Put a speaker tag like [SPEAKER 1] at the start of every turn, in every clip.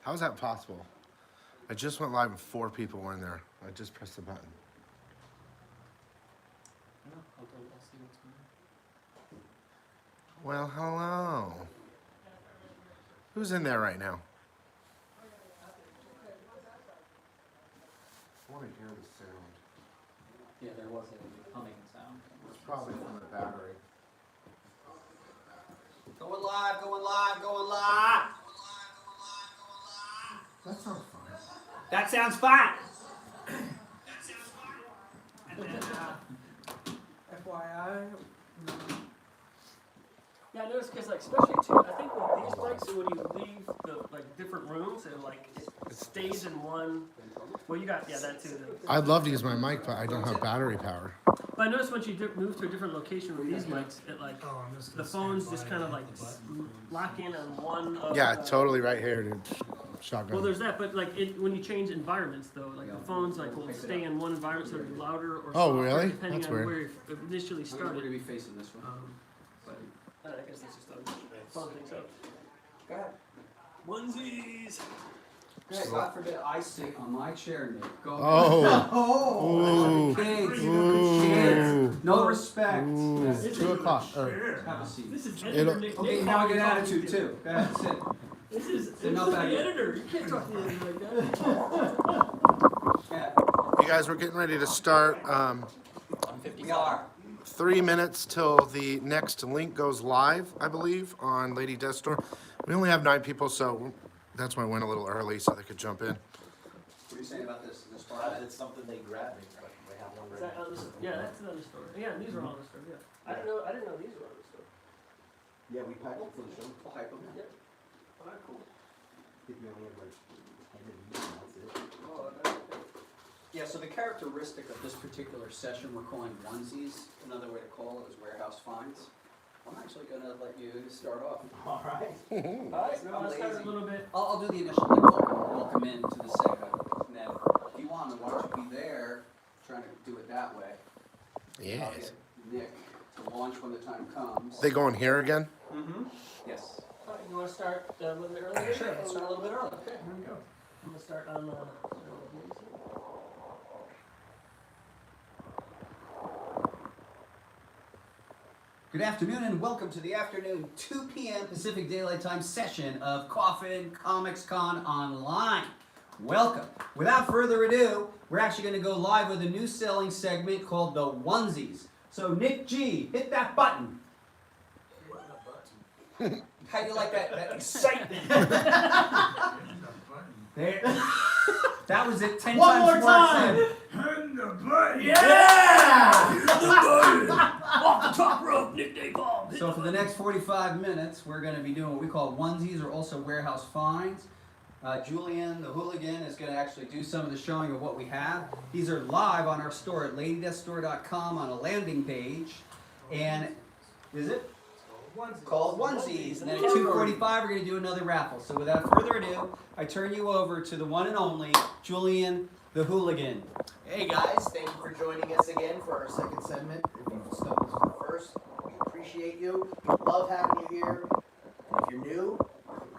[SPEAKER 1] How is that possible? I just went live and 4 people were in there. I just pressed the button.
[SPEAKER 2] No, I'll see what's going on.
[SPEAKER 1] Well, hello. Who's in there right now? I want to hear the sound.
[SPEAKER 2] Yeah, there was a humming sound.
[SPEAKER 1] It's probably from the battery.
[SPEAKER 3] Going live, going live, going live.
[SPEAKER 1] That sounds fine.
[SPEAKER 3] That sounds fine.
[SPEAKER 4] And then, FYI,
[SPEAKER 2] Yeah, I noticed because like especially too, I think with these mics, so when you leave the like different rooms and like it stays in one. Well, you got that too.
[SPEAKER 1] I'd love to use my mic, but I don't have battery power.
[SPEAKER 2] But I noticed once you move to a different location with these mics, it like the phones just kind of like lock in on one. Of
[SPEAKER 1] Yeah,
[SPEAKER 2] the,
[SPEAKER 1] totally right here, dude. Shotgun.
[SPEAKER 2] Well, there's that, but like when you change environments though, like the phones like will stay in one environment, so it'll be louder or
[SPEAKER 1] Oh,
[SPEAKER 2] softer,
[SPEAKER 1] really?
[SPEAKER 2] depending
[SPEAKER 1] That's
[SPEAKER 2] on
[SPEAKER 1] weird.
[SPEAKER 2] where it initially
[SPEAKER 3] We're
[SPEAKER 2] started.
[SPEAKER 3] gonna be facing this one.
[SPEAKER 2] But I guess that's just a fun thing. So
[SPEAKER 3] Go ahead.
[SPEAKER 2] onesies.
[SPEAKER 3] Okay, God forbid I sit on my chair, Nick. Go.
[SPEAKER 1] Oh. Ooh.
[SPEAKER 3] Kids.
[SPEAKER 1] Ooh.
[SPEAKER 3] Kids. No respect.
[SPEAKER 1] Ooh.
[SPEAKER 3] Yes.
[SPEAKER 1] 2 o'clock.
[SPEAKER 3] Have a seat.
[SPEAKER 2] This is
[SPEAKER 1] It'll-
[SPEAKER 2] editor Nick.
[SPEAKER 3] Okay,
[SPEAKER 2] Nick
[SPEAKER 3] now I
[SPEAKER 2] Howard
[SPEAKER 3] get
[SPEAKER 2] talking
[SPEAKER 3] attitude
[SPEAKER 2] to-
[SPEAKER 3] too. Go ahead, sit.
[SPEAKER 2] This is the
[SPEAKER 3] enough out of it.
[SPEAKER 2] editor. You can't talk to the editor like that.
[SPEAKER 3] Yeah,
[SPEAKER 1] You guys, we're getting ready to start.
[SPEAKER 3] we are.
[SPEAKER 1] 3 minutes till the next link goes live, I believe, on Lady Death Store. We only have 9 people, so that's why I went a little early so they could jump in.
[SPEAKER 3] What are you saying about this part?
[SPEAKER 5] It's something they grabbed me, but they have one
[SPEAKER 2] Is
[SPEAKER 5] right
[SPEAKER 2] that on the, yeah, that's on the store. Yeah, these are on the store. Yeah, I didn't know these were on the store.
[SPEAKER 5] Yeah, we packed it for the show.
[SPEAKER 3] We'll hype them.
[SPEAKER 2] Yeah. All right, cool.
[SPEAKER 5] We only have like 10 of these, and that's it.
[SPEAKER 2] Oh, okay.
[SPEAKER 3] Yeah, so the characteristic of this particular session we're calling onesies. Another way to call it is warehouse finds. I'm actually gonna let you start off.
[SPEAKER 5] All right.
[SPEAKER 2] All right, so let's start a little bit.
[SPEAKER 3] I'll do the initial like, welcome into the segment. And then if you want, why don't you be there, trying to do it that way. I'll
[SPEAKER 1] Yes.
[SPEAKER 3] get Nick to launch when the time comes.
[SPEAKER 1] They going here again?
[SPEAKER 3] Mm-hmm. Yes.
[SPEAKER 2] All right, you want to start a little bit earlier?
[SPEAKER 3] Sure, let's start a little bit early.
[SPEAKER 2] Okay, here we go. I'm gonna start on.
[SPEAKER 3] Good afternoon and welcome to the afternoon 2 p.m. Pacific Daylight Time session of Coffin Comics Con Online. Welcome. Without further ado, we're actually going to go live with a new selling segment called the Onesies. So Nick G, hit that button. How do you like that excitement? There. That was it 10
[SPEAKER 4] one
[SPEAKER 3] times
[SPEAKER 4] more time.
[SPEAKER 3] excited.
[SPEAKER 4] Turn the button.
[SPEAKER 2] Off the top rope, Nick Napalm.
[SPEAKER 3] So for the next 45 minutes, we're going to be doing what we call onesies, or also warehouse finds. Julian, the hooligan, is going to actually do some of the showing of what we have. These are live on our store at ladydeathstore.com on a landing page. And is it? Called onesies. And then at 2:45, we're going to do another raffle. So without further ado, I turn you over to the one and only Julian, the hooligan.
[SPEAKER 5] Hey guys, thank you for joining us again for our second segment. If you've stumbled to the first, we appreciate you. We love having you here. And if you're new,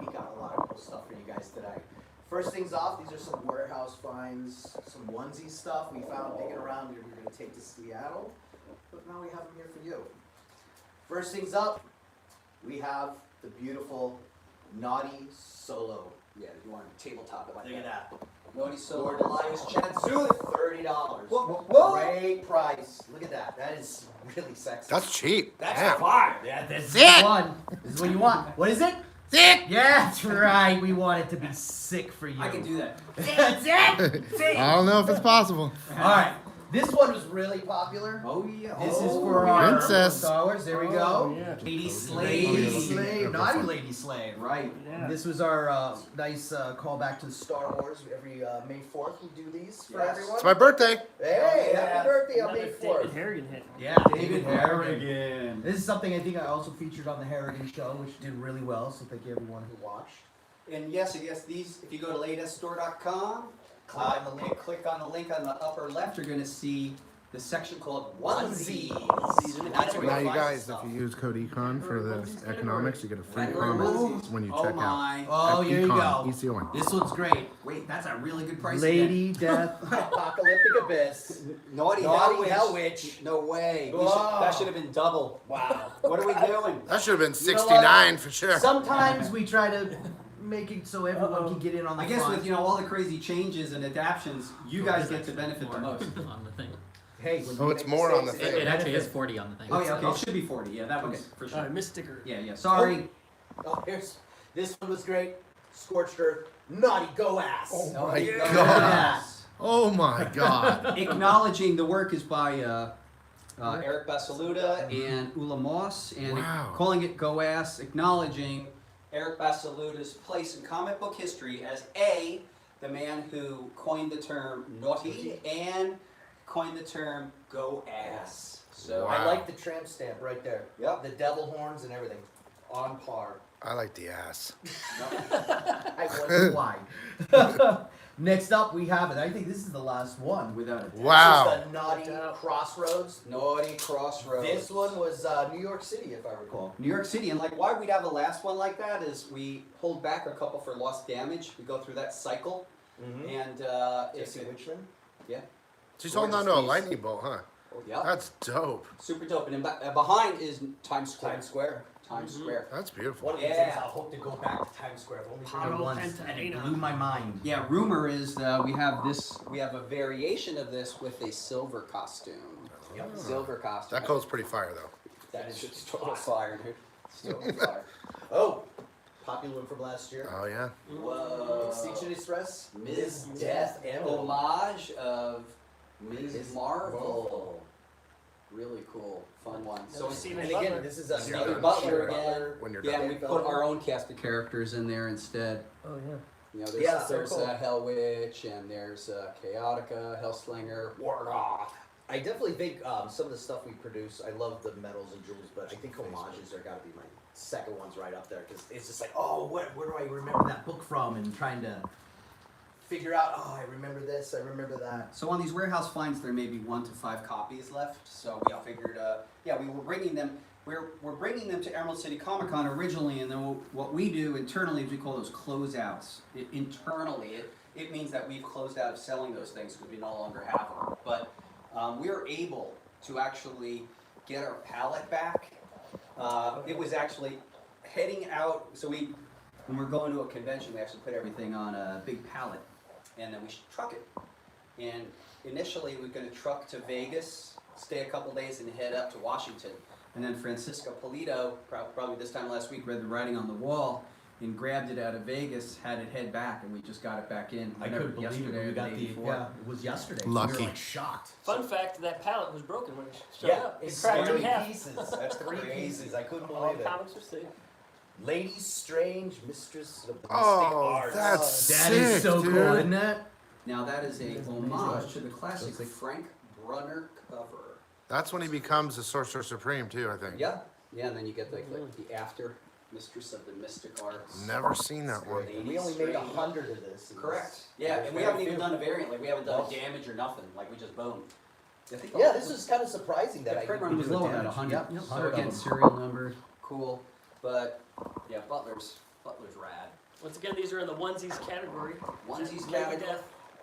[SPEAKER 5] we got a lot of cool stuff for you guys today. First things off, these are some warehouse finds, some onesie stuff we found digging around here. We're going to take to Seattle, but now we have them here for you. First things up, we have the beautiful Naughty Solo. Yeah, you want to tabletop it like that.
[SPEAKER 3] Naughty Solo.
[SPEAKER 5] Lord Elias Chadzuth, $30.
[SPEAKER 3] Whoa.
[SPEAKER 5] Great price. Look at that. That is really sexy.
[SPEAKER 1] That's cheap.
[SPEAKER 5] That's
[SPEAKER 1] Damn.
[SPEAKER 5] fire. Yeah, that's
[SPEAKER 1] Sick.
[SPEAKER 4] One. This is what you want. What is it?
[SPEAKER 1] Sick.
[SPEAKER 4] Yeah, that's right. We want it to be sick for you.
[SPEAKER 3] I can do that.
[SPEAKER 4] That's it. Sick.
[SPEAKER 1] I don't know if it's possible.
[SPEAKER 4] All right.
[SPEAKER 5] This one was really popular.
[SPEAKER 3] Oh yeah.
[SPEAKER 5] This is for our
[SPEAKER 1] Princess.
[SPEAKER 5] Star Wars. There we go.
[SPEAKER 2] Yeah.
[SPEAKER 4] Lady
[SPEAKER 5] Lady
[SPEAKER 4] Slave.
[SPEAKER 5] Slave. Naughty Lady Slave.
[SPEAKER 3] Right.
[SPEAKER 2] Yeah.
[SPEAKER 5] This was our nice callback to the Star Wars. Every May 4th we do these for
[SPEAKER 3] Yes.
[SPEAKER 5] everyone.
[SPEAKER 1] It's my birthday.
[SPEAKER 5] Hey,
[SPEAKER 4] Yeah.
[SPEAKER 5] happy birthday on
[SPEAKER 2] Another
[SPEAKER 5] May
[SPEAKER 2] David
[SPEAKER 5] 4th.
[SPEAKER 2] Harrigan hit.
[SPEAKER 4] Yeah,
[SPEAKER 3] David Harrigan.
[SPEAKER 4] This is something I think I also featured on the Harrigan show, which did really well. So thank you everyone who watched.
[SPEAKER 3] And yes, these, if you go to ladydeathstore.com, click on the link on the upper left, you're going to see the section called Onsies.
[SPEAKER 5] Onsies.
[SPEAKER 3] And that's where
[SPEAKER 1] Now,
[SPEAKER 3] you
[SPEAKER 1] you
[SPEAKER 3] find
[SPEAKER 1] guys, if
[SPEAKER 3] stuff.
[SPEAKER 1] you use code ECON for the economics, you get a free
[SPEAKER 3] Right,
[SPEAKER 1] comment when you
[SPEAKER 3] Oh
[SPEAKER 1] check out.
[SPEAKER 3] my.
[SPEAKER 4] Oh, here you
[SPEAKER 1] Econ,
[SPEAKER 4] go.
[SPEAKER 1] ECON.
[SPEAKER 4] This one's great.
[SPEAKER 3] Wait, that's a really good price.
[SPEAKER 4] Lady Death.
[SPEAKER 5] Apocalyptic Abyss.
[SPEAKER 3] Naughty
[SPEAKER 5] Naughty
[SPEAKER 3] Hell
[SPEAKER 5] Hell
[SPEAKER 3] Witch.
[SPEAKER 5] Witch.
[SPEAKER 3] No way.
[SPEAKER 5] Whoa.
[SPEAKER 3] That should have been double.
[SPEAKER 5] Wow.
[SPEAKER 3] What are we doing?
[SPEAKER 1] That should have been
[SPEAKER 5] You know
[SPEAKER 1] 69 for sure.
[SPEAKER 4] Sometimes we try to make it so everyone can get in on the
[SPEAKER 3] I guess
[SPEAKER 4] front.
[SPEAKER 3] with all the crazy changes and adaptions, you guys get to benefit the most.
[SPEAKER 6] on the thing.
[SPEAKER 5] Hey, when
[SPEAKER 1] Oh,
[SPEAKER 5] you
[SPEAKER 1] it's
[SPEAKER 5] make
[SPEAKER 1] more on the
[SPEAKER 5] mistakes,
[SPEAKER 1] thing.
[SPEAKER 6] It actually is 40 on the thing.
[SPEAKER 3] Oh yeah, okay, it should be 40. Yeah, that was for sure.
[SPEAKER 2] Alright, Miss Sticker.
[SPEAKER 3] Yeah. Sorry.
[SPEAKER 5] Oh, this one was great. Scorched Earth. Naughty Go Ass.
[SPEAKER 1] Oh
[SPEAKER 3] No,
[SPEAKER 1] my
[SPEAKER 3] you go.
[SPEAKER 1] God.
[SPEAKER 3] Yes.
[SPEAKER 1] Oh my God.
[SPEAKER 3] Acknowledging the work is by Eric Basaluda and Ula Moss, and
[SPEAKER 1] Wow.
[SPEAKER 3] calling it Go Ass, acknowledging Eric Basaluda's place in comic book history as A, the man who coined the term naughty and coined the term Go Ass. So
[SPEAKER 1] Wow.
[SPEAKER 5] I like the tramp stamp right there.
[SPEAKER 3] Yep.
[SPEAKER 5] The devil horns and everything. On par.
[SPEAKER 1] I like the ass.
[SPEAKER 5] I wonder
[SPEAKER 4] Why? Next up, we have it. I think this is the last one.
[SPEAKER 3] without a doubt.
[SPEAKER 1] Wow.
[SPEAKER 5] This is the Naughty Crossroads.
[SPEAKER 3] Naughty Crossroads.
[SPEAKER 5] This one was New York City, if I recall.
[SPEAKER 3] New York City, and like why we'd have a last one like that is we hold back a couple for lost damage. We go through that cycle,
[SPEAKER 5] Mm-hmm.
[SPEAKER 3] and if
[SPEAKER 5] Jesse
[SPEAKER 3] it,
[SPEAKER 5] Richmond.
[SPEAKER 1] She's holding on to a lightning bolt, huh?
[SPEAKER 3] yeah,
[SPEAKER 1] That's dope.
[SPEAKER 3] super dope. And behind is Times Square.
[SPEAKER 5] Times Square.
[SPEAKER 3] Times Square.
[SPEAKER 1] That's beautiful.
[SPEAKER 5] One of these
[SPEAKER 3] Yeah.
[SPEAKER 5] days I'll hope to go back to Times Square. If only for
[SPEAKER 2] Paro
[SPEAKER 4] Once,
[SPEAKER 2] Penta
[SPEAKER 4] and it
[SPEAKER 2] Ena.
[SPEAKER 4] blew my mind.
[SPEAKER 3] Yeah, rumor is we have this. We have a variation of this with a silver costume.
[SPEAKER 5] Yep.
[SPEAKER 3] Silver costume.
[SPEAKER 1] That code's pretty fire, though.
[SPEAKER 5] That is
[SPEAKER 3] It's total fire, dude. It's total fire.
[SPEAKER 5] Oh, popular one from last year.
[SPEAKER 1] Oh, yeah.
[SPEAKER 3] Whoa.
[SPEAKER 5] Extinction Express.
[SPEAKER 3] Ms.
[SPEAKER 5] Death Emerald.
[SPEAKER 3] Homage of Ms.
[SPEAKER 5] Ms.
[SPEAKER 3] Marvel. Really cool, fun one.
[SPEAKER 2] So
[SPEAKER 5] And again, this is a
[SPEAKER 3] Stephen Butler again.
[SPEAKER 1] When you're
[SPEAKER 3] Yeah,
[SPEAKER 1] done.
[SPEAKER 3] and we put our own cast of characters in there instead.
[SPEAKER 2] Oh yeah.
[SPEAKER 3] You know, there's,
[SPEAKER 5] Yeah, so
[SPEAKER 3] there's
[SPEAKER 5] cool.
[SPEAKER 3] Hell Witch, and there's Chaotica, Hellslinger, Warlock.
[SPEAKER 5] I definitely think some of the stuff we produce, I love the medals and jewels, but I think homages are got to be my second ones right up there because it's just like, oh, where do I remember that book from? And trying to figure out, oh, I remember this, I remember that.
[SPEAKER 3] So on these warehouse finds, there may be 1 to 5 copies left. So we figured, yeah, we were bringing them. We're bringing them to Emerald City Comic Con originally, and then what we do internally is we call those closeouts. Internally, it means that we've closed out of selling those things because we no longer have them. But we were able to actually get our pallet back. It was actually heading out. So when we're going to a convention, we actually put everything on a big pallet, and then we should truck it. And initially, we were going to truck to Vegas, stay a couple days, and head up to Washington. And then Francisco Polito, probably this time last week, read the writing on the wall and grabbed it out of Vegas, had it head back, and we just got it back in.
[SPEAKER 4] I couldn't believe
[SPEAKER 3] yesterday
[SPEAKER 4] it.
[SPEAKER 3] or
[SPEAKER 4] We
[SPEAKER 3] the
[SPEAKER 4] got
[SPEAKER 3] day
[SPEAKER 4] the
[SPEAKER 3] before.
[SPEAKER 4] yeah. It was yesterday.
[SPEAKER 1] Lucky.
[SPEAKER 4] We were like shocked.
[SPEAKER 2] Fun fact: that pallet was broken when it showed
[SPEAKER 5] Yeah,
[SPEAKER 2] up. It
[SPEAKER 5] it's
[SPEAKER 2] cracked in
[SPEAKER 5] three
[SPEAKER 2] half.
[SPEAKER 5] pieces. That's three pieces. I couldn't
[SPEAKER 2] All
[SPEAKER 5] believe it.
[SPEAKER 2] comics are safe.
[SPEAKER 5] Lady Strange, Mistress of the Mystic
[SPEAKER 1] Oh,
[SPEAKER 5] Arts.
[SPEAKER 1] that's
[SPEAKER 4] That is
[SPEAKER 1] sick,
[SPEAKER 4] so
[SPEAKER 1] dude.
[SPEAKER 4] cool, isn't it?
[SPEAKER 3] Now that is a homage to the classic Frank Brunner cover.
[SPEAKER 1] That's when he becomes the Sorcerer Supreme, too, I think.
[SPEAKER 3] Yeah, and then you get the after Mistress of the Mystic Arts.
[SPEAKER 1] Never seen that one.
[SPEAKER 5] And we only made 100 of this.
[SPEAKER 3] Correct. Yeah, and we haven't even done a variant. Like we haven't done damage or nothing. Like we just boom.
[SPEAKER 5] Yeah, this was kind of surprising that
[SPEAKER 3] The
[SPEAKER 5] I
[SPEAKER 3] print
[SPEAKER 5] could
[SPEAKER 3] run was
[SPEAKER 5] do
[SPEAKER 3] low
[SPEAKER 5] it.
[SPEAKER 3] at 100.
[SPEAKER 4] Yep,
[SPEAKER 3] So
[SPEAKER 4] 100 of
[SPEAKER 3] again,
[SPEAKER 4] them.
[SPEAKER 3] serial number, cool. But yeah, Butler's rad.
[SPEAKER 2] Once again, these are in the onesies category.
[SPEAKER 3] Onesies
[SPEAKER 2] At
[SPEAKER 3] category.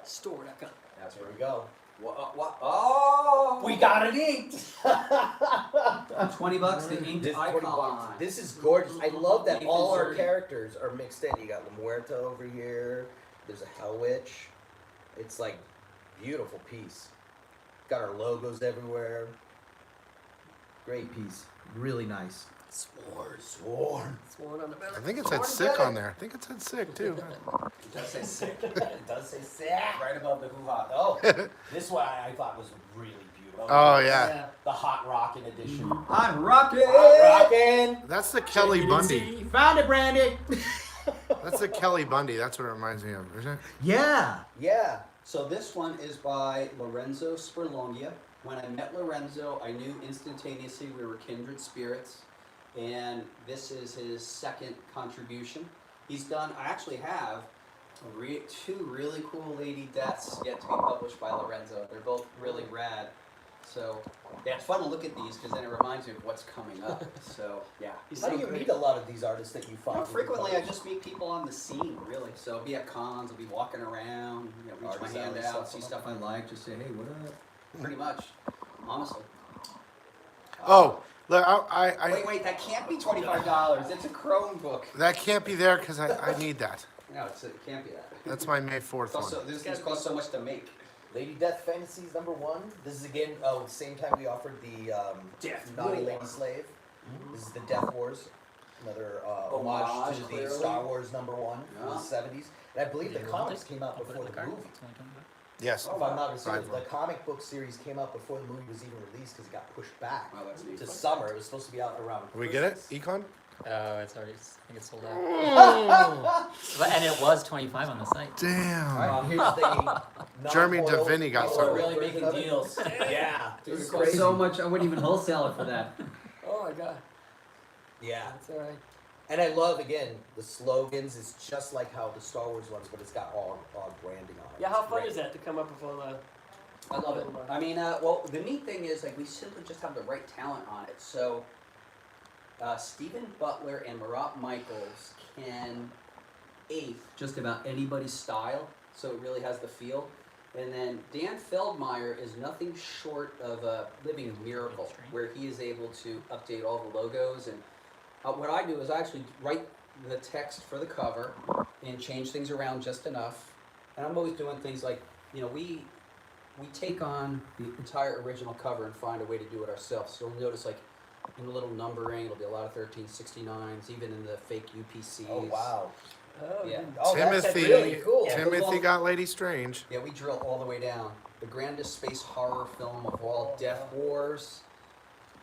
[SPEAKER 2] LadyDeathStore.com.
[SPEAKER 5] That's where we go.
[SPEAKER 3] What? Oh!
[SPEAKER 5] We got it inked!
[SPEAKER 3] $20 the inked
[SPEAKER 5] This,
[SPEAKER 3] icon.
[SPEAKER 5] this is gorgeous. I love that
[SPEAKER 3] Inked
[SPEAKER 5] all our
[SPEAKER 3] inserted.
[SPEAKER 5] characters are mixed in. You got La Muerta over here. There's a Hell Witch. It's like beautiful piece. Got our logos everywhere. Great piece.
[SPEAKER 4] Really nice.
[SPEAKER 5] Sworn.
[SPEAKER 2] Sworn on the back.
[SPEAKER 1] I think it said sick on there. I think it said sick, too.
[SPEAKER 3] It does say sick.
[SPEAKER 5] It does say sick.
[SPEAKER 3] Right above the hoo-ha.
[SPEAKER 5] Oh, this one I thought was really beautiful.
[SPEAKER 1] Oh, yeah.
[SPEAKER 5] The Hot Rockin' edition.
[SPEAKER 3] Hot rocket!
[SPEAKER 5] Hot Rockin'.
[SPEAKER 1] That's the Kelly Bundy.
[SPEAKER 4] Found it, Brandy.
[SPEAKER 1] That's the Kelly Bundy. That's what it reminds me of, isn't it?
[SPEAKER 4] Yeah.
[SPEAKER 5] Yeah.
[SPEAKER 3] So this one is by Lorenzo Sperlongia. When I met Lorenzo, I knew instantaneously we were kindred spirits, and this is his second contribution. He's done, I actually have two really cool lady deaths yet to be published by Lorenzo. They're both really rad. So yeah, it's fun to look at these because then it reminds me of what's coming up. So yeah.
[SPEAKER 5] How do you meet a lot of these artists that you find?
[SPEAKER 3] Frequently, I just meet people on the scene, really. So I'll be at cons, I'll be walking around, reach my hand out, see stuff I like, just say, hey, what up? Pretty much, honestly.
[SPEAKER 1] Oh, look, I
[SPEAKER 3] Wait, that can't be $25. It's a Chromebook.
[SPEAKER 1] that can't be there because I need that.
[SPEAKER 3] No, it can't be that.
[SPEAKER 1] That's my May 4th one.
[SPEAKER 3] This thing's cost so much to make.
[SPEAKER 5] Lady Death Fantasies #1. This is again, same time we offered the
[SPEAKER 3] Death
[SPEAKER 5] Naughty
[SPEAKER 3] War.
[SPEAKER 5] Lady Slave. This is the Death Wars. Another
[SPEAKER 3] Homage,
[SPEAKER 5] homage to the
[SPEAKER 3] clearly.
[SPEAKER 5] Star Wars #1 from
[SPEAKER 3] Yeah.
[SPEAKER 5] the 70s. And I believe the comics came out before the movie.
[SPEAKER 1] Yes.
[SPEAKER 5] If I'm not mistaken,
[SPEAKER 1] Right.
[SPEAKER 5] the comic book series came out before the movie was even released because it got pushed back
[SPEAKER 3] Oh, that's neat.
[SPEAKER 5] to summer. It was supposed to be out around.
[SPEAKER 1] We get it,
[SPEAKER 5] Christmas.
[SPEAKER 1] Econ?
[SPEAKER 6] Oh, it's already. I think it's sold out. And it was 25 on the site.
[SPEAKER 1] Damn.
[SPEAKER 5] Here's the
[SPEAKER 1] Jeremy
[SPEAKER 5] non-foil-
[SPEAKER 1] Davini got
[SPEAKER 5] foil
[SPEAKER 1] some.
[SPEAKER 3] Really
[SPEAKER 5] version
[SPEAKER 3] making
[SPEAKER 5] of it.
[SPEAKER 3] deals.
[SPEAKER 5] Yeah, this is
[SPEAKER 3] It's
[SPEAKER 5] crazy.
[SPEAKER 3] so much, I wouldn't even wholesale it for that.
[SPEAKER 6] Oh my god.
[SPEAKER 5] Yeah,
[SPEAKER 6] That's alright.
[SPEAKER 5] and I love again the slogans. It's just like how the Star Wars ones, but it's got all branding on it.
[SPEAKER 2] Yeah, how
[SPEAKER 5] It's
[SPEAKER 2] fun
[SPEAKER 5] great.
[SPEAKER 2] is that to come up with all the?
[SPEAKER 3] I love it. I mean, well, the neat thing is, like, we simply just have the right talent on it. So, Stephen Butler and Marat Michaels can ape just about anybody's style, so it really has the feel. And then Dan Feldmeyer is nothing short of a living miracle, where he is able to update all the logos. And what I do is I actually write the text for the cover and change things around just enough. And I'm always doing things like, we take on the entire original cover and find a way to do it ourselves. So you'll notice, like, in the little numbering, it'll be a lot of 1369s, even in the fake UPCs.
[SPEAKER 5] Oh wow.
[SPEAKER 2] Oh,
[SPEAKER 3] Yeah.
[SPEAKER 5] Oh, that's
[SPEAKER 1] Timothy,
[SPEAKER 5] really cool.
[SPEAKER 3] Yeah.
[SPEAKER 1] Timothy got Lady Strange.
[SPEAKER 3] Yeah, we drill all the way down. The grandest space horror film of all, Death Wars.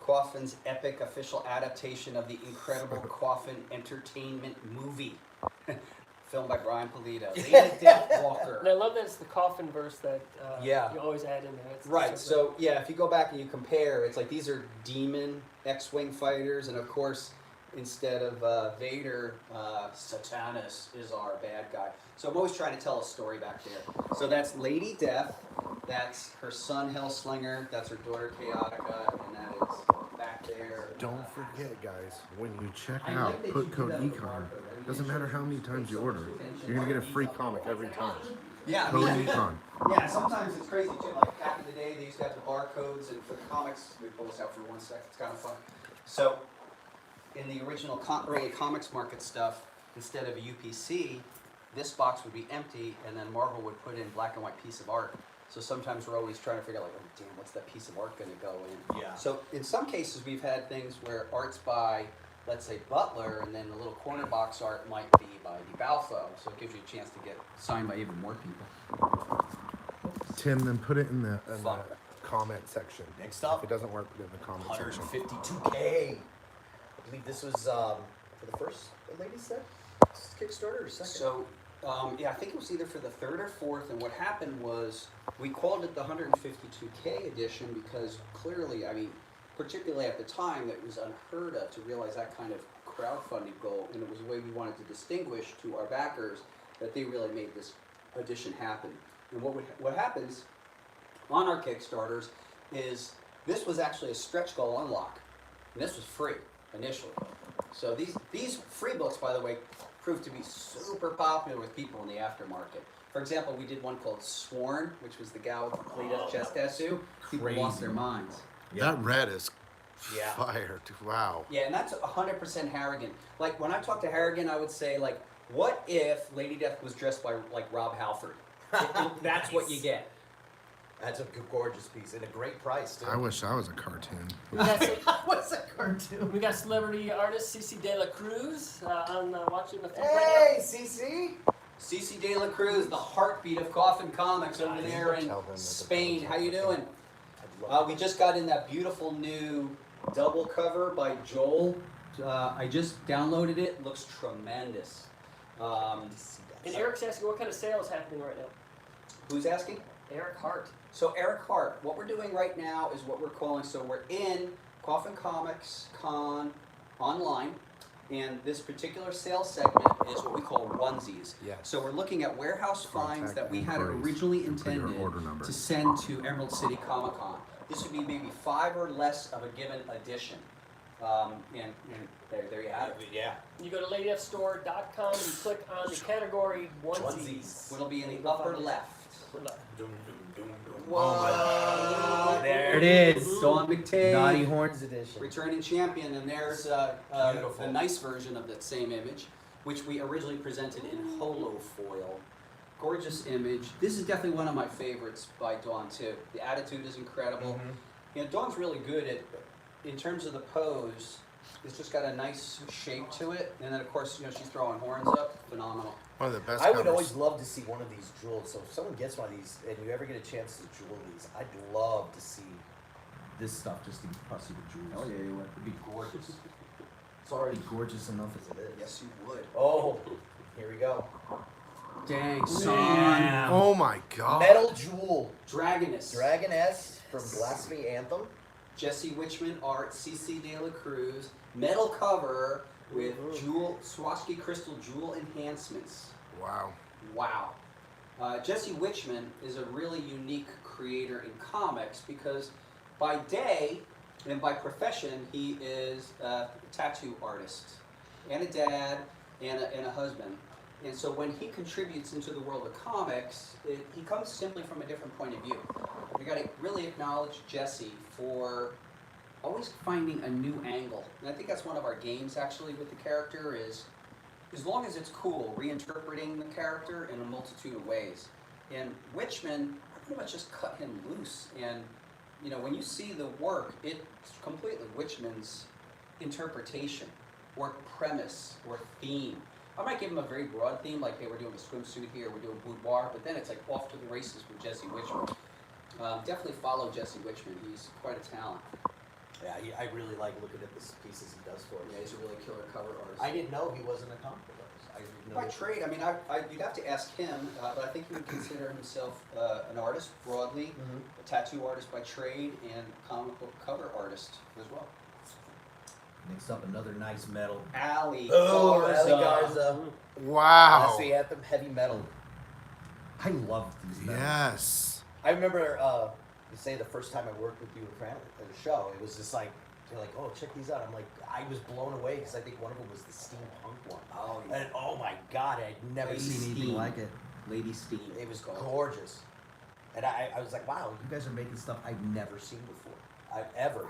[SPEAKER 3] Coffin's epic official adaptation of the incredible Coffin entertainment movie. Filmed by Brian Polito. Lady Death Walker.
[SPEAKER 2] And I love that it's the Coffinverse that
[SPEAKER 3] Yeah.
[SPEAKER 2] you always add in there. It's
[SPEAKER 3] Right, so yeah, if you go back and you compare, it's like these are demon X-Wing fighters, and of course, instead of Vader, Satanus is our bad guy. So I'm always trying to tell a story back there. So that's Lady Death, that's her son Hellslinger, that's her daughter Chaotica, and that is back there.
[SPEAKER 1] Don't forget, guys, when you check
[SPEAKER 3] I
[SPEAKER 1] out,
[SPEAKER 3] like that
[SPEAKER 1] put
[SPEAKER 3] you do
[SPEAKER 1] code
[SPEAKER 3] that with
[SPEAKER 1] Econ.
[SPEAKER 3] barcode.
[SPEAKER 1] Doesn't matter how many times you order, you're gonna get a free comic every time.
[SPEAKER 3] Yeah, I
[SPEAKER 1] Code
[SPEAKER 3] mean,
[SPEAKER 1] Econ.
[SPEAKER 3] yeah, sometimes it's crazy too. Like back in the day, they used to have the barcodes, and for the comics, we pull this out for 1 second. It's kind of fun. So, in the original early comics market stuff, instead of a UPC, this box would be empty, and then Marvel would put in black and white piece of art. So sometimes we're always trying to figure out, like, oh, damn, what's that piece of art going to go in?
[SPEAKER 5] Yeah.
[SPEAKER 3] So in some cases, we've had things where art's by, let's say, Butler, and then the little corner box art might be by DiBalfo. So it gives you a chance to get signed by even more people.
[SPEAKER 1] Tim, then put it in the
[SPEAKER 5] Fun.
[SPEAKER 1] comment section.
[SPEAKER 5] Next
[SPEAKER 1] If
[SPEAKER 5] up,
[SPEAKER 1] it doesn't work, put it in the comment section.
[SPEAKER 5] 152K. I believe this was for the first lady set Kickstarter or second.
[SPEAKER 3] So, yeah, I think it was either for the third or fourth, and what happened was we called it the 152K edition because clearly, I mean, particularly at the time, it was unheard of to realize that kind of crowdfunding goal, and it was a way we wanted to distinguish to our backers that they really made this edition happen. And what happens on our Kickstarters is this was actually a stretch goal unlock, and this was free initially. So these free books, by the way, proved to be super popular with people in the aftermarket. For example, we did one called Sworn, which was the gal with the plate chest tattoo. People lost their minds.
[SPEAKER 1] That red is
[SPEAKER 5] Yeah.
[SPEAKER 1] fire. Dude, wow.
[SPEAKER 3] Yeah, and that's 100% Harrigan. Like, when I talk to Harrigan, I would say, like, what if Lady Death was dressed by, like, Rob Halford? That's what you get.
[SPEAKER 5] That's a gorgeous piece and a great price too.
[SPEAKER 1] I wish I was a cartoon.
[SPEAKER 2] We got,
[SPEAKER 5] What's a cartoon?
[SPEAKER 2] we got celebrity artist CC De La Cruz on watching the film
[SPEAKER 5] Hey, CC.
[SPEAKER 3] Cece De La Cruz, the heartbeat of Coffin Comics over there in Spain. How you doing? We just got in that beautiful new double cover by Joel. I just downloaded it. Looks tremendous.
[SPEAKER 2] And Eric's asking what kind of sale is happening right now.
[SPEAKER 3] Who's asking?
[SPEAKER 2] Eric Hart.
[SPEAKER 3] So Eric Hart, what we're doing right now is what we're calling, so we're in Coffin Comics Con online, and this particular sales segment is what we call onesies.
[SPEAKER 1] Yes.
[SPEAKER 3] So we're looking at warehouse finds
[SPEAKER 1] Contact
[SPEAKER 3] that we had
[SPEAKER 1] inquiries
[SPEAKER 3] originally
[SPEAKER 1] and put your
[SPEAKER 3] intended
[SPEAKER 1] order number.
[SPEAKER 3] to send to Emerald City Comic Con. This would be maybe 5 or less of a given edition. And there you have it.
[SPEAKER 5] Yeah.
[SPEAKER 2] You go to ladyfstore.com and you click on the category onesies.
[SPEAKER 3] It'll be in the upper left.
[SPEAKER 5] Whoa.
[SPEAKER 4] There it is.
[SPEAKER 3] Dawn McTay.
[SPEAKER 4] Naughty Horns edition.
[SPEAKER 3] Returning champion, and there's
[SPEAKER 5] Beautiful.
[SPEAKER 3] a nice version of that same image, which we originally presented in holo foil. Gorgeous image. This is definitely one of my favorites by Dawn too. The attitude is incredible. You know, Dawn's really good at, in terms of the pose, it's just got a nice shape to it, and then of course, you know, she's throwing horns up. Phenomenal.
[SPEAKER 1] One of the best
[SPEAKER 7] I would
[SPEAKER 1] covers.
[SPEAKER 7] always love to see one of these jeweled. So if someone gets one of these and you ever get a chance to jewel these, I'd love to see.
[SPEAKER 4] This stuff just needs pussy with jewels.
[SPEAKER 3] Oh yeah, you would.
[SPEAKER 4] It'd be gorgeous. It's already gorgeous enough as it is.
[SPEAKER 3] Yes, you would.
[SPEAKER 7] Oh, here we go.
[SPEAKER 3] Dang, son.
[SPEAKER 1] Oh my god.
[SPEAKER 7] Metal jewel.
[SPEAKER 3] Dragoness.
[SPEAKER 7] Dragoness from Blasphemy Anthem.
[SPEAKER 3] Jesse Witchman art, CC De La Cruz, metal cover with jewel, Swarovski crystal jewel enhancements.
[SPEAKER 1] Wow.
[SPEAKER 3] Wow. Jesse Witchman is a really unique creator in comics because by day and by profession he is a tattoo artist and a dad and a husband. And so when he contributes into the world of comics, he comes simply from a different point of view. We got to really acknowledge Jesse for always finding a new angle. And I think that's one of our games actually with the character is, as long as it's cool, reinterpreting the character in a multitude of ways. And Witchman, I pretty much just cut him loose. And you know, when you see the work, it's completely Witchman's interpretation or premise or theme. I might give him a very broad theme, like, hey, we're doing a swimsuit here, we're doing boudoir, but then it's like off to the races with Jesse Witchman. Definitely follow Jesse Witchman. He's quite a talent.
[SPEAKER 7] Yeah, I really like looking at the pieces he does for us.
[SPEAKER 3] Yeah, he's a really killer cover artist.
[SPEAKER 7] I didn't know he wasn't a comic book artist. I didn't know.
[SPEAKER 3] By trade, I mean, you'd have to ask him, but I think he would consider himself an artist broadly, a tattoo artist by trade, and comic book cover artist as well.
[SPEAKER 4] Next up, another nice metal.
[SPEAKER 3] Ali
[SPEAKER 7] Oh,
[SPEAKER 3] Garza.
[SPEAKER 7] Ali Garza.
[SPEAKER 1] Wow.
[SPEAKER 7] Blasphemy Anthem, heavy metal.
[SPEAKER 4] I love these metals.
[SPEAKER 1] Yes.
[SPEAKER 7] I remember, you say the first time I worked with you and Fran at the show, it was just like, they're like, oh, check these out. I'm like, I was blown away because I think one of them was the steampunk one.
[SPEAKER 3] Oh, yeah.
[SPEAKER 7] And oh my god, I'd never
[SPEAKER 3] Lady
[SPEAKER 7] seen
[SPEAKER 4] Seen
[SPEAKER 7] it.
[SPEAKER 4] anything like it.
[SPEAKER 3] Lady Steam.
[SPEAKER 7] It was gorgeous. And I was like, wow,
[SPEAKER 4] You guys are making stuff I've never seen before.
[SPEAKER 7] I've ever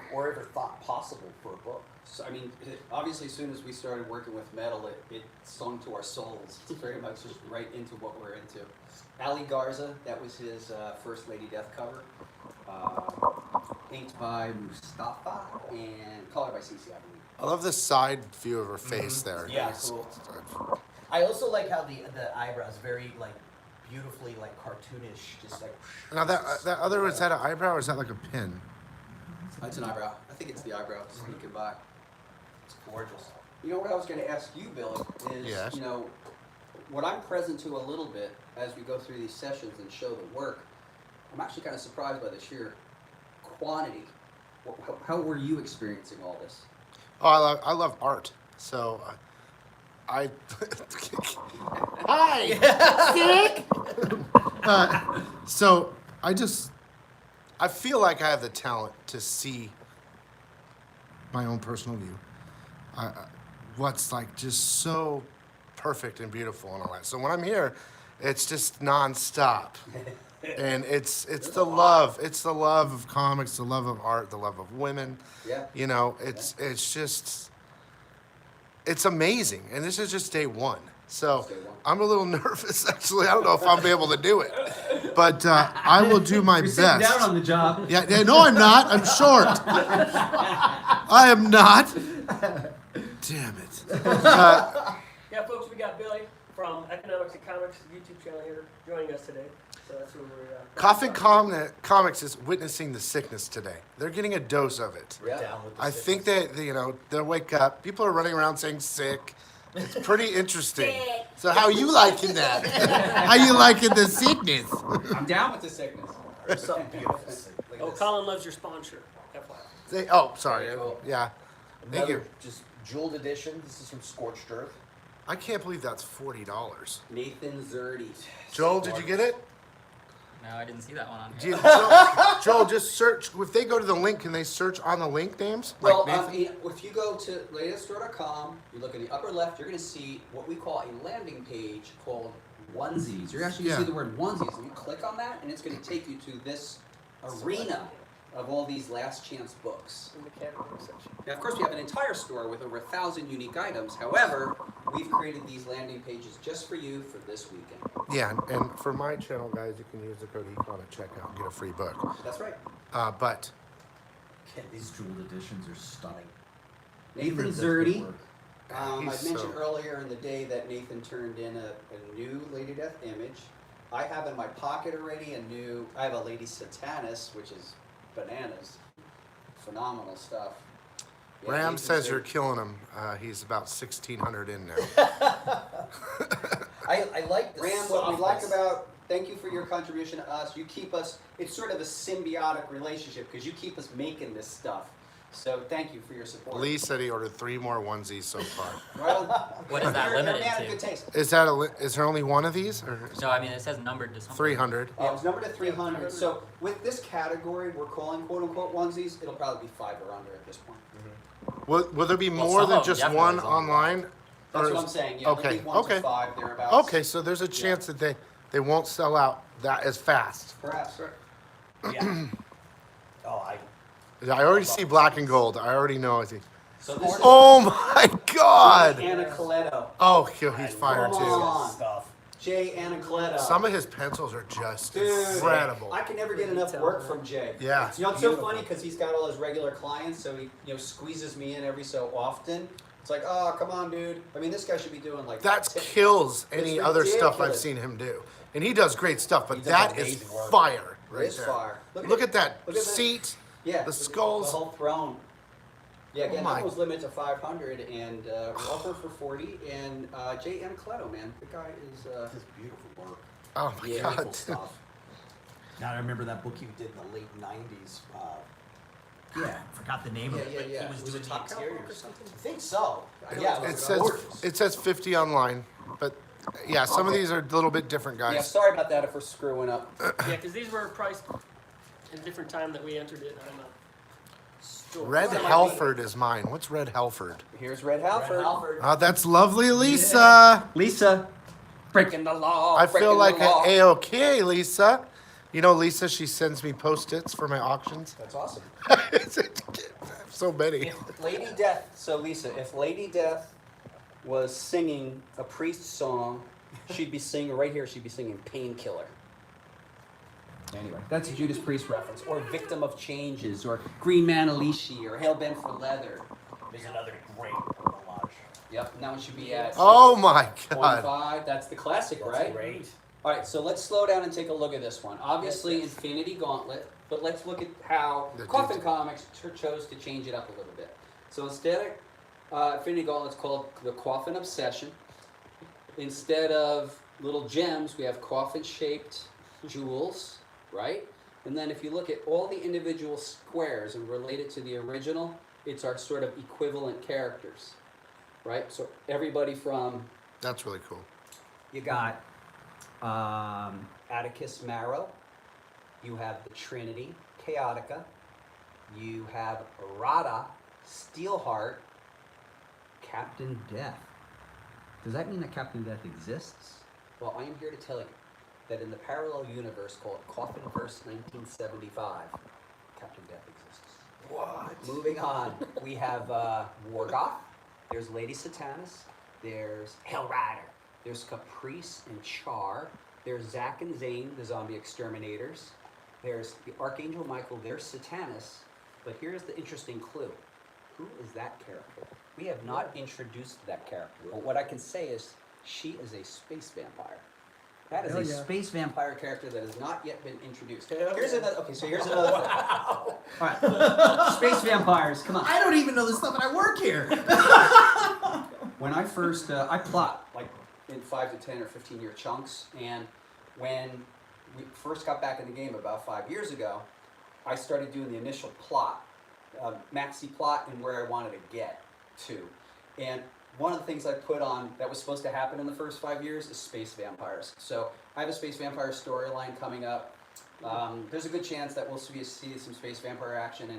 [SPEAKER 7] thought possible for a book.
[SPEAKER 3] So, I mean, obviously, as soon as we started working with metal, it sung to our souls. It's very much just right into what we're into. Ali Garza, that was his First Lady Death cover. Inked by Mustafa and colored by CC, I believe.
[SPEAKER 1] I love the side view of her face there.
[SPEAKER 7] Yeah,
[SPEAKER 1] It's-
[SPEAKER 3] cool.
[SPEAKER 7] I also like how the eyebrows very like beautifully like cartoonish, just like.
[SPEAKER 1] Now that other is that an eyebrow or is that like a pin?
[SPEAKER 3] That's an eyebrow. I think it's the eyebrow sneaking by.
[SPEAKER 7] It's gorgeous.
[SPEAKER 3] You know what I was going to ask you, Bill, is,
[SPEAKER 1] Yes.
[SPEAKER 3] you know, what I'm present to a little bit as we go through these sessions and show the work, I'm actually kind of surprised by the sheer quantity. How were you experiencing all this?
[SPEAKER 1] Oh, I love art. So I hi sick. So I feel like I have the talent to see my own personal view. What's like just so perfect and beautiful and all that. So when I'm here, it's just nonstop. And it's the love. It's the love of comics, the love of art, the love of women.
[SPEAKER 3] Yeah.
[SPEAKER 1] You know, it's just it's amazing. And this is just day one. So
[SPEAKER 3] It's day one.
[SPEAKER 1] I'm a little nervous actually. I don't know if I'll be able to do it. But I will do my
[SPEAKER 4] You're
[SPEAKER 1] best.
[SPEAKER 4] sitting down on the job.
[SPEAKER 1] Yeah, no, I'm not. I'm short. I am not. Damn it.
[SPEAKER 2] Yeah, folks, we got Billy from Economics and Comics YouTube channel here joining us today. So that's where we're
[SPEAKER 1] Coffin Comics is witnessing the sickness today. They're getting a dose of it.
[SPEAKER 7] We're down with the
[SPEAKER 1] I think that, you know, they'll wake up. People are running around saying sick. It's pretty interesting. So how you liking that? How you liking the sickness?
[SPEAKER 3] I'm down with the sickness.
[SPEAKER 7] There's something beautiful. Look at
[SPEAKER 2] Oh,
[SPEAKER 7] this.
[SPEAKER 2] Colin loves your sponsor. FYI.
[SPEAKER 1] Oh, sorry.
[SPEAKER 3] Very cool.
[SPEAKER 1] Yeah. Thank
[SPEAKER 7] Another
[SPEAKER 1] you.
[SPEAKER 7] just jeweled edition. This is from Scorched Earth.
[SPEAKER 1] I can't believe that's $40.
[SPEAKER 3] Nathan Zerdy.
[SPEAKER 1] Joel, did you get it?
[SPEAKER 6] No, I didn't see that one on
[SPEAKER 1] Do
[SPEAKER 6] here.
[SPEAKER 1] you- Joel, just search. If they go to the link, can they search on the link names?
[SPEAKER 3] Well,
[SPEAKER 1] Nathan?
[SPEAKER 3] if you go to lateststore.com, you look in the upper left, you're going to see what we call a landing page called Onesies. You're actually going to see the word Onesies, and you click on that, and it's going to take you to this arena of all these last chance books.
[SPEAKER 2] In the category section.
[SPEAKER 3] Now, of course, we have an entire store with over 1,000 unique items. However, we've created these landing pages just for you for this weekend.
[SPEAKER 1] Yeah, and for my channel, guys, you can use the code ECON at checkout and get a free book.
[SPEAKER 3] That's right.
[SPEAKER 1] But
[SPEAKER 4] These jeweled editions are stunning.
[SPEAKER 3] Nathan
[SPEAKER 4] Does good
[SPEAKER 3] Zerdy.
[SPEAKER 4] work.
[SPEAKER 3] I
[SPEAKER 1] He's
[SPEAKER 3] mentioned
[SPEAKER 1] so-
[SPEAKER 3] earlier in the day that Nathan turned in a new Lady Death image. I have in my pocket already I have a Lady Satanus, which is bananas. Phenomenal stuff. Yeah,
[SPEAKER 1] Ram
[SPEAKER 3] Nathan
[SPEAKER 1] says
[SPEAKER 3] Zerdy.
[SPEAKER 1] you're killing him. He's about 1,600 in now.
[SPEAKER 7] I like the
[SPEAKER 3] Ram, what we like
[SPEAKER 7] softness.
[SPEAKER 3] about, thank you for your contribution to us. You keep us, it's sort of a symbiotic relationship because you keep us making this stuff. So thank you for your support.
[SPEAKER 1] Lee said he ordered 3 more onesies so far.
[SPEAKER 3] Well,
[SPEAKER 6] What is that
[SPEAKER 3] you're a
[SPEAKER 6] limited
[SPEAKER 3] man of
[SPEAKER 6] to?
[SPEAKER 3] good taste.
[SPEAKER 1] Is there only one of these, or
[SPEAKER 6] No, I mean, it says numbered to something.
[SPEAKER 1] 300?
[SPEAKER 3] It was numbered to 300. So with this category we're calling quote unquote onesies, it'll probably be 5 or under at this point.
[SPEAKER 1] Will there be
[SPEAKER 6] Well,
[SPEAKER 1] more
[SPEAKER 6] some
[SPEAKER 1] than
[SPEAKER 6] of them
[SPEAKER 1] just
[SPEAKER 6] definitely
[SPEAKER 1] one
[SPEAKER 6] is online.
[SPEAKER 1] online?
[SPEAKER 3] That's
[SPEAKER 1] Or
[SPEAKER 3] what I'm
[SPEAKER 1] is-
[SPEAKER 3] saying. Yeah, there'll
[SPEAKER 1] Okay,
[SPEAKER 3] be 1 to
[SPEAKER 1] okay.
[SPEAKER 3] 5 thereabouts.
[SPEAKER 1] Okay, so there's a chance that they won't sell out that as fast.
[SPEAKER 3] Perhaps.
[SPEAKER 7] Yeah. Oh,
[SPEAKER 1] I already see black and gold. I already know. I see.
[SPEAKER 3] So this is
[SPEAKER 1] Oh my God!
[SPEAKER 3] Jay Anacoletto.
[SPEAKER 1] Oh, he's fire
[SPEAKER 3] Come
[SPEAKER 1] too.
[SPEAKER 3] on.
[SPEAKER 7] stuff.
[SPEAKER 3] Jay Anacoletto.
[SPEAKER 1] Some of his pencils are just
[SPEAKER 3] Dude,
[SPEAKER 1] incredible.
[SPEAKER 3] I can never get enough work from Jay.
[SPEAKER 1] Yeah.
[SPEAKER 3] You know, it's so funny because he's got all his regular clients, so he squeezes me in every so often. It's like, oh, come on, dude. I mean, this guy should be doing like
[SPEAKER 1] That
[SPEAKER 3] 10
[SPEAKER 1] kills any
[SPEAKER 3] It's
[SPEAKER 1] other stuff I've
[SPEAKER 3] ridiculous.
[SPEAKER 1] seen him do, and he does great stuff. But
[SPEAKER 7] He does
[SPEAKER 1] that is
[SPEAKER 7] amazing work.
[SPEAKER 1] fire right
[SPEAKER 3] It's
[SPEAKER 1] there.
[SPEAKER 3] fire.
[SPEAKER 1] Look at that
[SPEAKER 3] look at that.
[SPEAKER 1] seat.
[SPEAKER 3] Yeah,
[SPEAKER 1] The skulls.
[SPEAKER 3] the whole throne. Yeah, again,
[SPEAKER 1] Oh my.
[SPEAKER 3] that was limited to 500, and we offer for 40. And Jay Anacoletto, man, the guy is.
[SPEAKER 7] This is beautiful work.
[SPEAKER 1] Oh my
[SPEAKER 3] Yeah,
[SPEAKER 1] God!
[SPEAKER 7] Beautiful stuff.
[SPEAKER 4] God, I remember that book
[SPEAKER 7] You did in the late '90s.
[SPEAKER 4] Yeah, I forgot the name of it. but
[SPEAKER 3] Yeah.
[SPEAKER 4] He was
[SPEAKER 3] Was
[SPEAKER 4] doing
[SPEAKER 3] it
[SPEAKER 4] the
[SPEAKER 3] Top Cow
[SPEAKER 4] exteriors.
[SPEAKER 3] or something?
[SPEAKER 7] I think so.
[SPEAKER 3] I know
[SPEAKER 7] Yeah,
[SPEAKER 3] it's
[SPEAKER 1] It
[SPEAKER 3] was
[SPEAKER 1] says
[SPEAKER 3] gorgeous.
[SPEAKER 1] it says 50 online, but yeah, some of these are a little bit different,
[SPEAKER 3] Yeah,
[SPEAKER 1] guys.
[SPEAKER 3] sorry about that if we're screwing up.
[SPEAKER 2] Yeah, because these were priced at a different time that we entered it on the store.
[SPEAKER 1] Red
[SPEAKER 3] Some might be-
[SPEAKER 1] Helford is mine. What's Red Helford?
[SPEAKER 3] Here's Red Halford.
[SPEAKER 1] Oh, that's lovely, Lisa.
[SPEAKER 3] Lisa, breaking the law.
[SPEAKER 1] I feel
[SPEAKER 3] breaking
[SPEAKER 1] like
[SPEAKER 3] the law.
[SPEAKER 1] an A-OK, Lisa. You know, Lisa, she sends me Post-its for my auctions.
[SPEAKER 3] That's awesome.
[SPEAKER 1] So many.
[SPEAKER 3] If Lady Death, so Lisa, if Lady Death was singing a priest song, she'd be singing right here. She'd be singing "Painkiller." Anyway, that's a Judas Priest reference, or "Victim of Changes," or "Green Man Alicia," or "Hell Bent for Leather."
[SPEAKER 7] There's another great homage.
[SPEAKER 3] Yep, and that one should be at
[SPEAKER 1] Oh my God.
[SPEAKER 3] 1.5. That's the classic,
[SPEAKER 7] That's
[SPEAKER 3] right?
[SPEAKER 7] great.
[SPEAKER 3] All right, so let's slow down and take a look at this one. Obviously, Infinity Gauntlet, but let's look at how
[SPEAKER 1] The
[SPEAKER 3] Coffin Comics chose to change it up a little bit. So instead of Infinity Gauntlet, it's called the Coffin Obsession. Instead of little gems, we have coffin-shaped jewels, right? And then if you look at all the individual squares and relate it to the original, it's our sort of equivalent characters, right? So everybody from,
[SPEAKER 1] That's really cool.
[SPEAKER 3] you got Atticus Marrow, you have the Trinity, Chaotica, you have Rada, Steelheart, Captain Death. Does that mean that Captain Death exists? Well, I am here to tell you that in the parallel universe called Coffinverse 1975, Captain Death exists. What? Moving on, we have Wargoth, there's Lady Satanus, there's Hellrider, there's Caprice and Char, there's Zack and Zane, the zombie exterminators, there's the Archangel Michael, there's Satanus, but here's the interesting clue. Who is that character? We have not introduced that character, but what I can say is she is a space vampire. That is
[SPEAKER 4] Hell
[SPEAKER 3] a
[SPEAKER 4] yeah.
[SPEAKER 3] space vampire character that has not yet been introduced.
[SPEAKER 2] Hell
[SPEAKER 3] Here's
[SPEAKER 2] yeah.
[SPEAKER 3] another. Okay, so here's another thing. All right, space vampires. Come on.
[SPEAKER 4] I don't even know this stuff, and I work here.
[SPEAKER 3] When I first, I plot like in 5 to 10 or 15 year chunks, and when we first got back in the game about 5 years ago, I started doing the initial plot, maxi plot, and where I wanted to get to. And one of the things I put on that was supposed to happen in the first 5 years is space vampires. So I have a space vampire storyline coming up. There's a good chance that we'll see some space vampire action in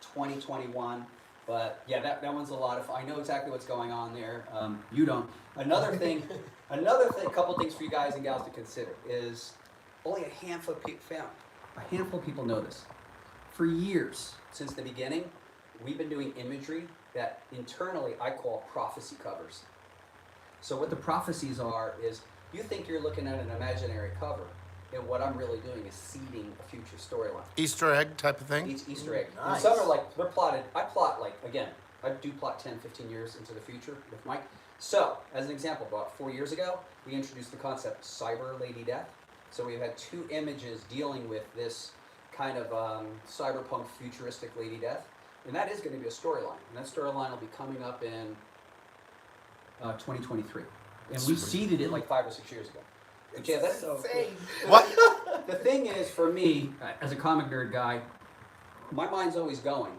[SPEAKER 3] 2021. But yeah, that one's a lot of fun. I know exactly what's going on there. You don't. Another thing, couple things for you guys and gals to consider is only a handful of people know this. For years, since the beginning, we've been doing imagery that internally I call prophecy covers. So what the prophecies are is you think you're looking at an imaginary cover, and what I'm really doing is seeding a future storyline.
[SPEAKER 1] Easter egg type of thing?
[SPEAKER 3] Each Easter egg. And
[SPEAKER 7] Nice.
[SPEAKER 3] some are like, they're plotted, I plot like, again, I do plot 10, 15 years into the future with Mike. So, as an example, about 4 years ago, we introduced the concept Cyber Lady Death. So we've had 2 images dealing with this kind of cyberpunk futuristic Lady Death. And that is going to be a storyline. And that storyline will be coming up in 2023. And we seeded it like 5 or 6 years ago. But yeah, that's so
[SPEAKER 7] insane.
[SPEAKER 1] What?
[SPEAKER 3] The thing is, for me, as a comic nerd guy, my mind's always going.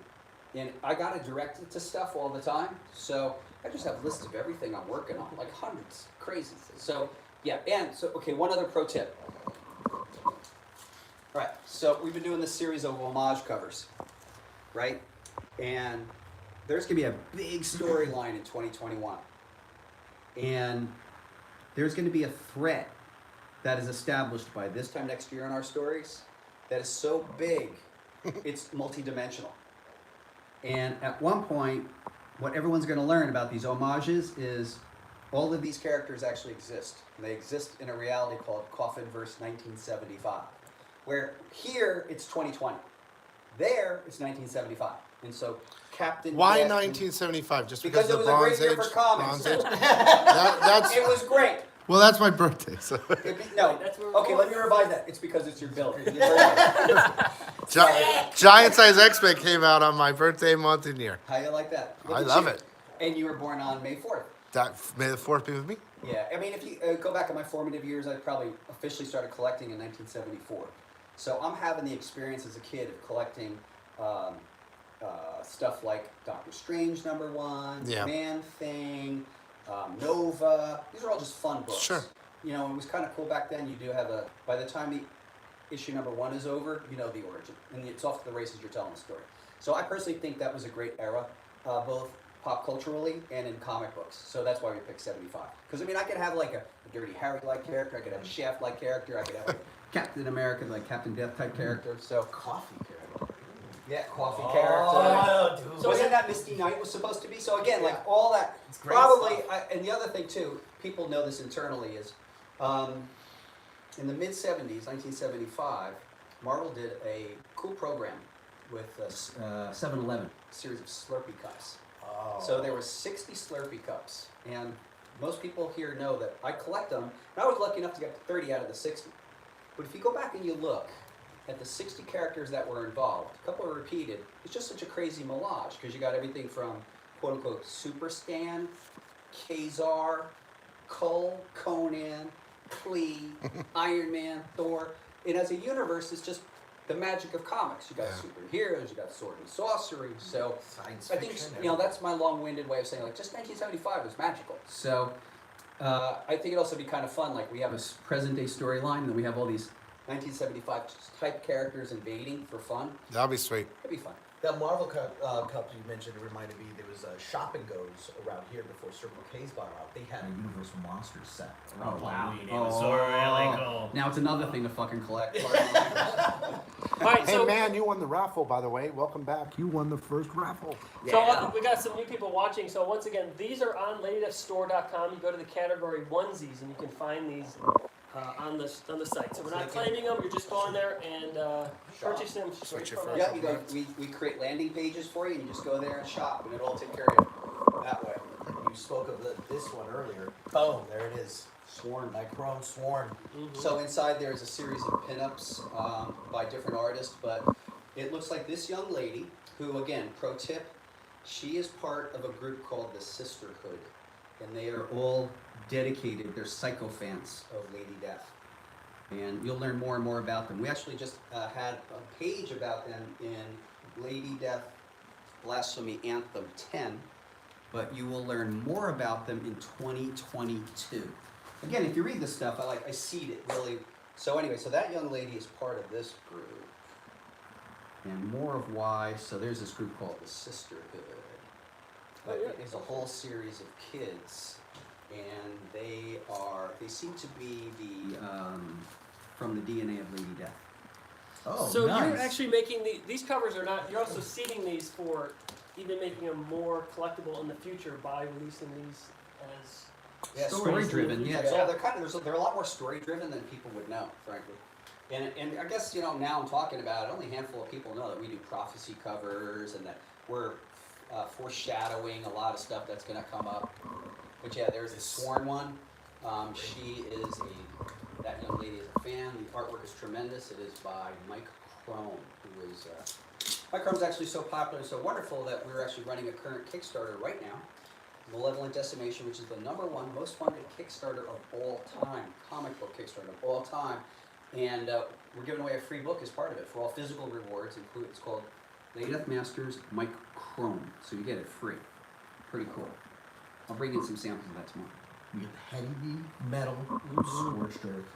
[SPEAKER 3] And I got to direct it to stuff all the time. So I just have lists of everything I'm working on, like hundreds, crazy. So, yeah, and so, okay, one other pro tip. All right, so we've been doing this series of homage covers, right? And there's going to be a big storyline in 2021. And there's going to be a thread that is established by this time next year in our stories that is so big, it's multidimensional. And at one point, what everyone's going to learn about these homages is all of these characters actually exist. And they exist in a reality called Coffinverse 1975. Where here, it's 2020. There, it's 1975. And so Captain
[SPEAKER 1] Why
[SPEAKER 3] Death-
[SPEAKER 1] 1975? Just
[SPEAKER 3] Because
[SPEAKER 1] because
[SPEAKER 3] it
[SPEAKER 1] of the
[SPEAKER 3] was a
[SPEAKER 1] Bronze
[SPEAKER 3] great
[SPEAKER 1] Age?
[SPEAKER 3] year for comics.
[SPEAKER 1] Bronze Age? That's,
[SPEAKER 3] It was great.
[SPEAKER 1] well, that's my birthday. So
[SPEAKER 3] No,
[SPEAKER 2] That's where we're
[SPEAKER 3] okay,
[SPEAKER 2] going.
[SPEAKER 3] let me revise that. It's because it's your bill. Your birthday.
[SPEAKER 1] Giant Size X-Men came out on my birthday month and year.
[SPEAKER 3] How you like that? Look
[SPEAKER 1] I
[SPEAKER 3] at
[SPEAKER 1] love
[SPEAKER 3] you.
[SPEAKER 1] it.
[SPEAKER 3] And you were born on May 4th.
[SPEAKER 1] That May the 4th be with me.
[SPEAKER 3] Yeah, I mean, if you go back in my formative years, I probably officially started collecting in 1974. So I'm having the experience as a kid of collecting stuff like Doctor Strange #1,
[SPEAKER 1] Yeah.
[SPEAKER 3] Man Thing, Nova. These are all just fun books.
[SPEAKER 1] Sure.
[SPEAKER 3] You know, it was kind of cool back then. You do have by the time the issue #1 is over, you know the origin. And it's off to the races, you're telling the story. So I personally think that was a great era, both pop culturally and in comic books. So that's why we picked 75. Because, I mean, I could have like a Dirty Harry-like character, I could have a Shaft-like character, I could have a Captain America, like Captain Death-type character. So,
[SPEAKER 7] Coffee character.
[SPEAKER 3] yeah, Coffee
[SPEAKER 7] Oh,
[SPEAKER 3] character.
[SPEAKER 7] dude.
[SPEAKER 3] So wasn't that Misty Knight was supposed to be? So again, like all that,
[SPEAKER 7] It's great
[SPEAKER 3] probably,
[SPEAKER 7] stuff.
[SPEAKER 3] and the other thing too, people know this internally is, in the mid-70s, 1975, Marvel did a cool program with 7-Eleven, a series of Slurpee cups.
[SPEAKER 7] Oh.
[SPEAKER 3] So there were 60 Slurpee cups, and most people here know that I collect them, and I was lucky enough to get 30 out of the 60. But if you go back and you look at the 60 characters that were involved, a couple are repeated, it's just such a crazy melange, because you got everything from quote-unquote Super Stan, Kazar, Cull, Conan, Klee, Iron Man, Thor, and as a universe, it's just the magic of comics. You got superheroes, you got sword and sorcery, so
[SPEAKER 7] Science
[SPEAKER 3] I think,
[SPEAKER 7] fiction,
[SPEAKER 3] you know, that's my long-winded way of saying, like, just 1975 was magical. So, I think it'd also be kind of fun, like, we have a present-day storyline, and then we have all these 1975 type characters invading for fun.
[SPEAKER 1] That'll be sweet.
[SPEAKER 3] It'd be fun.
[SPEAKER 7] That Marvel cup you mentioned, it reminded me, there was a Shop and Goes around here before Circle K's bought out. They had a Universal Monsters set.
[SPEAKER 3] Oh, wow.
[SPEAKER 2] It was so really cool.
[SPEAKER 3] Now it's another thing to fucking collect.
[SPEAKER 2] All right,
[SPEAKER 1] Hey
[SPEAKER 2] so
[SPEAKER 1] man, you won the raffle, by the way. Welcome back. You won the first raffle.
[SPEAKER 2] we got some new people watching. So once again, these are on LadyDeathStore.com. You go to the category onesies, and you can find these on the site. So we're not claiming them. You're just going there and purchasing them straight
[SPEAKER 1] Switch it
[SPEAKER 2] from
[SPEAKER 1] from-
[SPEAKER 2] us.
[SPEAKER 3] Yeah, you go, we create landing pages for you, and you just go there and shop, and it'll all take care of you that way.
[SPEAKER 7] You spoke of this one earlier. Boom, there it is.
[SPEAKER 3] Sworn.
[SPEAKER 7] My Chrome Sworn.
[SPEAKER 3] So inside there is a series of pinups by different artists, but it looks like this young lady, who again, pro tip, she is part of a group called the Sisterhood, and they are all dedicated, they're sycophants of Lady Death. And you'll learn more and more about them. We actually just had a page about them in Lady Death Blasphemy Anthem 10, but you will learn more about them in 2022. Again, if you read this stuff, I seed it really So anyway, so that young lady is part of this group. And more of why, so there's this group called the Sisterhood. But it is a whole series of kids, and they seem to be from the DNA of Lady Death.
[SPEAKER 4] Oh,
[SPEAKER 2] So
[SPEAKER 4] nice.
[SPEAKER 2] you're actually making these covers are not. You're also seeding these for even making them more collectible in the future by releasing these as
[SPEAKER 3] Yeah,
[SPEAKER 2] stories in the
[SPEAKER 3] story-driven,
[SPEAKER 2] future.
[SPEAKER 3] yeah. So they're a lot more story-driven than people would know, frankly. And I guess, you know, now I'm talking about it, only a handful of people know that we do prophecy covers and that we're foreshadowing a lot of stuff that's going to come up. But yeah, there's the Sworn one. That young lady is a fan. The artwork is tremendous. It is by Mike Crone, who is, Mike Crone's actually so popular and so wonderful that we're actually running a current Kickstarter right now. Malevolent Decimation, which is the #1 most funded Kickstarter of all time, comic book Kickstarter of all time. And we're giving away a free book as part of it for all physical rewards. It's called Lady Death Masters Mike Crone. So you get it free. Pretty cool. I'll bring in some samples of that tomorrow.
[SPEAKER 4] We get the heavy metal scorched earth.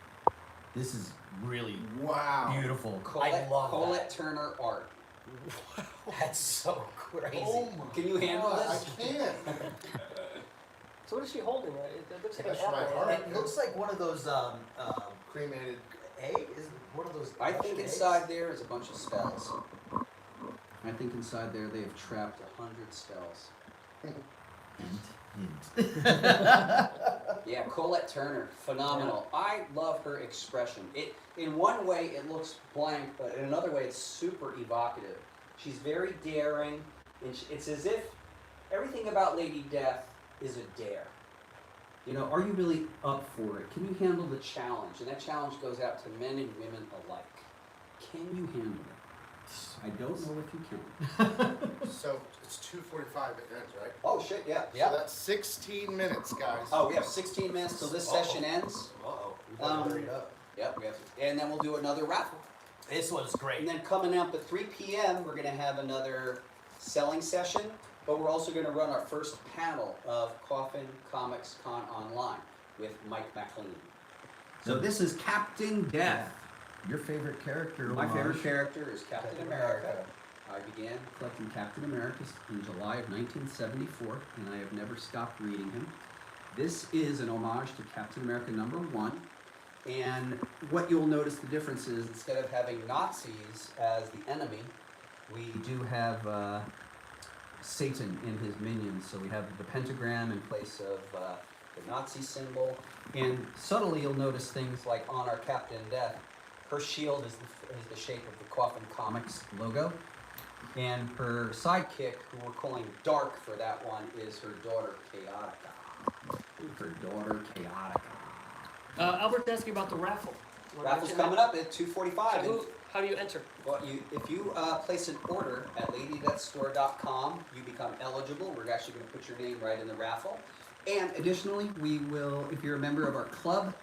[SPEAKER 4] This is really
[SPEAKER 1] Wow.
[SPEAKER 4] beautiful.
[SPEAKER 7] I love
[SPEAKER 3] Colette Turner art.
[SPEAKER 7] That's so crazy.
[SPEAKER 1] Oh my
[SPEAKER 3] Can you handle
[SPEAKER 1] God,
[SPEAKER 3] this?
[SPEAKER 1] I can't.
[SPEAKER 2] So what is she holding? It looks like an
[SPEAKER 1] That's my
[SPEAKER 2] apple.
[SPEAKER 1] heart.
[SPEAKER 7] It looks like one of those
[SPEAKER 1] Cremated.
[SPEAKER 7] egg. Is it one of those?
[SPEAKER 3] I think
[SPEAKER 7] Russian eggs?
[SPEAKER 3] inside there is a bunch of spells. I think inside there they have trapped 100 spells. Yeah, Colette Turner, phenomenal. I love her expression. In one way it looks blank, but in another way it's super evocative. She's very daring, and it's as if everything about Lady Death is a dare. You know, are you really up for it? Can you handle the challenge? And that challenge goes out to men and women alike. Can you handle it? I don't know if you can.
[SPEAKER 1] So it's 2:45. It ends, right?
[SPEAKER 3] Oh shit, yeah.
[SPEAKER 1] So that's 16 minutes, guys.
[SPEAKER 3] Oh, we have 16 minutes till this session ends.
[SPEAKER 7] Uh-oh. We better hurry it up.
[SPEAKER 3] Yep, we have to, and then we'll do another raffle.
[SPEAKER 7] This one's
[SPEAKER 3] And
[SPEAKER 7] great.
[SPEAKER 3] then coming up at 3 p.m., we're going to have another selling session, but we're also going to run our first panel of Coffin Comics Con Online with Mike MacLean. So this is Captain Death.
[SPEAKER 4] Your favorite character?
[SPEAKER 3] My
[SPEAKER 4] homage.
[SPEAKER 3] favorite character is Captain
[SPEAKER 7] Captain
[SPEAKER 3] America.
[SPEAKER 7] America.
[SPEAKER 3] I began collecting Captain Americas in July of 1974, and I have never stopped reading him. This is an homage to Captain America #1, and what you'll notice the difference is instead of having Nazis as the enemy, we do have Satan in his minions. So we have the pentagram in place of the Nazi symbol, and subtly you'll notice things like on our Captain Death, her shield is the shape of the Coffin Comics logo. And her sidekick, who we're calling Dark for that one, is her daughter, Chaotica. Her daughter, Chaotica.
[SPEAKER 2] Albert's asking about the raffle.
[SPEAKER 3] Raffle's coming up at 2:45.
[SPEAKER 2] So how do you enter?
[SPEAKER 3] Well, if you place an order at ladydeathstore.com, you become eligible. We're actually going to put your name right in the raffle. And additionally, we will, if you're a member of our club,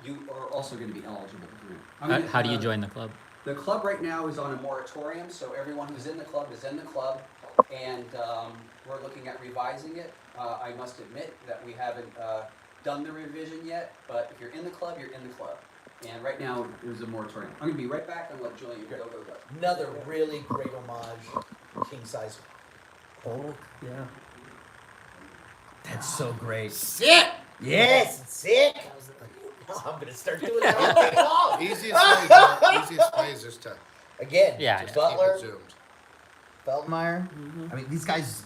[SPEAKER 3] you are also going to be eligible to win.
[SPEAKER 6] How do you join the club?
[SPEAKER 3] The club right now is on a moratorium, so everyone who's in the club is in the club, and we're looking at revising it. I must admit that we haven't done the revision yet, but if you're in the club, you're in the club. And right now, there's a moratorium. I'm going to be right back and let Julian go.
[SPEAKER 7] Another really great homage, king size.
[SPEAKER 4] Oh, yeah. That's so great.
[SPEAKER 1] Sit!
[SPEAKER 4] Yes!
[SPEAKER 7] Sick. I'm gonna start doing that. I'll take it off.
[SPEAKER 1] Easiest way is just to
[SPEAKER 7] Again,
[SPEAKER 6] Yeah,
[SPEAKER 7] just
[SPEAKER 6] yeah.
[SPEAKER 7] Butler,
[SPEAKER 1] keep it zoomed.
[SPEAKER 7] Feldmeyer.
[SPEAKER 4] I mean, these guys,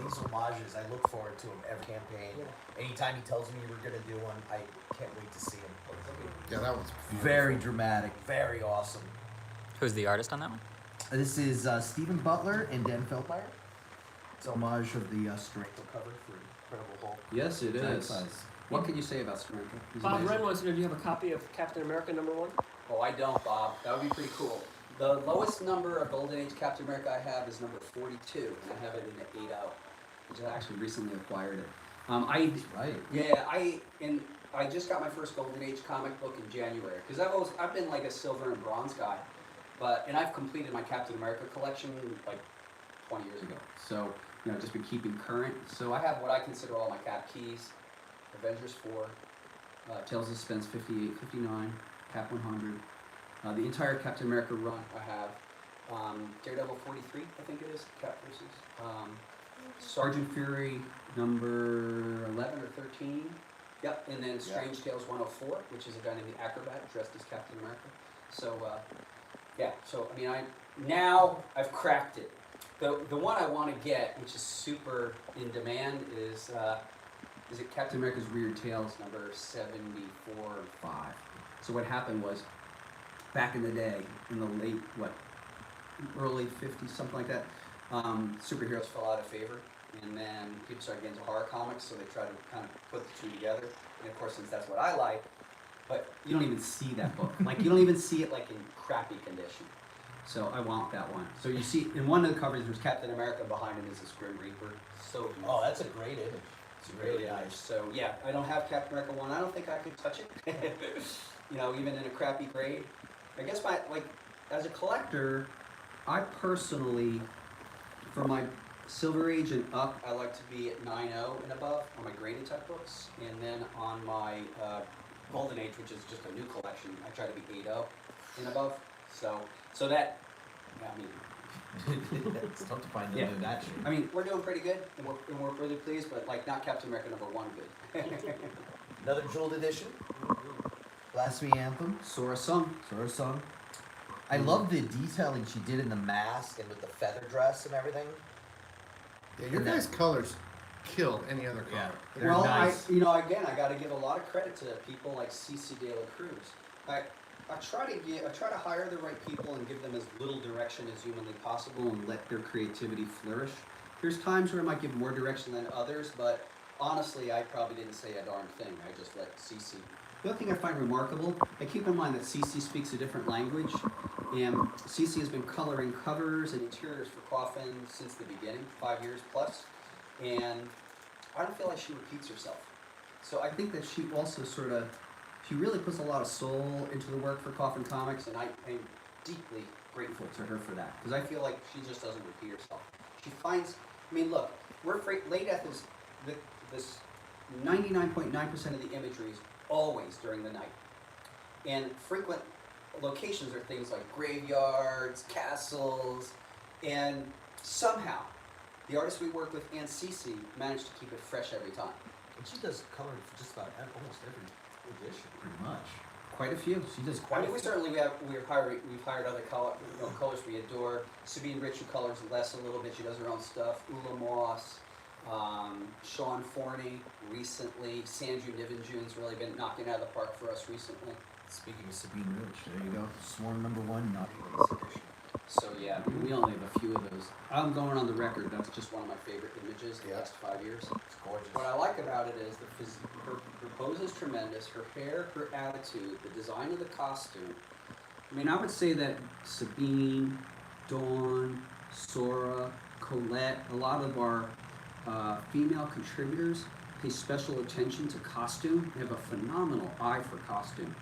[SPEAKER 7] These homages, I look forward to them every campaign. Anytime he tells me we're gonna do one, I can't wait to see him.
[SPEAKER 1] Yeah, that one's
[SPEAKER 4] very dramatic.
[SPEAKER 7] Very awesome.
[SPEAKER 6] Who's the artist on that one?
[SPEAKER 4] This is Stephen Butler and Dan Feldmeyer. It's a homage of the strength.
[SPEAKER 7] Cover for Incredible Hulk.
[SPEAKER 3] Yes, it
[SPEAKER 4] Giant
[SPEAKER 3] is.
[SPEAKER 4] size.
[SPEAKER 3] What can you say about Scranton? He's
[SPEAKER 2] Bob
[SPEAKER 3] amazing.
[SPEAKER 2] Wren wants to know, do you have a copy of Captain America #1?
[SPEAKER 3] Oh, I don't, Bob. That would be pretty cool. The lowest number of Golden Age Captain America I have is number 42, and I have it in the 8-0, which I actually recently acquired it.
[SPEAKER 4] Right.
[SPEAKER 3] I just got my first Golden Age comic book in January because I've been like a silver and bronze guy, and I've completed my Captain America collection like 20 years ago. So I've just been keeping current. So I have what I consider all my Cap keys, Avengers 4, Tales of Suspense 58, 59, Cap 100. The entire Captain America run I have. Daredevil 43, I think it is, Cap versus. Sergeant Fury number 11 or 13. Yep, and then Strange Tales 104, which is a guy named the Acrobat dressed as Captain America. So, yeah, so I mean, now I've cracked it. The one I want to get, which is super in demand, is it Captain America's Weird Tales number 74 or 5. So what happened was, back in the day, in the late, early 50s, something like that, superheroes fell out of favor, and then people started getting into horror comics, so they tried to kind of put the two together. And of course, since that's what I like, but you don't even see that book. Like, you don't even see it like in crappy condition. So I want that one. So you see, in one of the covers, there's Captain America, behind him is this Grim Reaper. So beautiful.
[SPEAKER 7] Oh, that's a great image. It's really nice.
[SPEAKER 3] So yeah, I don't have Captain America 1. I don't think I could touch it. You know, even in a crappy grade. I guess as a collector, I personally, for my Silver Age and up, I like to be at 9.0 and above on my graded type books. And then on my Golden Age, which is just a new collection, I try to be 8.0 and above. So that, I mean,
[SPEAKER 4] It's tough to find them
[SPEAKER 3] Yeah.
[SPEAKER 4] in that shape.
[SPEAKER 3] I mean, we're doing pretty good, and we're really pleased, but like not Captain America number 1 good.
[SPEAKER 7] Another jeweled edition.
[SPEAKER 4] Blasphemy Anthem,
[SPEAKER 3] Sora Sung.
[SPEAKER 4] Sora Song.
[SPEAKER 7] I love the detailing she did in the mask and with the feather dress and everything.
[SPEAKER 1] Yeah, your guys' colors killed any other color.
[SPEAKER 4] Yeah. They're
[SPEAKER 3] Well,
[SPEAKER 4] nice.
[SPEAKER 3] again, I got to give a lot of credit to people like CC De La Cruz. I try to hire the right people and give them as little direction as humanly possible and let their creativity flourish. There's times where I might give more direction than others, but honestly, I probably didn't say a darn thing. I just let CC. The other thing I find remarkable, I keep in mind that CC speaks a different language, and CC has been coloring covers and interiors for Coffin since the beginning, 5 years plus, and I don't feel like she repeats herself. So I think that she also she really puts a lot of soul into the work for Coffin Comics, and I am deeply grateful to her for that, because I feel like she just doesn't repeat herself. She finds, I mean, look, Late Death is this 99.9% of the imagery is always during the night. And frequent locations are things like graveyards, castles, and somehow the artists we work with and CC managed to keep it fresh every time.
[SPEAKER 7] And she does coloring for just about almost every edition.
[SPEAKER 4] Pretty much.
[SPEAKER 3] Quite a few.
[SPEAKER 4] She does
[SPEAKER 3] I
[SPEAKER 4] quite
[SPEAKER 3] mean,
[SPEAKER 4] a
[SPEAKER 3] we've hired other colors we adore. Sabine Rich, who colors less a little bit, she does her own stuff. Ula Moss, Sean Forney recently. Sanju Nivenjun's really been knocking it out of the park for us recently.
[SPEAKER 4] Speaking of Sabine Rich, there you go. Sworn number 1, not in this edition.
[SPEAKER 3] So yeah, we only have a few of those. I'm going on the record, that's just one of my favorite images in the last 5 years.
[SPEAKER 7] It's gorgeous.
[SPEAKER 3] What I like about it is her pose is tremendous, her hair, her attitude, the design of the costume. I mean, I would say that Sabine, Dawn, Sora, Colette, a lot of our female contributors pay special attention to costume. They have a phenomenal eye for costume.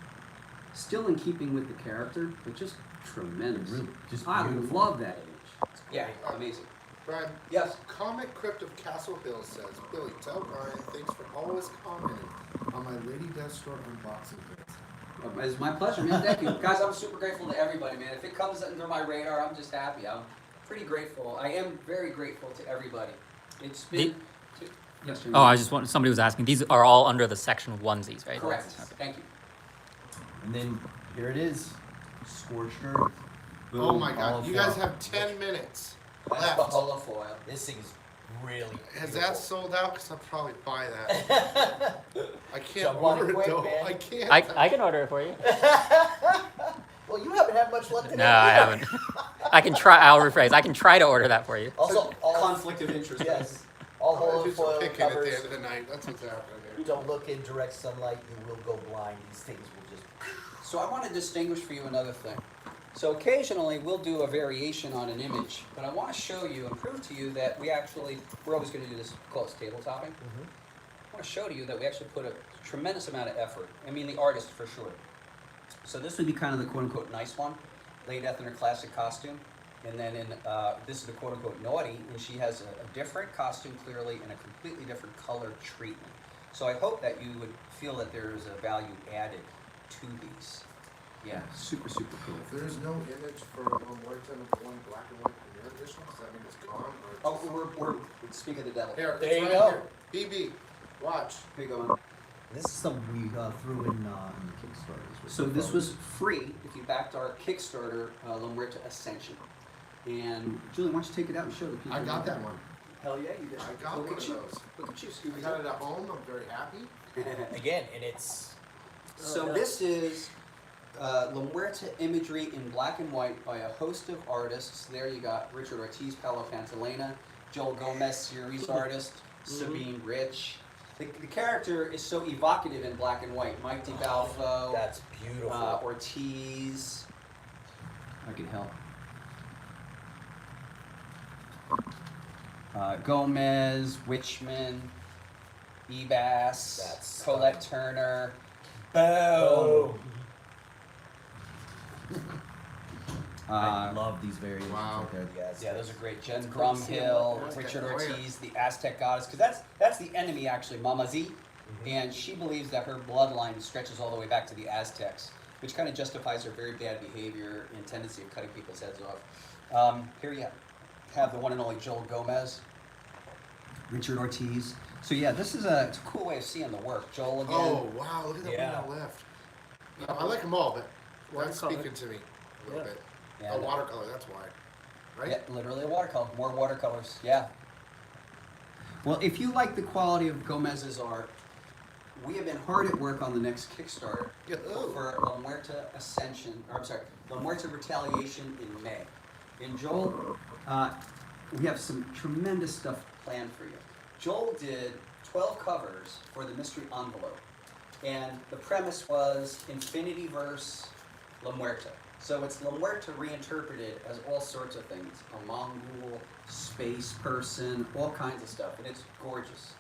[SPEAKER 3] Still in keeping with the character, but just tremendous.
[SPEAKER 4] Really, just
[SPEAKER 3] I
[SPEAKER 4] beautiful.
[SPEAKER 3] love that image. Yeah, amazing.
[SPEAKER 1] Brian,
[SPEAKER 3] Yes.
[SPEAKER 1] Comic Crypt of Castle Hill says, Billy, tell Brian thanks for always commenting on my Lady Deathstroke unboxing videos.
[SPEAKER 3] It's my pleasure, man. Thank you. Guys, I'm super grateful to everybody, man. If it comes under my radar, I'm just happy. I'm pretty grateful. I am very grateful to everybody. It's been... Yes, sir.
[SPEAKER 6] Oh, I just want, somebody was asking, these are all under the section onesies, right?
[SPEAKER 3] Correct.
[SPEAKER 6] Okay.
[SPEAKER 3] Thank you.
[SPEAKER 4] And then here it is. Scorched Earth.
[SPEAKER 1] Oh
[SPEAKER 4] Boom,
[SPEAKER 1] my god,
[SPEAKER 4] olive
[SPEAKER 1] you guys
[SPEAKER 4] oil.
[SPEAKER 1] have 10 minutes
[SPEAKER 3] That's the
[SPEAKER 1] left.
[SPEAKER 3] holofoil.
[SPEAKER 7] This thing is really
[SPEAKER 1] Has
[SPEAKER 7] beautiful.
[SPEAKER 1] that sold out? Because I'll probably buy that. I can't
[SPEAKER 7] Jump on it
[SPEAKER 1] order it
[SPEAKER 7] quick,
[SPEAKER 1] though.
[SPEAKER 7] man.
[SPEAKER 1] I can't.
[SPEAKER 6] I can order it for you.
[SPEAKER 7] Well, you haven't had much luck today.
[SPEAKER 6] No, I
[SPEAKER 7] either.
[SPEAKER 6] haven't. I can try, I'll rephrase, I can try to order that for you.
[SPEAKER 7] Also, all
[SPEAKER 3] Conflict of interest.
[SPEAKER 7] yes, all
[SPEAKER 1] I'll do some
[SPEAKER 7] holofoil
[SPEAKER 1] picking at the
[SPEAKER 7] covers.
[SPEAKER 1] end of the night. That's what's happening here.
[SPEAKER 7] Don't look in direct sunlight; you will go blind. These things will just.
[SPEAKER 3] So I want to distinguish for you another thing. So occasionally we'll do a variation on an image, but I want to show you and prove to you that we're always going to do this, call it table topping. I want to show to you that we actually put a tremendous amount of effort. I mean, the artist for sure. So this would be kind of the quote-unquote nice one, Lady Death in her classic costume. And then this is the quote-unquote naughty, and she has a different costume clearly and a completely different color treatment. So I hope that you would feel that there is a value added to these. Yeah, super, super cool.
[SPEAKER 1] There's no image for Muerta number 1 black and white premiere edition. Does that mean it's gone? Or
[SPEAKER 3] Oh, we're speak of the devil.
[SPEAKER 1] here,
[SPEAKER 7] There
[SPEAKER 1] it's
[SPEAKER 7] you
[SPEAKER 1] right
[SPEAKER 7] go.
[SPEAKER 1] Here. BB, watch.
[SPEAKER 3] Here you go.
[SPEAKER 4] This is something we threw in the Kickstarter.
[SPEAKER 3] So this was free if you backed our Kickstarter, La Muerta Ascension. And Julian, why don't you take it out and show the people?
[SPEAKER 1] I got that one.
[SPEAKER 3] Hell yeah, you did.
[SPEAKER 1] I got
[SPEAKER 3] Look
[SPEAKER 1] one
[SPEAKER 3] at
[SPEAKER 1] of
[SPEAKER 3] you.
[SPEAKER 1] those.
[SPEAKER 3] Look at you,
[SPEAKER 1] I
[SPEAKER 3] Scooby.
[SPEAKER 1] got it at home. I'm very happy.
[SPEAKER 7] Again, and it's
[SPEAKER 3] So this is La Muerta imagery in black and white by a host of artists. There you got Richard Ortiz, Paolo Pantalena, Joel Gomez, series artist, Sabine Rich. The character is so evocative in black and white. Mike DiBalfo,
[SPEAKER 7] that's beautiful.
[SPEAKER 3] Ortiz. I can help. Gomez, Witchman, Ebas,
[SPEAKER 7] That's
[SPEAKER 3] Colette Turner.
[SPEAKER 7] Boom.
[SPEAKER 4] I love these variations
[SPEAKER 1] Wow.
[SPEAKER 4] right there.
[SPEAKER 7] Yes.
[SPEAKER 3] Yeah, those are great. Jen
[SPEAKER 2] It's cool to see
[SPEAKER 3] Brumhill,
[SPEAKER 2] them.
[SPEAKER 3] Richard
[SPEAKER 1] Oh, yeah.
[SPEAKER 3] Ortiz, the Aztec goddess, because that's the enemy actually, Mama Z, and she believes that her bloodline stretches all the way back to the Aztecs, which kind of justifies her very bad behavior and tendency of cutting people's heads off. Here you have the one and only Joel Gomez, Richard Ortiz. So yeah, this is it's a cool way of seeing the work. Joel again.
[SPEAKER 1] Oh, wow. Look at that
[SPEAKER 7] Yeah.
[SPEAKER 1] one on the left. I like them all, but that's
[SPEAKER 2] Watercolor.
[SPEAKER 1] speaking to me a little
[SPEAKER 2] Yeah.
[SPEAKER 1] bit.
[SPEAKER 3] Yeah,
[SPEAKER 1] Oh,
[SPEAKER 3] no.
[SPEAKER 1] watercolor, that's why. Right?
[SPEAKER 3] Yeah, literally a watercolor. More watercolors. Yeah. Well, if you like the quality of Gomez's art, we have been hard at work on the next Kickstarter
[SPEAKER 1] Yeah.
[SPEAKER 3] for La Muerta Ascension, or I'm sorry, La Muerta Retaliation in May. And Joel, we have some tremendous stuff planned for you. Joel did 12 covers for the mystery envelope, and the premise was Infinity Verse La Muerta. So it's La Muerta reinterpreted as all sorts of things, a Mongol, space person, all kinds of stuff, and it's gorgeous.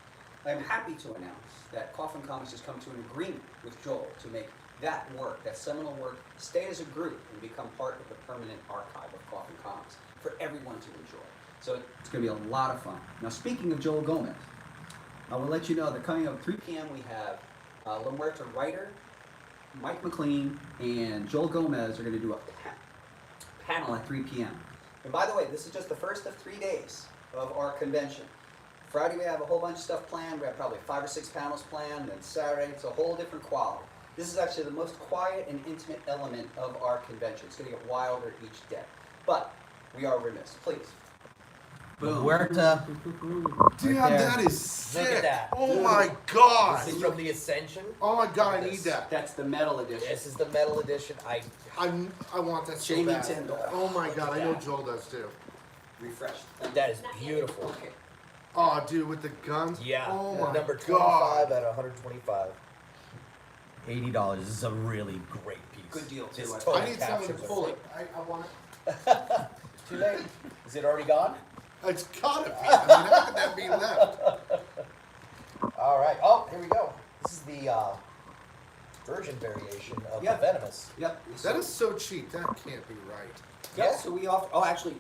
[SPEAKER 3] I'm happy to announce that Coffin Comics has come to an agreement with Joel to make that work, that seminal work, stay as a group and become part of the permanent archive of Coffin Comics for everyone to enjoy. So it's going to be a lot of fun. Now, speaking of Joel Gomez, I will let you know that coming up at 3 p.m. we have La Muerta writer Mike MacLean and Joel Gomez are going to do a panel at 3 p.m. And by the way, this is just the first of 3 days of our convention. Friday we have a whole bunch of stuff planned. We have probably 5 or 6 panels planned. And Saturday it's a whole different quality. This is actually the most quiet and intimate element of our convention. It's going to get wilder each day. But we are remiss. Please. Boom.
[SPEAKER 4] Muerta.
[SPEAKER 1] Damn,
[SPEAKER 4] Right there.
[SPEAKER 1] that is sick.
[SPEAKER 7] Look at that.
[SPEAKER 1] Oh my god.
[SPEAKER 7] This is from the Ascension.
[SPEAKER 1] Oh my god, I need that.
[SPEAKER 3] That's the metal edition.
[SPEAKER 7] This is the metal edition. I
[SPEAKER 1] want that so
[SPEAKER 3] Jamie
[SPEAKER 1] bad.
[SPEAKER 3] Tyndall.
[SPEAKER 1] Oh my god, I know Joel does too.
[SPEAKER 3] Refreshed.
[SPEAKER 7] that is beautiful.
[SPEAKER 3] Okay.
[SPEAKER 1] Oh, dude, with the guns.
[SPEAKER 7] Yeah.
[SPEAKER 1] Oh my
[SPEAKER 7] Number 25
[SPEAKER 1] god.
[SPEAKER 7] at 125.
[SPEAKER 4] $80. This is a really great piece.
[SPEAKER 3] Good deal too.
[SPEAKER 7] It's
[SPEAKER 3] I
[SPEAKER 7] totally
[SPEAKER 1] I need someone to
[SPEAKER 7] captures
[SPEAKER 1] pull
[SPEAKER 7] it.
[SPEAKER 1] it. I want it.
[SPEAKER 7] Too late. Is it already gone?
[SPEAKER 1] It's gotta be. I mean, how could that be left?
[SPEAKER 7] All right. Oh, here we go. This is the virgin variation of
[SPEAKER 3] Yeah.
[SPEAKER 7] the Venomous.
[SPEAKER 3] Yep.
[SPEAKER 1] That is so cheap. That can't be right.
[SPEAKER 3] Yeah,
[SPEAKER 7] Yeah.
[SPEAKER 3] so we offer. Oh, actually,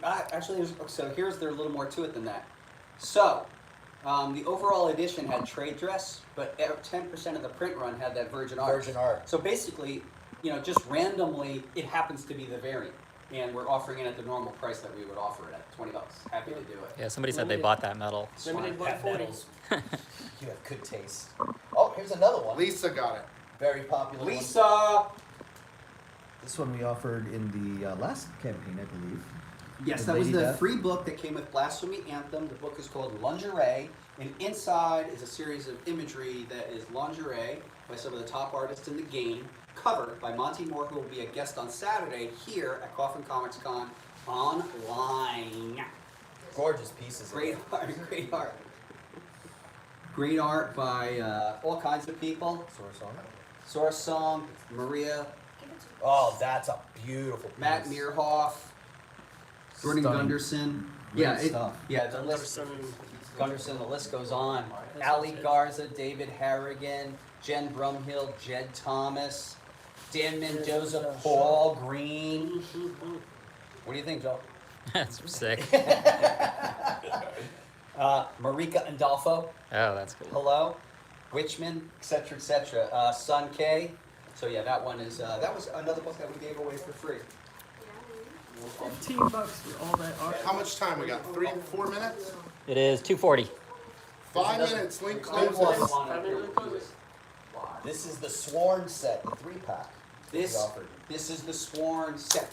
[SPEAKER 3] so here's there a little more to it than that. So, the overall edition had trade dress, but 10% of the print run had that virgin art.
[SPEAKER 7] Virgin art.
[SPEAKER 3] So basically, just randomly, it happens to be the variant, and we're offering it at the normal price that we would offer it at $20. Happy to do it.
[SPEAKER 6] Yeah, somebody said they
[SPEAKER 2] Limited.
[SPEAKER 6] bought that metal.
[SPEAKER 2] Limited
[SPEAKER 7] Pat
[SPEAKER 2] 140s.
[SPEAKER 7] Nettles. You have good taste. Oh, here's another one.
[SPEAKER 1] Lisa got it.
[SPEAKER 7] Very popular. one.
[SPEAKER 3] Lisa.
[SPEAKER 4] This one we offered in the last campaign, I believe.
[SPEAKER 3] Yes,
[SPEAKER 4] The
[SPEAKER 3] that was
[SPEAKER 4] Lady
[SPEAKER 3] the
[SPEAKER 4] Death.
[SPEAKER 3] free book that came with Blasphemy Anthem. The book is called Lingerie, and inside is a series of imagery that is lingerie by some of the top artists in the game, cover by Monty Moore, who will be a guest on Saturday here at CoffinComicsCon online.
[SPEAKER 7] Gorgeous pieces. of
[SPEAKER 3] Great
[SPEAKER 7] it.
[SPEAKER 3] art, great art. Great art by all kinds of people.
[SPEAKER 7] Source on it.
[SPEAKER 3] Source Song, Maria,
[SPEAKER 7] Oh, that's a beautiful piece.
[SPEAKER 3] Matt Meerhoff, Jordan
[SPEAKER 4] Stunning.
[SPEAKER 3] Gunderson.
[SPEAKER 4] Great
[SPEAKER 3] Yeah,
[SPEAKER 4] stuff.
[SPEAKER 3] the list.
[SPEAKER 2] Gunderson.
[SPEAKER 3] Gunderson, the list goes on.
[SPEAKER 2] That's
[SPEAKER 3] Ali
[SPEAKER 2] what it is.
[SPEAKER 3] Garza, David Harrigan, Jen Brumhill, Jed Thomas, Dan Mendoza, Paul Green. What do you think, Joe?
[SPEAKER 6] That's sick.
[SPEAKER 3] Marika Andolfo,
[SPEAKER 6] Oh, that's cool.
[SPEAKER 3] hello. Witchman, etc., etc. Sun K. So yeah, that one is that was another book that we gave away for free.
[SPEAKER 2] $15 for all that art.
[SPEAKER 1] How much time we got? 4 minutes?
[SPEAKER 6] It is 2:40.
[SPEAKER 1] 5 minutes. Link
[SPEAKER 7] Big
[SPEAKER 1] closes.
[SPEAKER 7] one.
[SPEAKER 2] 5 minutes closes.
[SPEAKER 7] This is the Sworn set, the 3-pack.
[SPEAKER 3] This
[SPEAKER 7] offered.
[SPEAKER 3] this is the Sworn set.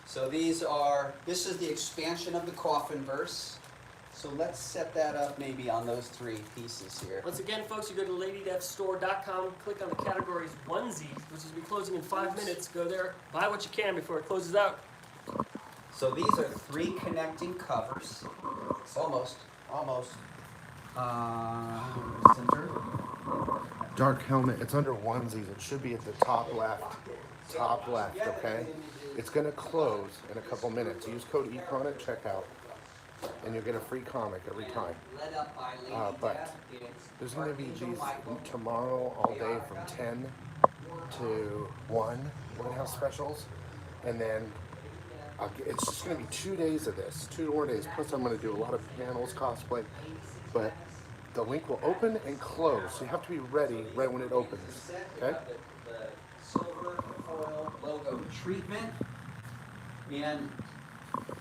[SPEAKER 3] So this is the expansion of the Coffinverse. So let's set that up maybe on those 3 pieces here.
[SPEAKER 2] Once again, folks, you go to ladydevstore.com, click on the categories Onesies, which will be closing in 5 minutes. Go there, buy what you can before it closes out.
[SPEAKER 3] So these are 3 connecting covers.
[SPEAKER 7] Almost.
[SPEAKER 3] Center.
[SPEAKER 1] Dark helmet. It's under onesies. It should be at the top left. Top left, okay? It's gonna close in a couple minutes. Use code ECON at checkout, and you'll get a free comic every time.
[SPEAKER 3] Led up by Lady
[SPEAKER 1] But
[SPEAKER 3] Deb, it's
[SPEAKER 1] there's gonna be
[SPEAKER 3] Archangel
[SPEAKER 1] these
[SPEAKER 3] Michael.
[SPEAKER 1] tomorrow all day from 10 to 1. We're gonna have specials, and then it's just gonna be 2 days of this, 2 more days. Plus, I'm gonna do a lot of panels, cosplay, but the link will open and close. So you have to be ready right when it opens. Okay?
[SPEAKER 3] The silver foil logo treatment. And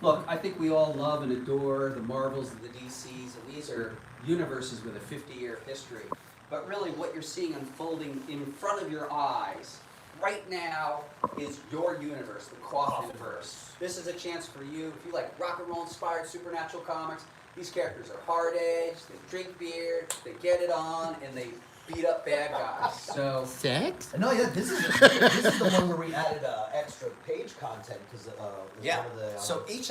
[SPEAKER 3] look, I think we all love and adore the Marvels and the DCs, and these are universes with a 50-year history. But really what you're seeing unfolding in front of your eyes right now is your universe, the Coffinverse. This is a chance for you, if you like rock and roll inspired supernatural comics, these characters are hard-edged, they drink beer, they get it on, and they beat up bad guys. So
[SPEAKER 4] Sex?
[SPEAKER 7] No, yeah, this is the one where we added extra page content because
[SPEAKER 3] yeah,
[SPEAKER 7] one of the.
[SPEAKER 3] so each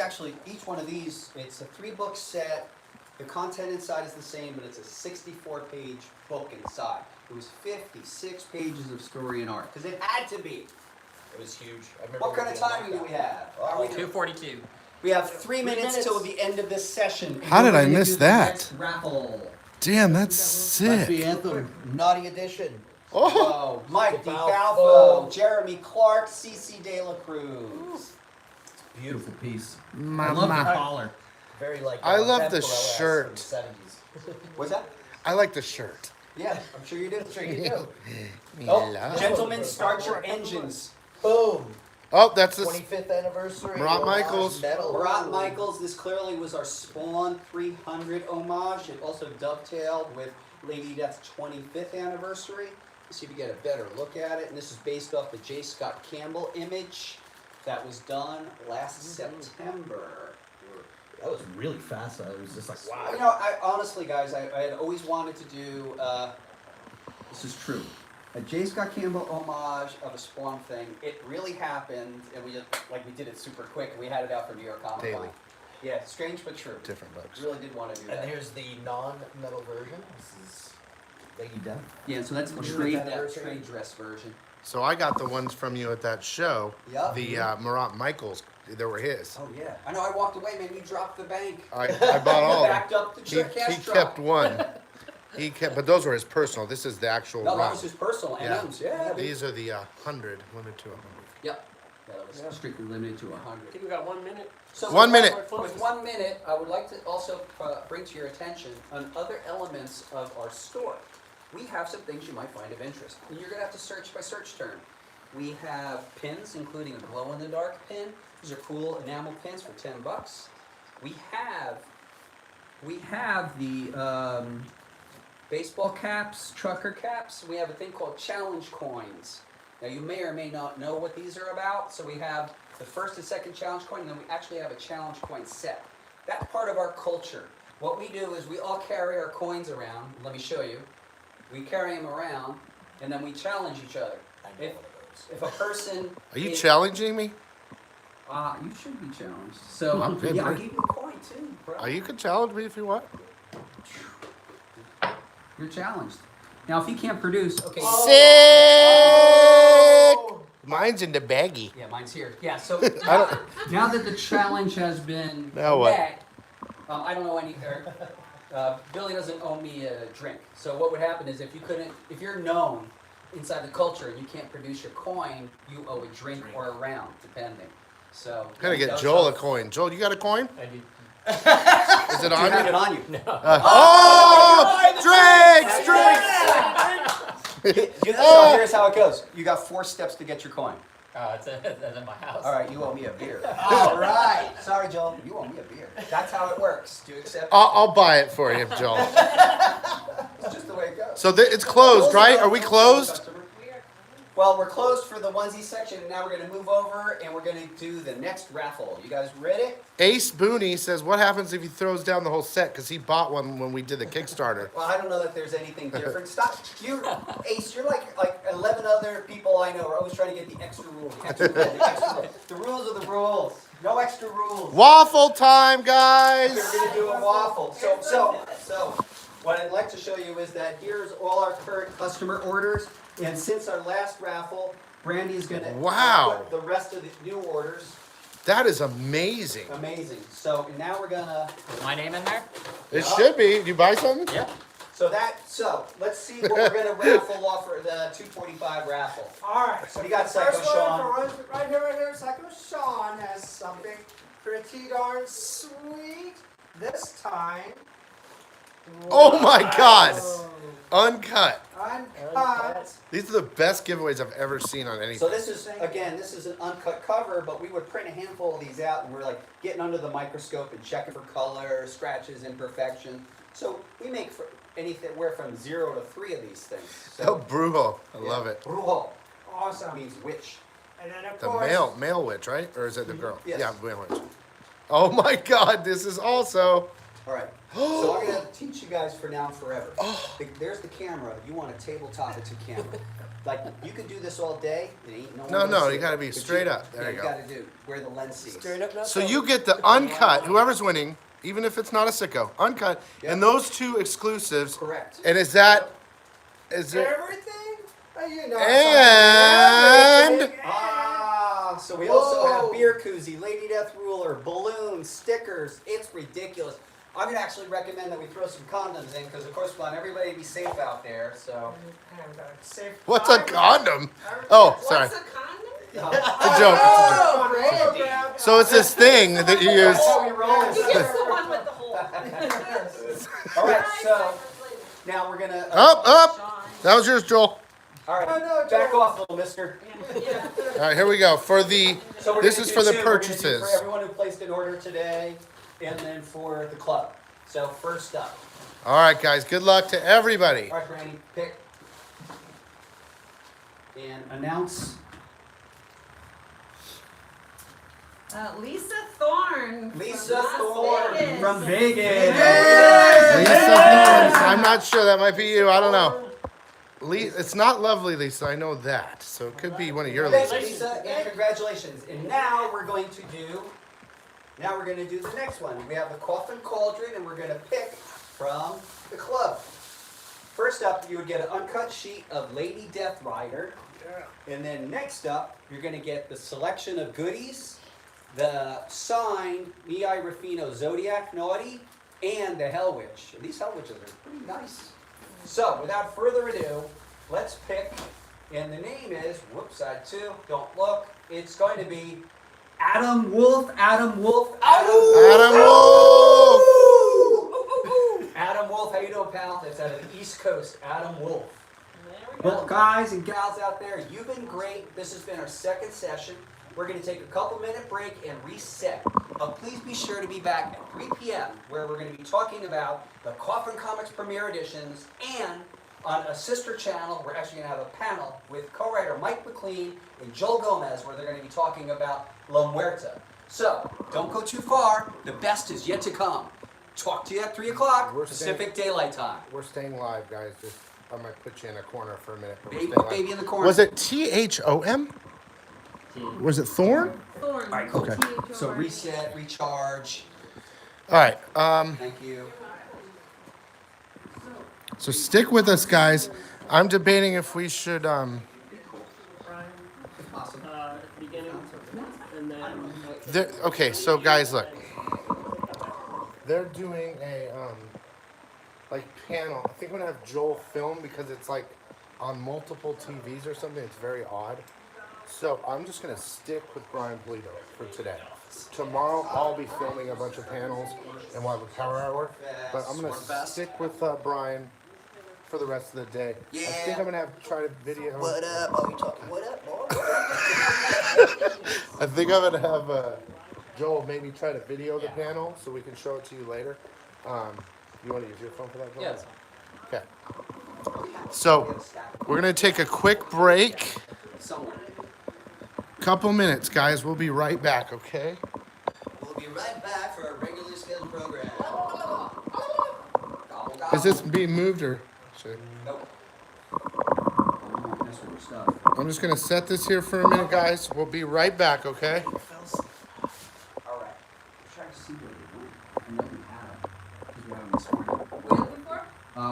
[SPEAKER 3] one of these, it's a 3-book set. The content inside is the same, but it's a 64-page book inside. It was 56 pages of story and art, because it had to be.
[SPEAKER 7] It was huge. I remember
[SPEAKER 3] What kind of
[SPEAKER 7] being like
[SPEAKER 3] timing do
[SPEAKER 7] that.
[SPEAKER 3] we have? Are we
[SPEAKER 6] 2:42.
[SPEAKER 3] We have 3 minutes till the end of this session. and
[SPEAKER 1] How did
[SPEAKER 3] we're
[SPEAKER 1] I
[SPEAKER 3] gonna
[SPEAKER 1] miss
[SPEAKER 3] do the
[SPEAKER 1] that?
[SPEAKER 3] next Raffle.
[SPEAKER 1] Damn, that's
[SPEAKER 7] That's the
[SPEAKER 1] sick.
[SPEAKER 7] anthem. Naughty edition.
[SPEAKER 1] Oh,
[SPEAKER 3] Oh, Mike
[SPEAKER 7] DeFalco.
[SPEAKER 3] DeFalco, Jeremy Clark, CC De La Cruz.
[SPEAKER 7] Beautiful.
[SPEAKER 4] Piece.
[SPEAKER 3] I love
[SPEAKER 1] mama.
[SPEAKER 3] the collar.
[SPEAKER 7] Very like.
[SPEAKER 1] I love
[SPEAKER 7] Ted
[SPEAKER 1] the
[SPEAKER 7] Perez
[SPEAKER 1] shirt.
[SPEAKER 7] From the 70s.
[SPEAKER 3] What's that?
[SPEAKER 1] I like the shirt.
[SPEAKER 3] Yeah, I'm sure you do.
[SPEAKER 7] Sure you do.
[SPEAKER 3] Oh,
[SPEAKER 1] love.
[SPEAKER 3] gentlemen, start your engines.
[SPEAKER 7] Boom.
[SPEAKER 1] Oh, that's the
[SPEAKER 7] 25th anniversary.
[SPEAKER 1] Murat
[SPEAKER 7] homage
[SPEAKER 1] Michaels.
[SPEAKER 7] Medal.
[SPEAKER 3] Murat Michaels, this clearly was our Spawn 300 homage. It also dovetailed with Lady Death's 25th anniversary. Let's see if you get a better look at it. And this is based off the J. Scott Campbell image that was done last September.
[SPEAKER 7] That was really fast. I was just like, wow.
[SPEAKER 3] You know, I honestly, guys, I had always wanted to do, this is true, a J. Scott Campbell homage of a Spawn thing. It really happened, and we did it super quick, and we had it out for New York Comic Con.
[SPEAKER 1] Daily.
[SPEAKER 3] Yeah, strange but true.
[SPEAKER 1] Different books.
[SPEAKER 3] Really did want to do that.
[SPEAKER 7] And here's the non-metal version. This is Lady Death.
[SPEAKER 3] Yeah, so that's the
[SPEAKER 7] New
[SPEAKER 3] trade,
[SPEAKER 7] York
[SPEAKER 3] that
[SPEAKER 7] anniversary.
[SPEAKER 3] trade dress version.
[SPEAKER 1] So I got the ones from you at that show.
[SPEAKER 3] Yep.
[SPEAKER 1] The Murat Michaels. They were his.
[SPEAKER 3] Oh yeah, I know. I walked away, man. You dropped the bank.
[SPEAKER 1] I bought all of them.
[SPEAKER 3] Backed up the
[SPEAKER 1] He
[SPEAKER 3] cash drop.
[SPEAKER 1] kept one. He kept, but those were his personal. This is the actual
[SPEAKER 3] No, that
[SPEAKER 1] run.
[SPEAKER 3] was his personal
[SPEAKER 1] Yeah.
[SPEAKER 3] items. Yeah.
[SPEAKER 1] These are the 100, limited to 100.
[SPEAKER 3] Yep. Yeah, that was strictly limited to 100.
[SPEAKER 2] I think we got 1 minute.
[SPEAKER 3] So
[SPEAKER 1] 1 minute.
[SPEAKER 3] With 1 minute, I would like to also bring to your attention on other elements of our store. We have some things you might find of interest. And you're going to have to search by search term. We have pins, including a glow-in-the-dark pin. These are cool enamel pins for $10. We have the baseball caps, trucker caps. We have a thing called challenge coins. Now you may or may not know what these are about. So we have the first and second challenge coin, and then we actually have a challenge coin set. That's part of our culture. What we do is we all carry our coins around. Let me show you. We carry them around, and then we challenge each other.
[SPEAKER 7] I know one of those.
[SPEAKER 3] If a person
[SPEAKER 1] Are you
[SPEAKER 3] is-
[SPEAKER 1] challenging me?
[SPEAKER 3] you should be challenged. So
[SPEAKER 1] I'm good,
[SPEAKER 3] yeah, I
[SPEAKER 1] bro.
[SPEAKER 3] gave you a coin too, bro.
[SPEAKER 1] You can challenge me if you want.
[SPEAKER 3] You're challenged. Now, if he can't produce, okay.
[SPEAKER 1] Sick! Mine's in the baggie.
[SPEAKER 3] Yeah, mine's here. Yeah. So
[SPEAKER 1] I
[SPEAKER 3] now that the challenge has been
[SPEAKER 1] Now what?
[SPEAKER 3] met, I don't know any. Billy doesn't owe me a drink. So what would happen is if you're known inside the culture and you can't produce your coin, you owe a drink or a round, depending. So
[SPEAKER 1] Gotta get Joel a coin. Joel, you got a coin?
[SPEAKER 6] I do.
[SPEAKER 1] Is it
[SPEAKER 3] Do you
[SPEAKER 1] on
[SPEAKER 3] have
[SPEAKER 1] you?
[SPEAKER 3] it on you?
[SPEAKER 1] Drinks!
[SPEAKER 3] So here's how it goes. You got 4 steps to get your coin.
[SPEAKER 6] It's in my house.
[SPEAKER 3] All right, you owe me a beer.
[SPEAKER 5] All right.
[SPEAKER 3] Sorry, Joel. You owe me a beer.
[SPEAKER 5] That's how it works. Do you accept?
[SPEAKER 1] I'll buy it for you, Joel.
[SPEAKER 3] It's just the way it goes.
[SPEAKER 1] So it's closed, right? Are we closed?
[SPEAKER 3] Well, we're closed for the onesie section, and now we're going to move over, and we're going to do the next raffle. You guys ready?
[SPEAKER 1] Ace Booney says, what happens if he throws down the whole set? Because he bought one when we did the Kickstarter.
[SPEAKER 3] Well, I don't know that there's anything different. Stop. Ace, you're like 11 other people I know are always trying to get the extra rule. The extra rule, the extra rule. The rules are the rules. No extra rules.
[SPEAKER 1] Waffle time, guys!
[SPEAKER 3] We're going to do a waffle. So, what I'd like to show you is that here's all our current customer orders. And since our last raffle, Brandy's going to put the rest of the new orders.
[SPEAKER 1] That is amazing.
[SPEAKER 3] Amazing. So now we're going to...
[SPEAKER 6] Is my name in there?
[SPEAKER 1] It should be. Did you buy something?
[SPEAKER 6] Yep.
[SPEAKER 3] So let's see what we're going to raffle off for the 245 raffle.
[SPEAKER 8] All right. So
[SPEAKER 3] What do you got,
[SPEAKER 8] the
[SPEAKER 3] Psycho
[SPEAKER 8] first
[SPEAKER 3] Sean?
[SPEAKER 8] one for right here. Psycho Sean has something pretty darn sweet this time.
[SPEAKER 1] Oh my God.
[SPEAKER 8] Whoa.
[SPEAKER 1] Uncut.
[SPEAKER 8] Uncut.
[SPEAKER 1] These are the best giveaways I've ever seen on anything.
[SPEAKER 3] So this is an uncut cover, but we would print a handful of these out, and we're like getting under the microscope and checking for color, scratches, imperfection. So we make anywhere from 0 to 3 of these things.
[SPEAKER 1] Oh,
[SPEAKER 3] So,
[SPEAKER 1] Brujo. I love it.
[SPEAKER 3] Brujo
[SPEAKER 8] Awesome.
[SPEAKER 3] means witch.
[SPEAKER 8] And then of
[SPEAKER 1] The
[SPEAKER 8] course,
[SPEAKER 1] male witch, right? Or is it the girl?
[SPEAKER 3] Yes.
[SPEAKER 1] Yeah, male witch. Oh my God, this is also.
[SPEAKER 3] All right. So I'm gonna teach you guys for now and forever. There's the camera. You want to tabletop it to camera. Like you can do this all day. It ain't no one
[SPEAKER 1] No,
[SPEAKER 3] gonna
[SPEAKER 1] no,
[SPEAKER 3] see
[SPEAKER 1] you
[SPEAKER 3] it.
[SPEAKER 1] gotta be
[SPEAKER 3] But
[SPEAKER 1] straight up. There you
[SPEAKER 3] you
[SPEAKER 1] go.
[SPEAKER 3] gotta do where the lens sees.
[SPEAKER 2] Straight up now.
[SPEAKER 1] So you get the uncut, whoever's winning, even if it's not a sicko, uncut,
[SPEAKER 3] Yep.
[SPEAKER 1] and those 2 exclusives.
[SPEAKER 3] Correct.
[SPEAKER 1] And is it?
[SPEAKER 8] everything. You know,
[SPEAKER 1] And-
[SPEAKER 8] everything.
[SPEAKER 3] So we also have
[SPEAKER 8] Whoa.
[SPEAKER 3] beer koozie, Lady Death ruler, balloons, stickers. It's ridiculous. I'm gonna actually recommend that we throw some condoms in because, of course, we want everybody to be safe out there. So.
[SPEAKER 1] What's a condom? Oh, sorry.
[SPEAKER 9] What's a condom?
[SPEAKER 1] It's a joke.
[SPEAKER 8] Oh,
[SPEAKER 1] It's a joke.
[SPEAKER 8] Randy.
[SPEAKER 1] So it's this thing that you use.
[SPEAKER 3] That's how we roll.
[SPEAKER 9] He gets the one with the hole.
[SPEAKER 3] All right, so now we're gonna.
[SPEAKER 1] Up. That was yours, Joel.
[SPEAKER 3] All right,
[SPEAKER 8] Oh, no,
[SPEAKER 3] back
[SPEAKER 8] Joel.
[SPEAKER 3] off, little mister.
[SPEAKER 1] All right, here we go. For the,
[SPEAKER 3] So we're
[SPEAKER 1] this
[SPEAKER 3] gonna
[SPEAKER 1] is
[SPEAKER 3] do
[SPEAKER 1] for the
[SPEAKER 3] 2. We're gonna do
[SPEAKER 1] purchases.
[SPEAKER 3] for everyone who placed an order today, and then for the club. So first up.
[SPEAKER 1] All right, guys. Good luck to everybody.
[SPEAKER 3] All right, Randy, pick. And announce.
[SPEAKER 9] Lisa Thorne.
[SPEAKER 3] Lisa
[SPEAKER 9] from Las
[SPEAKER 3] Thorne
[SPEAKER 9] Vegas.
[SPEAKER 3] from Vegas.
[SPEAKER 1] Lisa Thorne. I'm not sure. That might be you. I don't know. It's not lovely, Lisa. I know that. So it could be one of your
[SPEAKER 3] Thanks,
[SPEAKER 1] Lisas.
[SPEAKER 3] Lisa, and congratulations. And now we're going to do the next one. We have the Coffin Cauldron, and we're going to pick from the club. First up, you would get an uncut sheet of Lady Death Rider. And then next up, you're going to get the selection of goodies, the signed Ei Rufino Zodiac Naughty, and the Hell Witch. And these Hell Witches are pretty nice. So, without further ado, let's pick. And the name is, whoops, side 2, don't look. It's going to be Adam Wolf, Adam Wolf, Adam
[SPEAKER 1] Wolf!
[SPEAKER 3] Adam Wolf, how you doing, pal? It's out of the East Coast, Adam Wolf.
[SPEAKER 9] There we go.
[SPEAKER 3] Well, guys and gals out there, you've been great. This has been our second session. We're going to take a couple-minute break and reset. Please be sure to be back at 3 p.m., where we're going to be talking about the Coffin Comics Premiere Editions, and on a sister channel, we're actually going to have a panel with co-writer Mike MacLean and Joel Gomez, where they're going to be talking about La Muerta. So, don't go too far. The best is yet to come. Talk to you at 3 o'clock,
[SPEAKER 1] We're
[SPEAKER 3] Pacific Daylight Time.
[SPEAKER 1] We're staying live, guys. Just I might put you in a corner for a minute. But we're
[SPEAKER 3] Baby,
[SPEAKER 1] staying live.
[SPEAKER 3] baby in the corner.
[SPEAKER 1] Was it THOM? Was it Thorn?
[SPEAKER 9] Thorne.
[SPEAKER 3] All right, cool.
[SPEAKER 1] Okay.
[SPEAKER 3] So reset, recharge.
[SPEAKER 1] All right.
[SPEAKER 3] Thank you.
[SPEAKER 1] So stick with us, guys. I'm debating if we should.
[SPEAKER 3] Awesome.
[SPEAKER 2] At the beginning, and then
[SPEAKER 1] Okay, so guys, look. They're doing a like panel. I think I'm gonna have Joel film because it's like on multiple TVs or something. It's very odd. So I'm just gonna stick with Brian Polito for today. Tomorrow I'll be filming a bunch of panels and we'll have a power hour. But I'm gonna stick with Brian for the rest of the day. I think I'm gonna have to try to video.
[SPEAKER 5] What up? Oh, you talking? What up, boy?
[SPEAKER 1] I think I'm gonna have Joel maybe try to video the panel so we can show it to you later. You want to use your phone for that, Joel?
[SPEAKER 6] Yeah.
[SPEAKER 1] Okay. So we're gonna take a quick break. Couple minutes, guys. We'll be right back. Okay.
[SPEAKER 3] We'll be right back for our regularly scheduled program.
[SPEAKER 1] Is this being moved or?
[SPEAKER 3] Nope. Mess with your stuff.
[SPEAKER 1] I'm just gonna set this here for a minute, guys. We'll be right back. Okay.
[SPEAKER 3] All right. Trying to see where we went. I know we have it because we haven't this morning.
[SPEAKER 9] What are you looking for?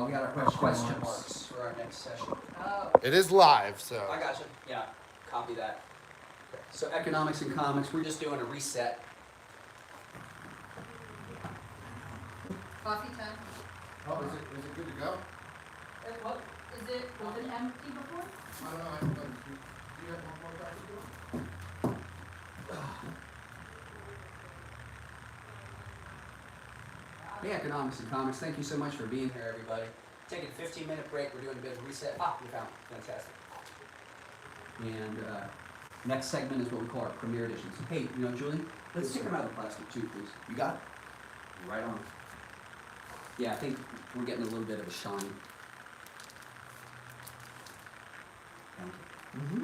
[SPEAKER 3] We got our question marks for our next session.
[SPEAKER 9] Oh.
[SPEAKER 1] It is live, so.
[SPEAKER 3] I got you. Yeah, copy that. So economics and comics, we're just doing a reset.
[SPEAKER 9] Coffee time.
[SPEAKER 1] Oh, is it good to go?
[SPEAKER 9] What? Was it empty before?
[SPEAKER 1] I don't know. Do you have one more copy?
[SPEAKER 3] Hey, economics and comics, thank you so much for being here, everybody. Taking a 15-minute break, we're doing a bit of reset. We found it. Fantastic. And next segment is what we call our premiere editions. Hey, Julian, let's take them out of the plastic too, please. You got it? Right on. Yeah, I think we're getting a little bit of a shine. Thank you. Mm-hmm.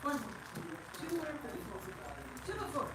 [SPEAKER 9] One, two before.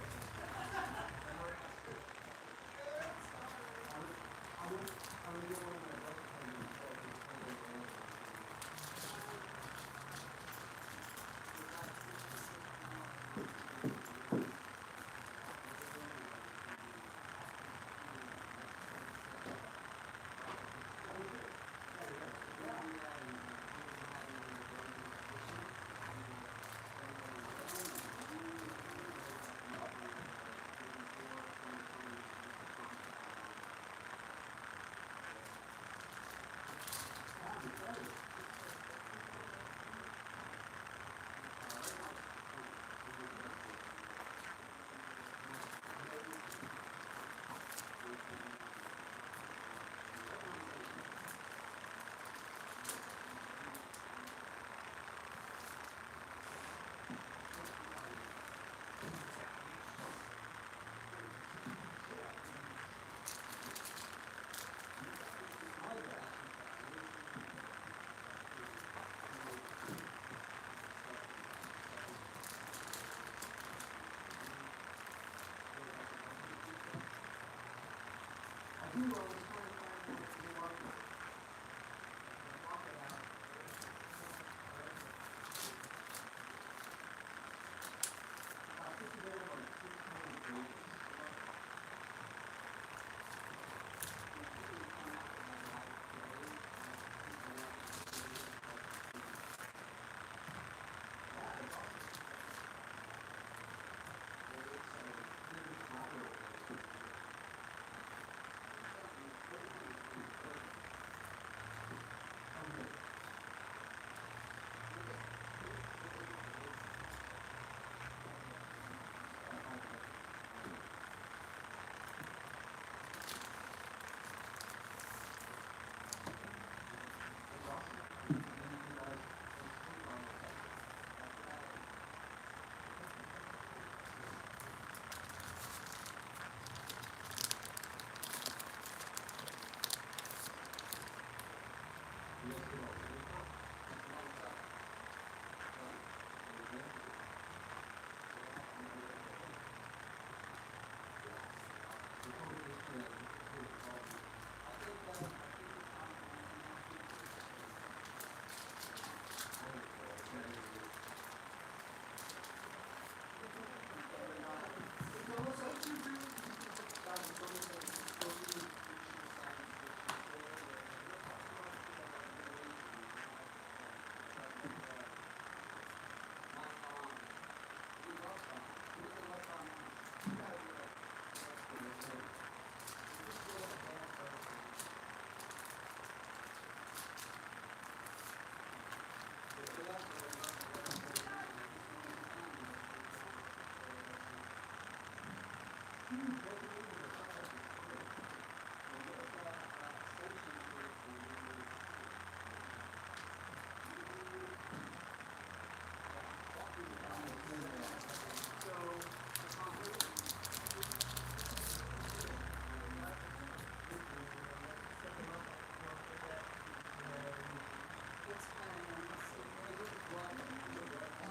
[SPEAKER 2] So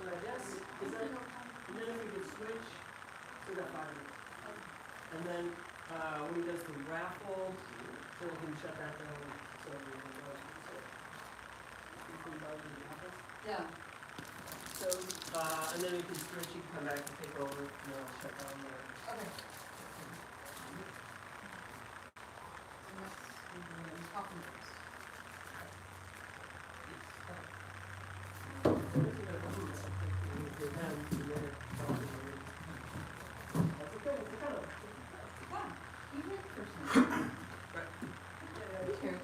[SPEAKER 2] I guess, is that, and then if we could switch, so we got 5 minutes. And then, when he does the raffle, so we can shut that down, so everyone knows. So, you can go to the office.
[SPEAKER 9] Yeah.
[SPEAKER 2] So, and then we can switch, you can come back and take over, and then I'll shut down there.
[SPEAKER 9] Okay. Unless we do it in Coffinverse. Wow, you did person. Here.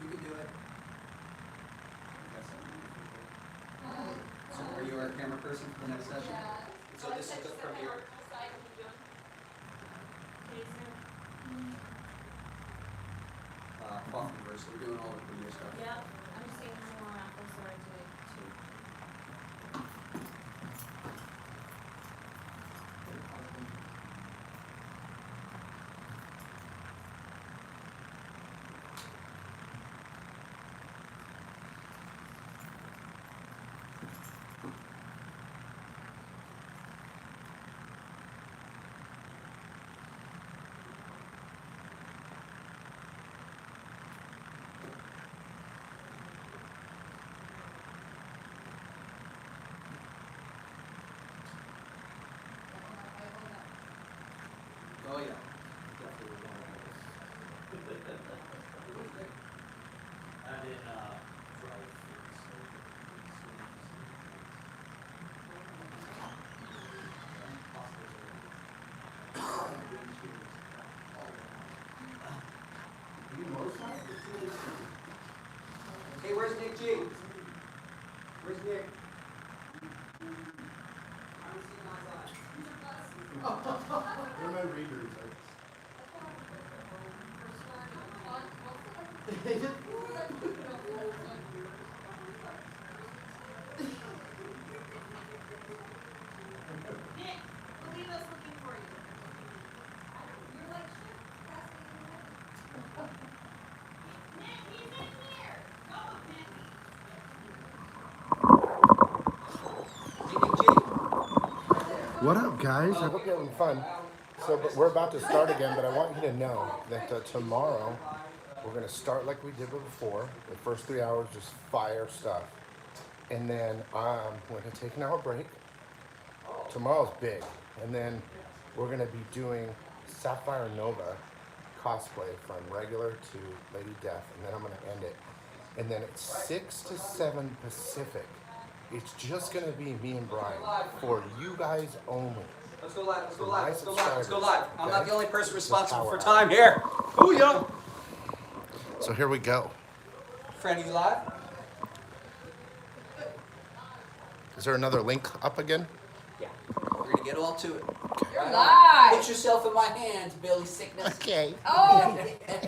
[SPEAKER 3] You can do it. So are you our camera person for the next session?
[SPEAKER 5] So this is the premiere.
[SPEAKER 3] Coffinverse, we're doing all the premiere stuff.
[SPEAKER 9] Yeah, I'm just seeing more raffles, so I do it too.
[SPEAKER 3] Oh, yeah. Hey, where's Nick G? Where's Nick? I don't see him outside.
[SPEAKER 1] They're my readers.
[SPEAKER 9] Nick, we'll leave us looking for you. You're like, shit, Nick, he's in here. Go, Nick.
[SPEAKER 3] Hey, Nick G.
[SPEAKER 1] What up, guys? I hope you're having fun. So, but we're about to start again, but I want you to know that tomorrow we're going to start like we did before. The first 3 hours, just fire stuff. And then we're going to take an hour break. Tomorrow's big. And then we're going to be doing Sapphire Nova cosplay from regular to Lady Death. And then I'm going to end it. And then it's 6 to 7 Pacific. It's just going to be me and Brian for you guys only.
[SPEAKER 3] Let's go live, let's go
[SPEAKER 1] For
[SPEAKER 3] live,
[SPEAKER 1] my
[SPEAKER 3] let's go live, let's go
[SPEAKER 1] subscribers,
[SPEAKER 3] live. I'm not
[SPEAKER 1] okay?
[SPEAKER 3] the only person
[SPEAKER 1] This is
[SPEAKER 3] responsible
[SPEAKER 1] power
[SPEAKER 3] for
[SPEAKER 1] hour.
[SPEAKER 3] time here. Booyah!
[SPEAKER 1] So here we go.
[SPEAKER 3] Fran, are you live?
[SPEAKER 1] Is there another link up again?
[SPEAKER 3] Yeah. We're gonna get all to it.
[SPEAKER 9] You're
[SPEAKER 3] Put
[SPEAKER 9] live.
[SPEAKER 3] yourself in my hands, Billy Sickness.
[SPEAKER 1] Okay.
[SPEAKER 9] Oh,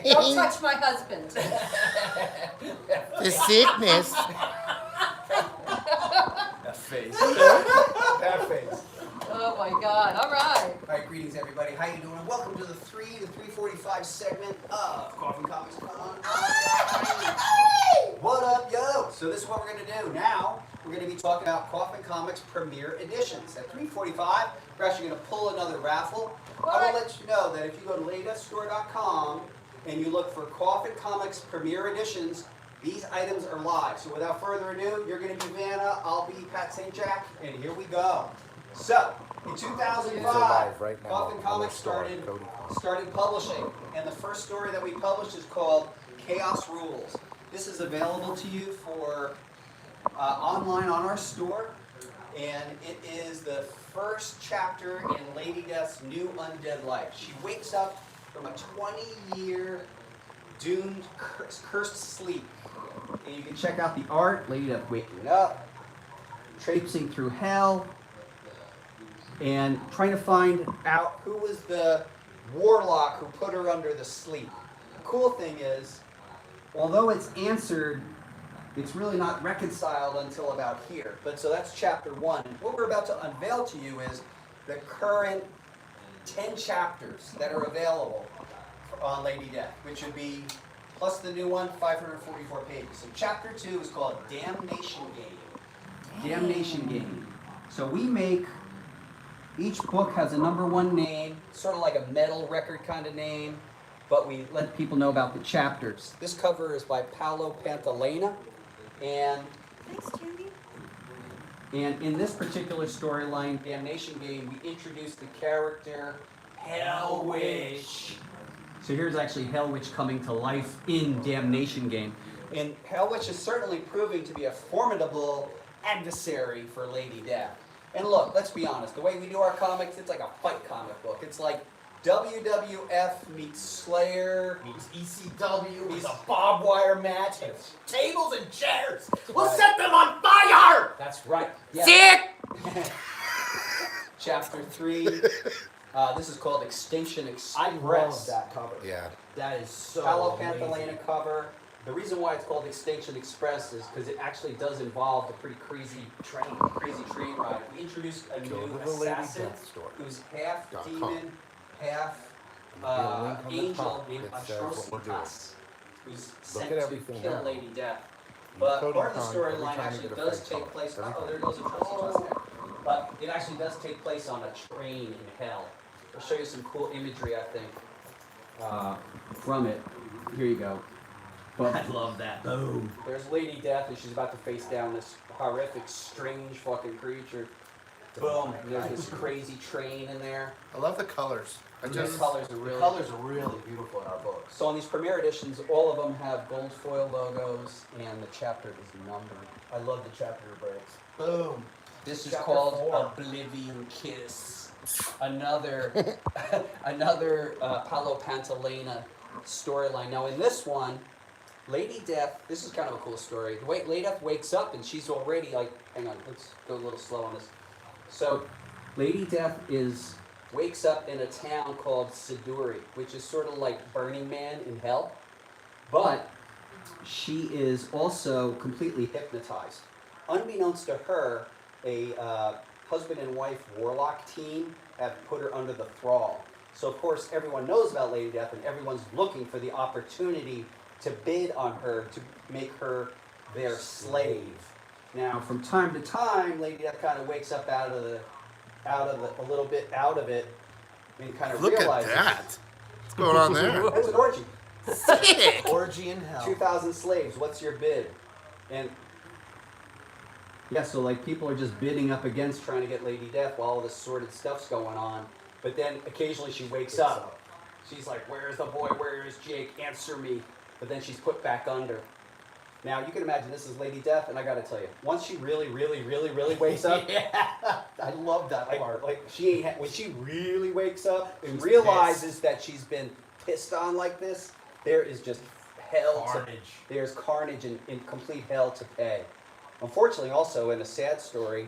[SPEAKER 9] don't touch my husband.
[SPEAKER 1] The sickness.
[SPEAKER 3] That face.
[SPEAKER 7] That face.
[SPEAKER 9] Oh my God. All right.
[SPEAKER 3] All right, greetings everybody. How you doing? Welcome to the 3 to 3:45 segment of Coffin Comics Online. What up, yo? So this is what we're gonna do now. We're gonna be talking about Coffin Comics Premiere Editions. At 3:45, we're actually gonna pull another raffle. I will let you know that if you go to lateststore.com and you look for Coffin Comics Premiere Editions, these items are live. So without further ado, you're gonna be Vanna, I'll be Pat St. Jack, and here we go. So, in 2005,
[SPEAKER 7] Live right now.
[SPEAKER 3] Coffin Comics started publishing, and the first story that we published is called Chaos Rules. This is available to you for online on our store, and it is the first chapter in Lady Death's new undead life. She wakes up from a 20-year doomed, cursed sleep, and you can check out the art. Lady Death waking up, traipsing through hell, and trying to find out who was the warlock who put her under the sleep. The cool thing is, although it's answered, it's really not reconciled until about here. But so that's chapter 1. And what we're about to unveil to you is the current 10 chapters that are available on Lady Death, which would be, plus the new one, 544 pages. So chapter 2 is called Damnation Game. Damnation Game. So we make, each book has a number 1 name, sort of like a metal record kind of name, but we let people know about the chapters. This cover is by Paolo Pantalena, and
[SPEAKER 9] Thanks, Candy.
[SPEAKER 3] and in this particular storyline, Damnation Game, we introduce the character Hell Witch. So here's actually Hell Witch coming to life in Damnation Game. And Hell Witch is certainly proving to be a formidable adversary for Lady Death. And look, let's be honest, the way we do our comics, it's like a fight comic book. It's like WWF meets Slayer, meets ECW, meets a barbed wire match, and tables and chairs. We'll set them on fire! That's right. Yeah. Chapter 3. This is called Extinction Express.
[SPEAKER 7] I love that cover.
[SPEAKER 1] Yeah.
[SPEAKER 7] That is so
[SPEAKER 3] Paolo
[SPEAKER 7] amazing.
[SPEAKER 3] Pantalena cover. The reason why it's called Extinction Express is because it actually does involve a pretty crazy train ride. We introduced a
[SPEAKER 1] Go
[SPEAKER 3] new
[SPEAKER 1] to the Lady
[SPEAKER 3] assassin
[SPEAKER 1] Death store.
[SPEAKER 3] who's half
[SPEAKER 1] .com.
[SPEAKER 3] demon, half
[SPEAKER 1] There'll be a link on the
[SPEAKER 3] angel
[SPEAKER 1] top
[SPEAKER 3] named
[SPEAKER 1] that says what we're doing.
[SPEAKER 3] Atrocitas, who's
[SPEAKER 1] Look
[SPEAKER 3] sent
[SPEAKER 1] at
[SPEAKER 3] to
[SPEAKER 1] everything
[SPEAKER 3] kill
[SPEAKER 1] now.
[SPEAKER 3] Lady Death.
[SPEAKER 1] You
[SPEAKER 3] But
[SPEAKER 1] code
[SPEAKER 3] part of the
[SPEAKER 1] and con every
[SPEAKER 3] storyline
[SPEAKER 1] time you
[SPEAKER 3] actually
[SPEAKER 1] get a
[SPEAKER 3] does
[SPEAKER 1] face
[SPEAKER 3] take
[SPEAKER 1] off.
[SPEAKER 3] place.
[SPEAKER 1] Every
[SPEAKER 3] Oh,
[SPEAKER 1] time.
[SPEAKER 3] there goes Atrocitas. But it actually does take place on a train in hell. I'll show you some cool imagery, I think, from it. Here you go. I love that. Boom. There's Lady Death, and she's about to face down this horrific, strange fucking creature. Boom. And there's this crazy train in there.
[SPEAKER 1] I love the colors. I
[SPEAKER 3] The
[SPEAKER 1] just
[SPEAKER 3] colors are really.
[SPEAKER 7] The colors are really beautiful in our books.
[SPEAKER 3] So on these premiere editions, all of them have gold foil logos, and the chapter is numbered.
[SPEAKER 7] I love the chapter breaks. Boom.
[SPEAKER 3] This is
[SPEAKER 7] Chapter
[SPEAKER 3] called
[SPEAKER 7] 4.
[SPEAKER 3] Oblivion Kiss. Another, another Paolo Pantalena storyline. Now in this one, Lady Death. This is kind of a cool story. The way Lady Death wakes up and she's already like. Hang on, let's go a little slow on this. So, Lady Death wakes up in a town called Siduri, which is sort of like Burning Man in hell, but she is also completely hypnotized. Unbeknownst to her, a husband and wife warlock team have put her under the thrall. So of course everyone knows about Lady Death and everyone's looking for the opportunity to bid on her to make her their slave. Now from time to time, Lady Death kind of wakes up out of it and kind of
[SPEAKER 1] look at
[SPEAKER 3] realizes
[SPEAKER 1] that. What's going on there?
[SPEAKER 3] That's an orgy.
[SPEAKER 1] Sick.
[SPEAKER 7] Orgy in hell.
[SPEAKER 3] 2,000 slaves, what's your bid? And yeah, so like people are just bidding up against trying to get Lady Death while all this sordid stuff's going on. But then occasionally she wakes up. She's like, where's the boy? Where is Jake? Answer me. But then she's put back under. Now you can imagine this is Lady Death, and I gotta tell you, once she really wakes up,
[SPEAKER 7] Yeah, I love that
[SPEAKER 3] like
[SPEAKER 7] part.
[SPEAKER 3] she ain't when she really wakes up and realizes that she's been pissed on like this, there is just hell
[SPEAKER 7] Carnage.
[SPEAKER 3] there's carnage and complete hell to pay. Unfortunately, also in a sad story,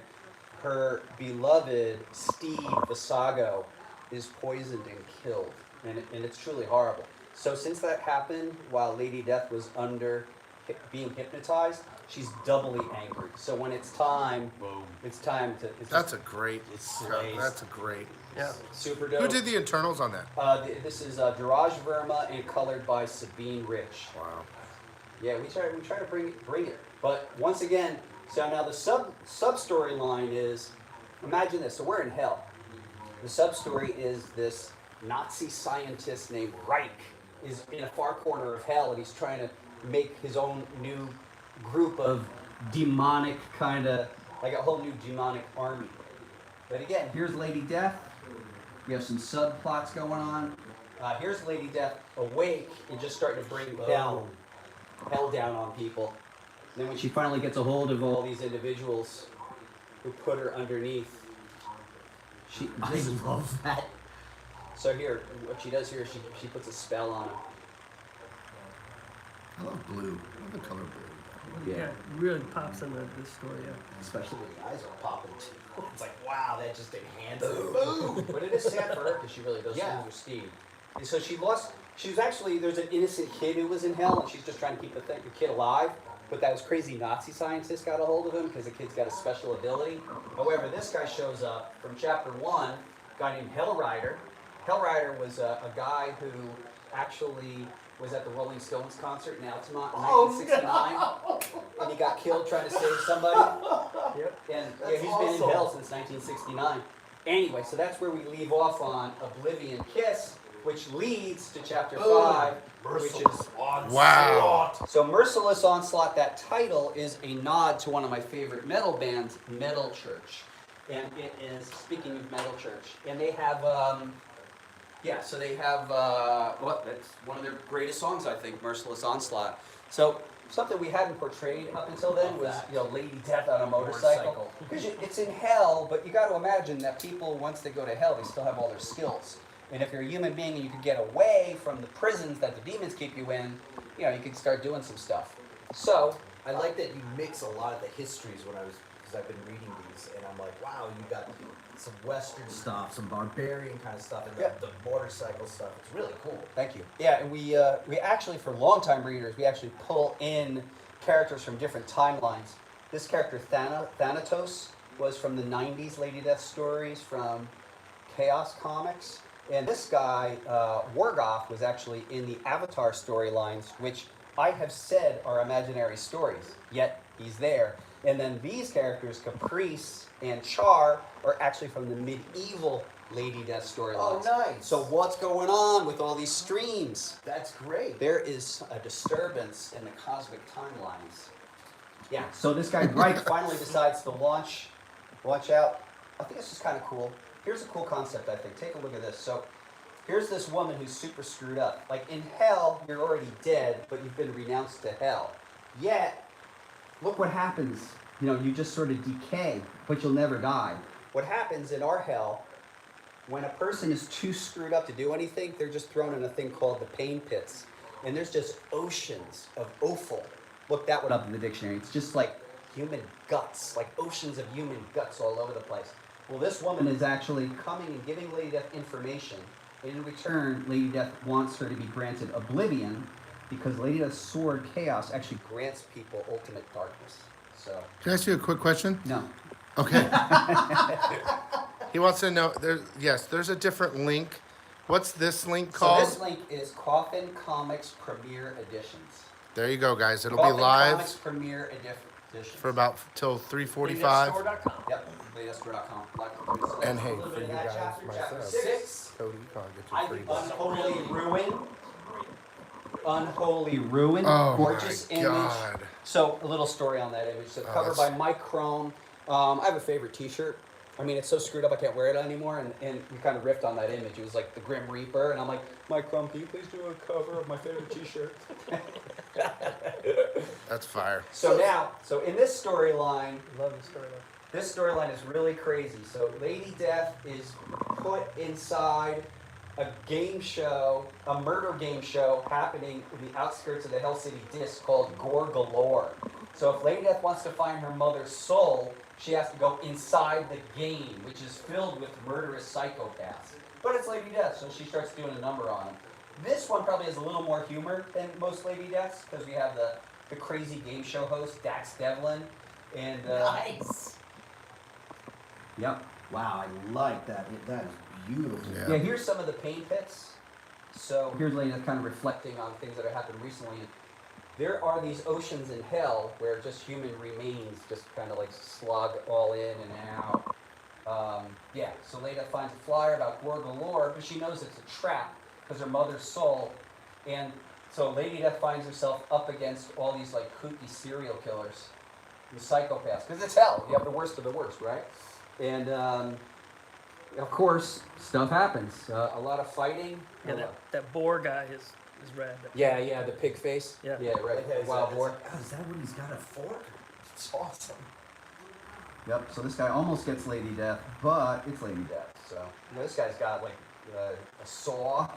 [SPEAKER 3] her beloved Steve Visago is poisoned and killed, and it's truly horrible. So since that happened while Lady Death was being hypnotized, she's doubly angry. So when it's time, it's time to.
[SPEAKER 1] That's a great.
[SPEAKER 7] slays.
[SPEAKER 1] That's a great.
[SPEAKER 2] Yeah.
[SPEAKER 3] super dope.
[SPEAKER 1] Who did the internals on that?
[SPEAKER 3] This is Jiraj Verma and colored by Sabine Rich.
[SPEAKER 1] Wow.
[SPEAKER 3] Yeah, we try to bring it. But once again, so now the sub storyline is, imagine this. So we're in hell. The sub story is this Nazi scientist named Reich is in a far corner of hell, and he's trying to make his own new group of demonic like a whole new demonic army. But again, here's Lady Death. We have some subplots going on. Here's Lady Death awake and just starting to bring hell down on people. And then when she finally gets a hold of all these individuals who put her underneath,
[SPEAKER 7] I love that.
[SPEAKER 3] So here, what she does here is she puts a spell on him.
[SPEAKER 1] I love blue. I love the color blue.
[SPEAKER 2] Yeah, really pops in this story. Yeah.
[SPEAKER 7] Especially when the eyes are popping too. It's like, wow, that just enhanced it.
[SPEAKER 3] Boom! But it is sad for her because she really does lose her Steve. And so she was actually, there's an innocent kid who was in hell, and she's just trying to keep the kid alive. But that was crazy Nazi scientist got a hold of him because the kid's got a special ability. However, this guy shows up from chapter 1, a guy named Hellrider. Hellrider was a guy who actually was at the Rolling Stones concert in Altamont in 1969. And he got killed trying to save somebody.
[SPEAKER 2] Yep.
[SPEAKER 3] And yeah, he's been in hell since 1969. Anyway, so that's where we leave off on Oblivion Kiss, which leads to chapter 5, which is
[SPEAKER 1] Wow.
[SPEAKER 3] so Merciless Onslaught. That title is a nod to one of my favorite metal bands, Metal Church, and it is, speaking of Metal Church, and they have that's one of their greatest songs, I think, Merciless Onslaught. So something we hadn't portrayed up until then was Lady Death on a motorcycle. Because it's in hell, but you got to imagine that people, once they go to hell, they still have all their skills. And if you're a human being and you can get away from the prisons that the demons keep you in, you can start doing some stuff. So
[SPEAKER 7] I like that you mix a lot of the histories because I've been reading these, and I'm like, wow, you got some Western stuff, some barbarian kind of stuff, and the motorcycle stuff. It's really cool.
[SPEAKER 3] Thank you. Yeah, and we actually, for long-time readers, we actually pull in characters from different timelines. This character, Thanatos, was from the 90s Lady Death stories from Chaos Comics. And this guy, Wargoth, was actually in the Avatar storylines, which I have said are imaginary stories, yet he's there. And then these characters, Caprice and Char, are actually from the medieval Lady Death storylines.
[SPEAKER 7] Oh, nice.
[SPEAKER 3] So what's going on with all these streams?
[SPEAKER 7] That's great.
[SPEAKER 3] There is a disturbance in the cosmic timelines. Yeah, so this guy, Reich, finally decides to launch out. I think this is kind of cool. Here's a cool concept, I think. Take a look at this. So here's this woman who's super screwed up. Like in hell, you're already dead, but you've been renounced to hell. Yet, look what happens. You just sort of decay, but you'll never die. What happens in our hell, when a person is too screwed up to do anything, they're just thrown in a thing called the pain pits. And there's just oceans of offal. Look that one up in the dictionary. It's just like human guts, like oceans of human guts all over the place. Well, this woman is actually coming and giving Lady Death information. In return, Lady Death wants her to be granted oblivion because Lady Death's sword, Chaos, actually grants people ultimate darkness. So,
[SPEAKER 1] Can I ask you a quick question?
[SPEAKER 3] no.
[SPEAKER 1] Okay. He wants to know. There's a different link. What's this link
[SPEAKER 3] So
[SPEAKER 1] called?
[SPEAKER 3] this link is Coffin Comics Premiere Editions.
[SPEAKER 1] There you go, guys. It'll be
[SPEAKER 3] Coffin
[SPEAKER 1] live
[SPEAKER 3] Comics Premiere Editions.
[SPEAKER 1] for about till 3:45.
[SPEAKER 2] LadyDeathStore.com.
[SPEAKER 3] Yep, lateststore.com.
[SPEAKER 1] And hey,
[SPEAKER 3] A little
[SPEAKER 1] for
[SPEAKER 3] bit
[SPEAKER 1] you
[SPEAKER 3] of that
[SPEAKER 1] guys,
[SPEAKER 3] chapter, chapter
[SPEAKER 1] myself,
[SPEAKER 3] 6.
[SPEAKER 1] Cody, you can't
[SPEAKER 3] I
[SPEAKER 1] get your free.
[SPEAKER 3] Unholy Ruin. Unholy Ruin.
[SPEAKER 1] Oh
[SPEAKER 3] Gorgeous
[SPEAKER 1] my
[SPEAKER 3] image.
[SPEAKER 1] God.
[SPEAKER 3] So a little story on that image. So covered by
[SPEAKER 1] that's-
[SPEAKER 3] Mike Crone. I have a favorite T-shirt. I mean, it's so screwed up I can't wear it anymore. And we kind of riffed on that image. It was like the Grim Reaper, and I'm like, Mike Crone, can you please do a cover of my favorite T-shirt?
[SPEAKER 1] That's fire.
[SPEAKER 3] So in this storyline,
[SPEAKER 2] Love the storyline.
[SPEAKER 3] this storyline is really crazy. So Lady Death is put inside a game show, a murder game show happening in the outskirts of the Hell City Disc called Gore Galore. So if Lady Death wants to find her mother's soul, she has to go inside the game, which is filled with murderous psychopaths. But it's Lady Death, so she starts doing a number on them. This one probably has a little more humor than most Lady Deaths, because we have the crazy game show host, Dax Devlin. And,
[SPEAKER 5] Nice.
[SPEAKER 3] Yep.
[SPEAKER 4] Wow, I like that. That is beautiful.
[SPEAKER 1] Yeah.
[SPEAKER 3] Yeah, here's some of the pain pits. So here's Lady Death kind of reflecting on things that have happened recently. There are these oceans in hell where just human remains just kind of like slug all in and out. Yeah, so Lady Death finds a flyer about Gore Galore, but she knows it's a trap because her mother's soul. And so Lady Death finds herself up against all these like kooky serial killers, the psychopaths, because it's hell. You have the worst of the worst, right? And of course, stuff happens. A lot of fighting.
[SPEAKER 2] Yeah, that boar guy is red.
[SPEAKER 3] Yeah, the pig face.
[SPEAKER 2] Yeah.
[SPEAKER 3] Right.
[SPEAKER 7] Yeah,
[SPEAKER 3] Wild boar.
[SPEAKER 4] Oh, is that what he's got a fork?
[SPEAKER 7] It's awesome.
[SPEAKER 3] Yep. So this guy almost gets Lady Death, but it's Lady Death. So this guy's got like a saw.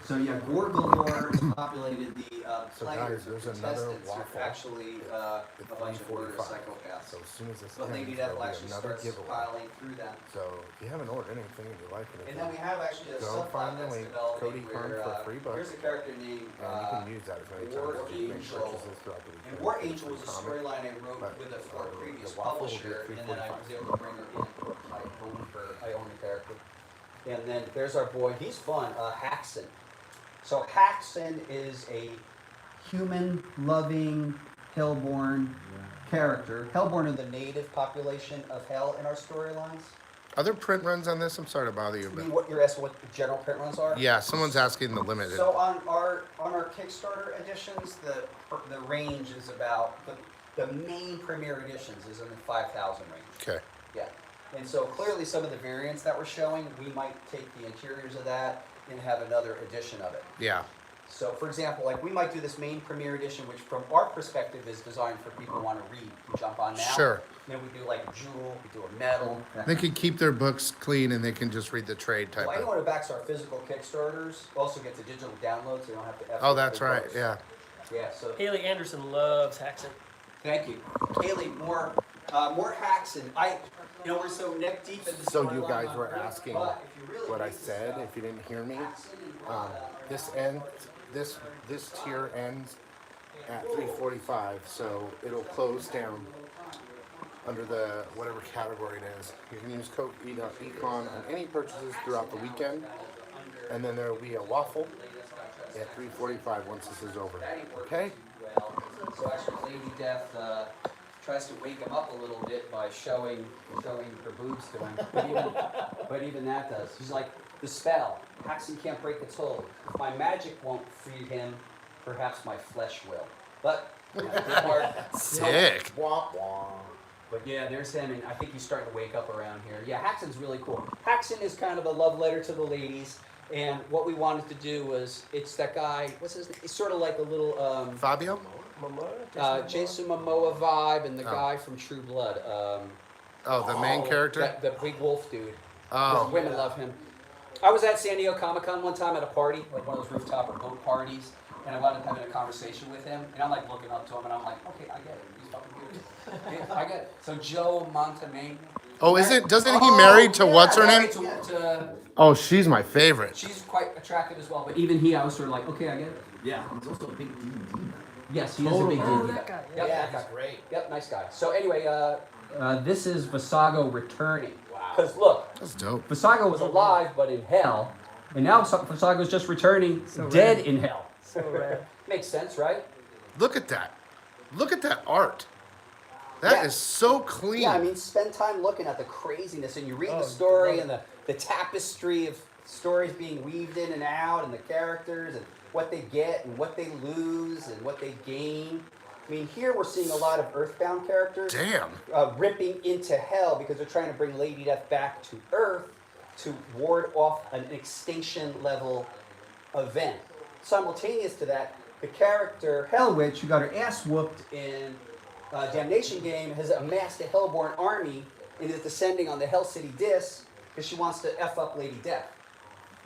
[SPEAKER 3] So yeah, Gore Galore populated the
[SPEAKER 1] So
[SPEAKER 3] players
[SPEAKER 1] guys, there's
[SPEAKER 3] of
[SPEAKER 1] another
[SPEAKER 3] contestants who are
[SPEAKER 1] Waffle.
[SPEAKER 3] actually a bunch of murder
[SPEAKER 1] 3:45.
[SPEAKER 3] psychopaths.
[SPEAKER 1] So as soon as this
[SPEAKER 3] But Lady
[SPEAKER 1] ends,
[SPEAKER 3] Death
[SPEAKER 1] there'll be
[SPEAKER 3] actually
[SPEAKER 1] another
[SPEAKER 3] starts
[SPEAKER 1] giveaway.
[SPEAKER 3] piling through them.
[SPEAKER 1] So if you haven't ordered anything and you like it,
[SPEAKER 3] And then we have actually a
[SPEAKER 1] Go
[SPEAKER 3] subplot
[SPEAKER 1] find the
[SPEAKER 3] that's
[SPEAKER 1] link,
[SPEAKER 3] developing
[SPEAKER 1] Cody Khan
[SPEAKER 3] where
[SPEAKER 1] for $3.
[SPEAKER 3] here's a character named
[SPEAKER 1] and you can use that as many
[SPEAKER 3] War
[SPEAKER 1] times as you make
[SPEAKER 3] Angel.
[SPEAKER 1] purchases throughout the weekend.
[SPEAKER 3] And War Angel was a
[SPEAKER 1] Comic.
[SPEAKER 3] storyline I wrote
[SPEAKER 1] but,
[SPEAKER 3] with for a previous
[SPEAKER 1] the Waffle will be
[SPEAKER 3] publisher,
[SPEAKER 1] at
[SPEAKER 3] and then I was
[SPEAKER 1] 3:45.
[SPEAKER 3] able to bring her in for my own I own the character. And then there's our boy, he's fun, Haxon. So Haxon is a human-loving, hellborn character. Hellborn are the native population of hell in our storylines.
[SPEAKER 1] Are there print runs on this? I'm sorry to bother you,
[SPEAKER 3] I
[SPEAKER 1] but
[SPEAKER 3] mean, what you're asking what the general print runs are?
[SPEAKER 1] yeah, someone's asking the limited.
[SPEAKER 3] So on our Kickstarter editions, the range is about the main premier editions is in the 5,000 range.
[SPEAKER 1] Okay.
[SPEAKER 3] Yeah, and so clearly some of the variants that we're showing, we might take the interiors of that and have another edition of it.
[SPEAKER 1] Yeah.
[SPEAKER 3] So for example, like we might do this main premier edition, which from our perspective is designed for people who want to read. We jump on now.
[SPEAKER 1] Sure.
[SPEAKER 3] Then we do like a jewel, we do a metal.
[SPEAKER 1] They can keep their books clean and they can just read the trade type
[SPEAKER 3] Well,
[SPEAKER 1] of.
[SPEAKER 3] anyone who backs our physical Kickstarters also gets a digital download, so you don't have to.
[SPEAKER 1] Oh, that's right. Yeah.
[SPEAKER 3] Yeah. So
[SPEAKER 2] Haley Anderson loves Haxon.
[SPEAKER 3] thank you, Kaylee. More Haxon. We're so neck deep in the
[SPEAKER 1] So you
[SPEAKER 3] storyline
[SPEAKER 1] guys
[SPEAKER 3] on
[SPEAKER 1] were
[SPEAKER 3] Rick,
[SPEAKER 1] asking
[SPEAKER 3] but if you really
[SPEAKER 1] what I
[SPEAKER 3] read this
[SPEAKER 1] said.
[SPEAKER 3] stuff,
[SPEAKER 1] If you didn't hear me,
[SPEAKER 3] Haxon and Moraga,
[SPEAKER 1] this tier ends at 3:45, so it'll close down under the whatever category it is. You can use code Econ on any purchases throughout the weekend, and then there will be a waffle at 3:45 once this is over. Okay?
[SPEAKER 3] So actually, Lady Death tries to wake him up a little bit by showing her boobs to him. But even that does. She's like, the spell. Haxon can't break its hold. If my magic won't free him, perhaps my flesh will. But
[SPEAKER 1] Sick.
[SPEAKER 3] But yeah, there's him, and I think he's starting to wake up around here. Yeah, Haxon's really cool. Haxon is kind of a love letter to the ladies, and what we wanted to do was, it's that guy, what's his name? He's sort of like a little,
[SPEAKER 1] Fabio?
[SPEAKER 3] Jason Momoa vibe, and the
[SPEAKER 1] Oh.
[SPEAKER 3] guy from True Blood.
[SPEAKER 1] Oh, the main character?
[SPEAKER 3] The big wolf dude.
[SPEAKER 1] Oh.
[SPEAKER 3] Women love him. I was at San Diego Comic-Con one time at a party, like one of those rooftop or boat parties, and I wound up having a conversation with him, and I'm like looking up to him, and I'm like, okay, I get it. He's fucking good. Yeah, I get it. So Joe Montemagno.
[SPEAKER 1] Oh, doesn't he married to what's her name?
[SPEAKER 3] Married to,
[SPEAKER 1] Oh, she's my favorite.
[SPEAKER 3] she's quite attractive as well, but even he, I was sort of like, okay, I get it.
[SPEAKER 4] Yeah, he's also a big D&D.
[SPEAKER 3] Yes, he is a big
[SPEAKER 2] Oh,
[SPEAKER 3] dude.
[SPEAKER 2] that guy.
[SPEAKER 3] Yep,
[SPEAKER 5] Yeah,
[SPEAKER 3] that guy.
[SPEAKER 5] he's great.
[SPEAKER 3] Yep, nice guy. So anyway, this is Visago returning. Because look,
[SPEAKER 1] That's dope.
[SPEAKER 3] Visago was alive but in hell, and now Visago's just returning dead in hell.
[SPEAKER 2] So rad.
[SPEAKER 3] Makes sense, right?
[SPEAKER 1] Look at that. Look at that art. That is
[SPEAKER 3] Yeah.
[SPEAKER 1] so clean.
[SPEAKER 3] Yeah, I mean, spend time looking at the craziness, and you read
[SPEAKER 2] Oh,
[SPEAKER 3] the story
[SPEAKER 2] love
[SPEAKER 3] and the tapestry of stories being weaved in and out, and the characters, and what they get, and what they lose, and what they gain. I mean, here we're seeing a lot of Earthbound characters
[SPEAKER 1] Damn.
[SPEAKER 3] ripping into hell because they're trying to bring Lady Death back to Earth to ward off an extinction level event. Simultaneous to that, the character Hell Witch, who got her ass whooped in Damnation Game, has amassed a Hellborn army and is descending on the Hell City Disc because she wants to F up Lady Death.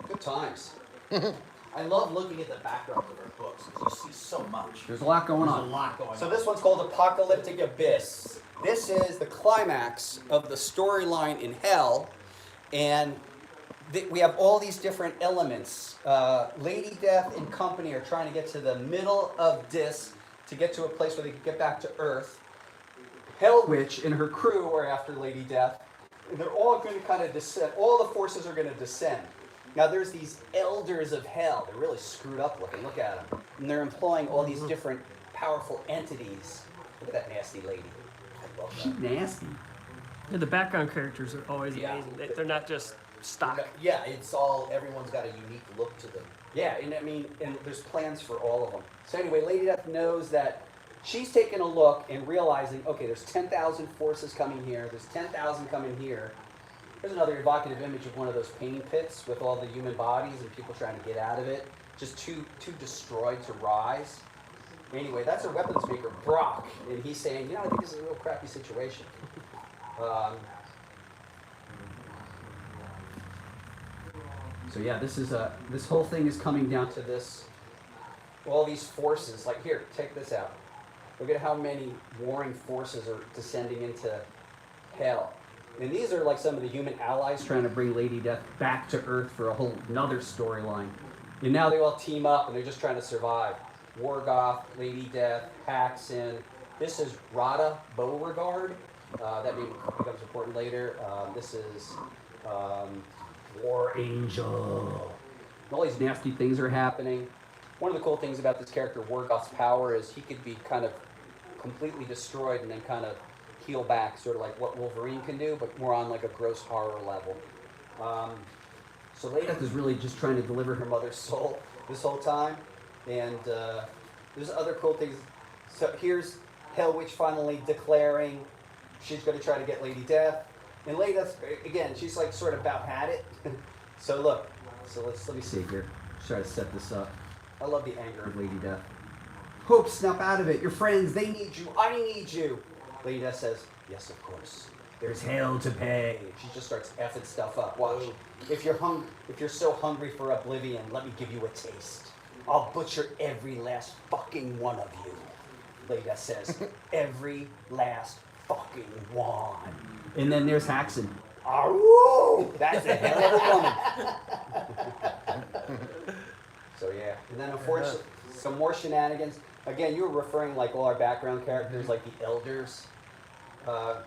[SPEAKER 3] Good times.
[SPEAKER 7] I love looking at the backgrounds of our books because you see so much.
[SPEAKER 3] There's a lot going
[SPEAKER 7] There's a
[SPEAKER 3] on.
[SPEAKER 7] lot going
[SPEAKER 3] So
[SPEAKER 7] on.
[SPEAKER 3] this one's called Apocalyptic Abyss. This is the climax of the storyline in Hell, and we have all these different elements. Lady Death and company are trying to get to the middle of Dis to get to a place where they can get back to Earth. Hell Witch and her crew are after Lady Death, and they're all going to kind of descend. All the forces are going to descend. Now there's these elders of hell. They're really screwed up looking. Look at them. And they're employing all these different powerful entities. Look at that nasty lady. I love She's
[SPEAKER 7] that.
[SPEAKER 3] nasty.
[SPEAKER 2] Yeah, the background characters are always
[SPEAKER 7] Yeah.
[SPEAKER 2] amazing. They're not just stock.
[SPEAKER 7] Yeah, it's all, everyone's got a unique look to them.
[SPEAKER 3] Yeah, and I mean, and there's plans for all of them. So anyway, Lady Death knows that she's taking a look and realizing, okay, there's 10,000 forces coming here. There's 10,000 coming here. There's another evocative image of one of those pain pits with all the human bodies and people trying to get out of it. Just too destroyed to rise. Anyway, that's her weapons maker, Brock. And he's saying, I think this is a real crappy situation. So yeah, this whole thing is coming down to this. All these forces, like here, check this out. Look at how many warring forces are descending into hell. And these are like some of the human allies trying to bring Lady Death back to Earth for a whole another storyline. And now they all team up and they're just trying to survive. Wargoth, Lady Death, Haxon. This is Rada Beauregard. That name becomes important later. This is War Angel. And all these nasty things are happening. One of the cool things about this character, Wargoth's power, is he could be kind of completely destroyed and then kind of heal back, sort of like what Wolverine can do, but more on like a gross horror level. So Lady Death is really just trying to deliver her mother's soul this whole time. And there's other cool things. So here's Hell Witch finally declaring she's going to try to get Lady Death. And Lady Death, again, she's like sort of about had it. So look, let me see here. Try to set this up. I love the anger of Lady Death. Hope, snap out of it. Your friends, they need you. I need you. Lady Death says, yes, of course. There's hell to pay. She just starts effing stuff up. Watch. If you're so hungry for oblivion, let me give you a taste. I'll butcher every last fucking one of you. Lady Death says, every last fucking one. And then there's Haxon. Aroo! That's a hell of a woman. So yeah, and then unfortunately, some more shenanigans. Again, you were referring like all our background characters, like the elders. The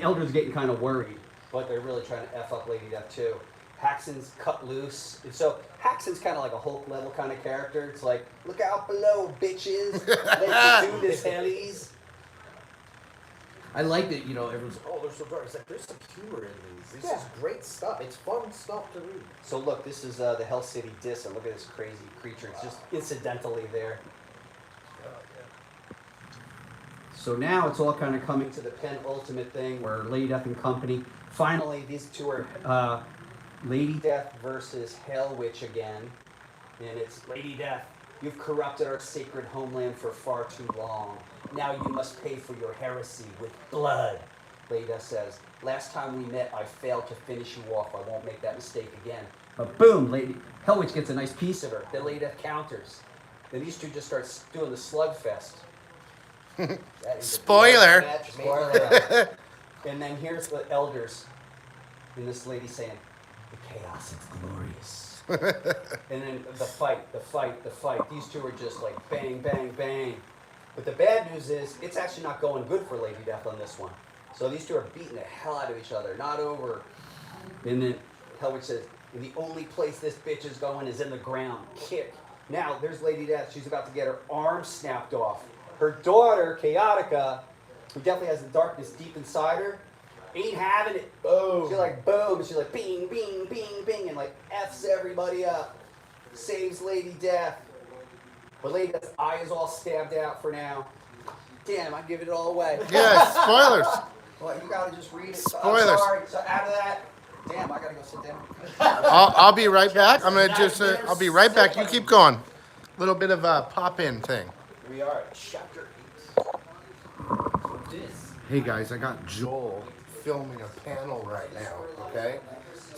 [SPEAKER 3] elders getting kind of worried, but they're really trying to F up Lady Death too. Haxon's cut loose. And so Haxon's kind of like a Hulk level kind of character. It's like, look out below, bitches. Let's do this, hellies.
[SPEAKER 7] I like that, everyone's, oh, they're so dark. It's like, there's some humor in these. This is great stuff. It's fun stuff to read.
[SPEAKER 3] So look, this is the Hell City Dis, and look at this crazy creature. It's just incidentally there. So now it's all kind of coming to the penultimate thing where Lady Death and company. Finally, these two are Lady Death versus Hell Witch again. And it's Lady Death. You've corrupted our sacred homeland for far too long. Now you must pay for your heresy with blood. Lady Death says, last time we met, I failed to finish you off. I won't make that mistake again. But boom, Hell Witch gets a nice piece of her. Then Lady Death counters. Then these two just start doing the slugfest.
[SPEAKER 1] Spoiler.
[SPEAKER 3] Spoiler. And then here's the elders. And this lady saying, the chaos is glorious. And then the fight. These two are just like bang, bang, bang. But the bad news is, it's actually not going good for Lady Death on this one. So these two are beating the hell out of each other. Not over. And then Hellwitch says, and the only place this bitch is going is in the ground. Kick. Now, there's Lady Death. She's about to get her arm snapped off. Her daughter, Chaotica, who definitely has the darkness deep inside her, ain't having it. Boom. She's like, boom. She's like, bing, bing, bing, bing, and like F's everybody up. Saves Lady Death. But Lady Death's eye is all stabbed out for now. Damn, I give it all away.
[SPEAKER 1] Yeah, spoilers.
[SPEAKER 3] Well, you gotta just read it.
[SPEAKER 1] Spoilers.
[SPEAKER 3] I'm sorry. So out of that, damn, I gotta go sit down.
[SPEAKER 1] I'll be right back. I'm gonna just I'll be right back. You keep going. Little bit of a pop-in thing.
[SPEAKER 7] We are at chapter 8.
[SPEAKER 1] Hey guys, I got Joel filming a panel right now. Okay,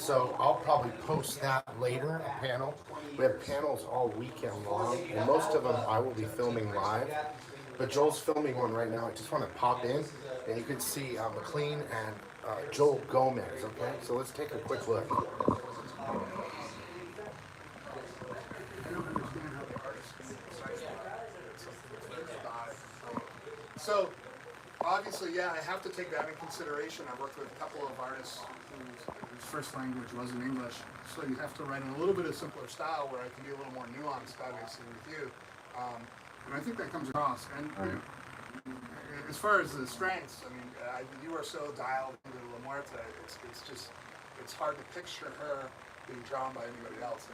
[SPEAKER 1] So I'll probably post that later, a panel. We have panels all weekend long, and most of them I will be filming live. But Joel's filming one right now. I just want to pop in, and you can see MacLean and Joel Gomez, okay? So let's take a quick look.
[SPEAKER 10] So, obviously, yeah, I have to take that in consideration. I worked with a couple of artists whose first language wasn't English, so you have to write in a little bit of simpler style where I can be a little more nuanced, obviously, with you. And I think that comes across. And as far as the strengths, I mean, you are so dialed into La Muerta, it's hard to picture her being drawn by anybody else.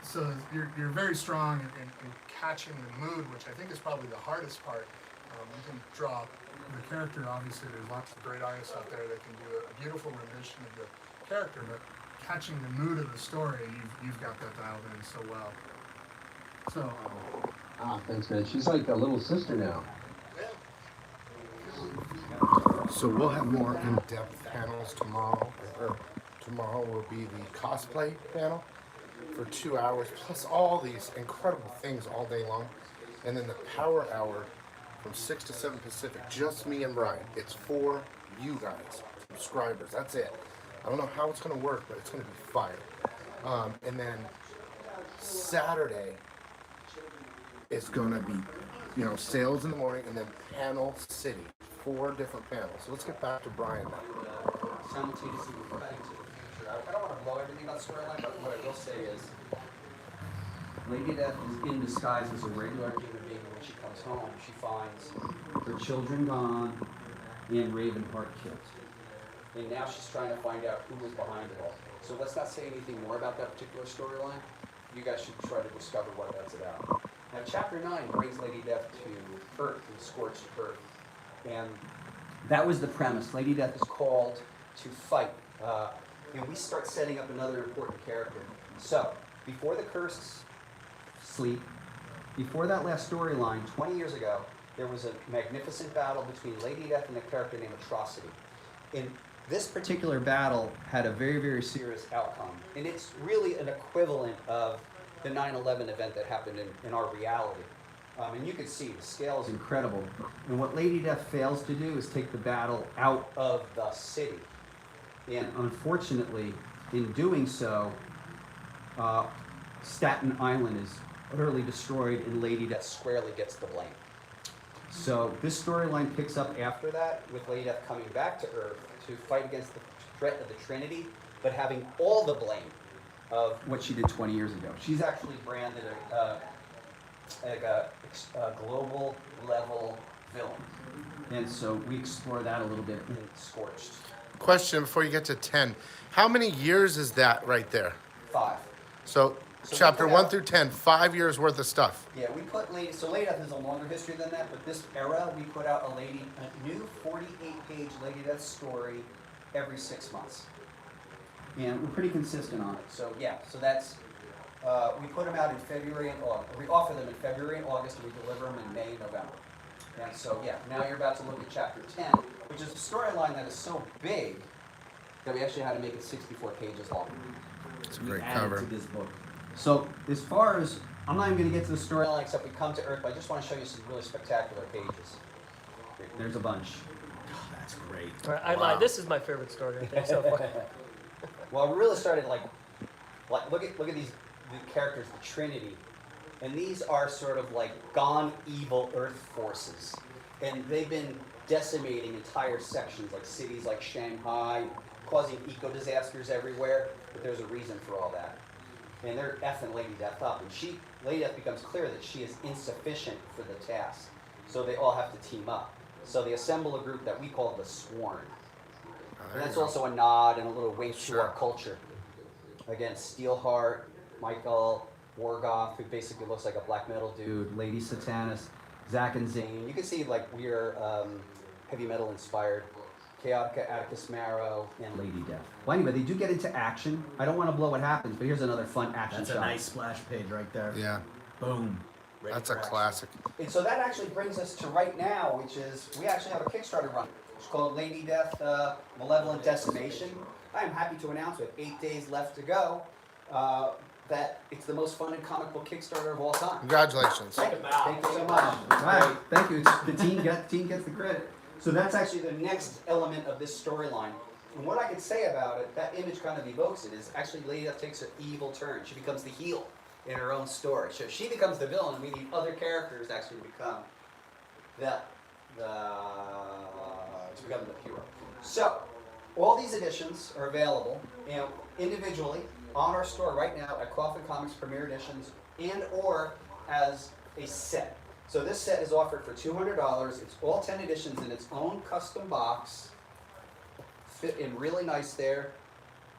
[SPEAKER 10] So you're very strong in catching the mood, which I think is probably the hardest part. You can draw the character. Obviously, there's lots of great artists out there that can do a beautiful rendition of the character, but catching the mood of the story, you've got that dialed in so well. So.
[SPEAKER 11] Thanks, man. She's like a little sister now.
[SPEAKER 1] So we'll have more in-depth panels tomorrow. Tomorrow will be the cosplay panel for 2 hours, plus all these incredible things all day long. And then the power hour from 6 to 7 Pacific, just me and Brian. It's for you guys, subscribers, that's it. I don't know how it's gonna work, but it's gonna be fire. And then Saturday is gonna be, sales in the morning, and then Panel City, 4 different panels. So let's get back to Brian now.
[SPEAKER 3] Simultaneously cutting to the future. I don't want to blow everything about the storyline, but what I will say is Lady Death is in disguise as a regular human being, and when she comes home, she finds her children gone and Ravenheart killed. And now she's trying to find out who was behind it all. So let's not say anything more about that particular storyline. You guys should try to discover what that's about. Now, Chapter 9 brings Lady Death to Earth, the scorched Earth. And that was the premise. Lady Death is called to fight. And we start setting up another important character. So, before the cursed sleep, before that last storyline, 20 years ago, there was a magnificent battle between Lady Death and a character named Atrocity. And this particular battle had a very, very serious outcome. And it's really an equivalent of the 9/11 event that happened in our reality. And you can see the scale is incredible. And what Lady Death fails to do is take the battle out of the city. And unfortunately, in doing so, Staten Island is utterly destroyed and Lady Death squarely gets the blame. So this storyline picks up after that with Lady Death coming back to Earth to fight against the threat of the Trinity, but having all the blame of what she did 20 years ago. She's actually branded a global level villain. And so we explore that a little bit in Scorched.
[SPEAKER 1] Question before you get to 10. How many years is that right there?
[SPEAKER 3] 5.
[SPEAKER 1] So chapter 1 through 10, 5 years worth of stuff.
[SPEAKER 3] Yeah, we put Lady, so Lady Death is a longer history than that, but this era, we put out a new 48-page Lady Death story every 6 months. And we're pretty consistent on it. So yeah, so that's, we put them out in February and August. We offer them in February and August, and we deliver them in May and November. And so yeah, now you're about to look at chapter 10, which is a storyline that is so big that we actually had to make it 64 pages long.
[SPEAKER 1] It's a great cover.
[SPEAKER 3] To this book. So as far as, I'm not even going to get to the storyline except we come to Earth, but I just want to show you some really spectacular pages. There's a bunch.
[SPEAKER 11] Oh, that's great.
[SPEAKER 2] All right, I lied. This is my favorite story, I think, so far.
[SPEAKER 3] Well, we really started like look at these the characters, the Trinity, and these are sort of like gone evil Earth forces, and they've been decimating entire sections like cities like Shanghai, causing eco disasters everywhere. But there's a reason for all that, and they're effing Lady Death up, and Lady Death becomes clear that she is insufficient for the task, so they all have to team up. So they assemble a group that we call the Sworn. And that's also a nod and a little wink to our culture. Again, Steelheart, Michael, Wargoth, who basically looks like a black metal dude, Lady Satanus, Zack and Zane. You can see like we're heavy metal inspired. Chaotica, Atticus Marrow, and Lady Death. Well, anyway, they do get into action. I don't want to blow what happens, but here's another fun action
[SPEAKER 11] That's
[SPEAKER 3] shot.
[SPEAKER 11] a nice splash page right there.
[SPEAKER 1] Yeah.
[SPEAKER 11] Boom.
[SPEAKER 1] That's a classic.
[SPEAKER 3] And so that actually brings us to right now, which is we actually have a Kickstarter run. It's called Lady Death Malevolent Decimation. I am happy to announce with 8 days left to go that it's the most funded comic book Kickstarter of all time.
[SPEAKER 1] Congratulations.
[SPEAKER 3] Thank you so much. Right. Thank you. The team gets the credit. So that's actually the next element of this storyline. And what I can say about it, that image kind of evokes it, is actually Lady Death takes an evil turn. She becomes the heel in her own story. So she becomes the villain, and we need other characters actually to become the hero. So all these editions are available, individually on our store right now at Coffin Comics Premier Editions and or as a set. So this set is offered for $200. It's all 10 editions in its own custom box. Fit in really nice there.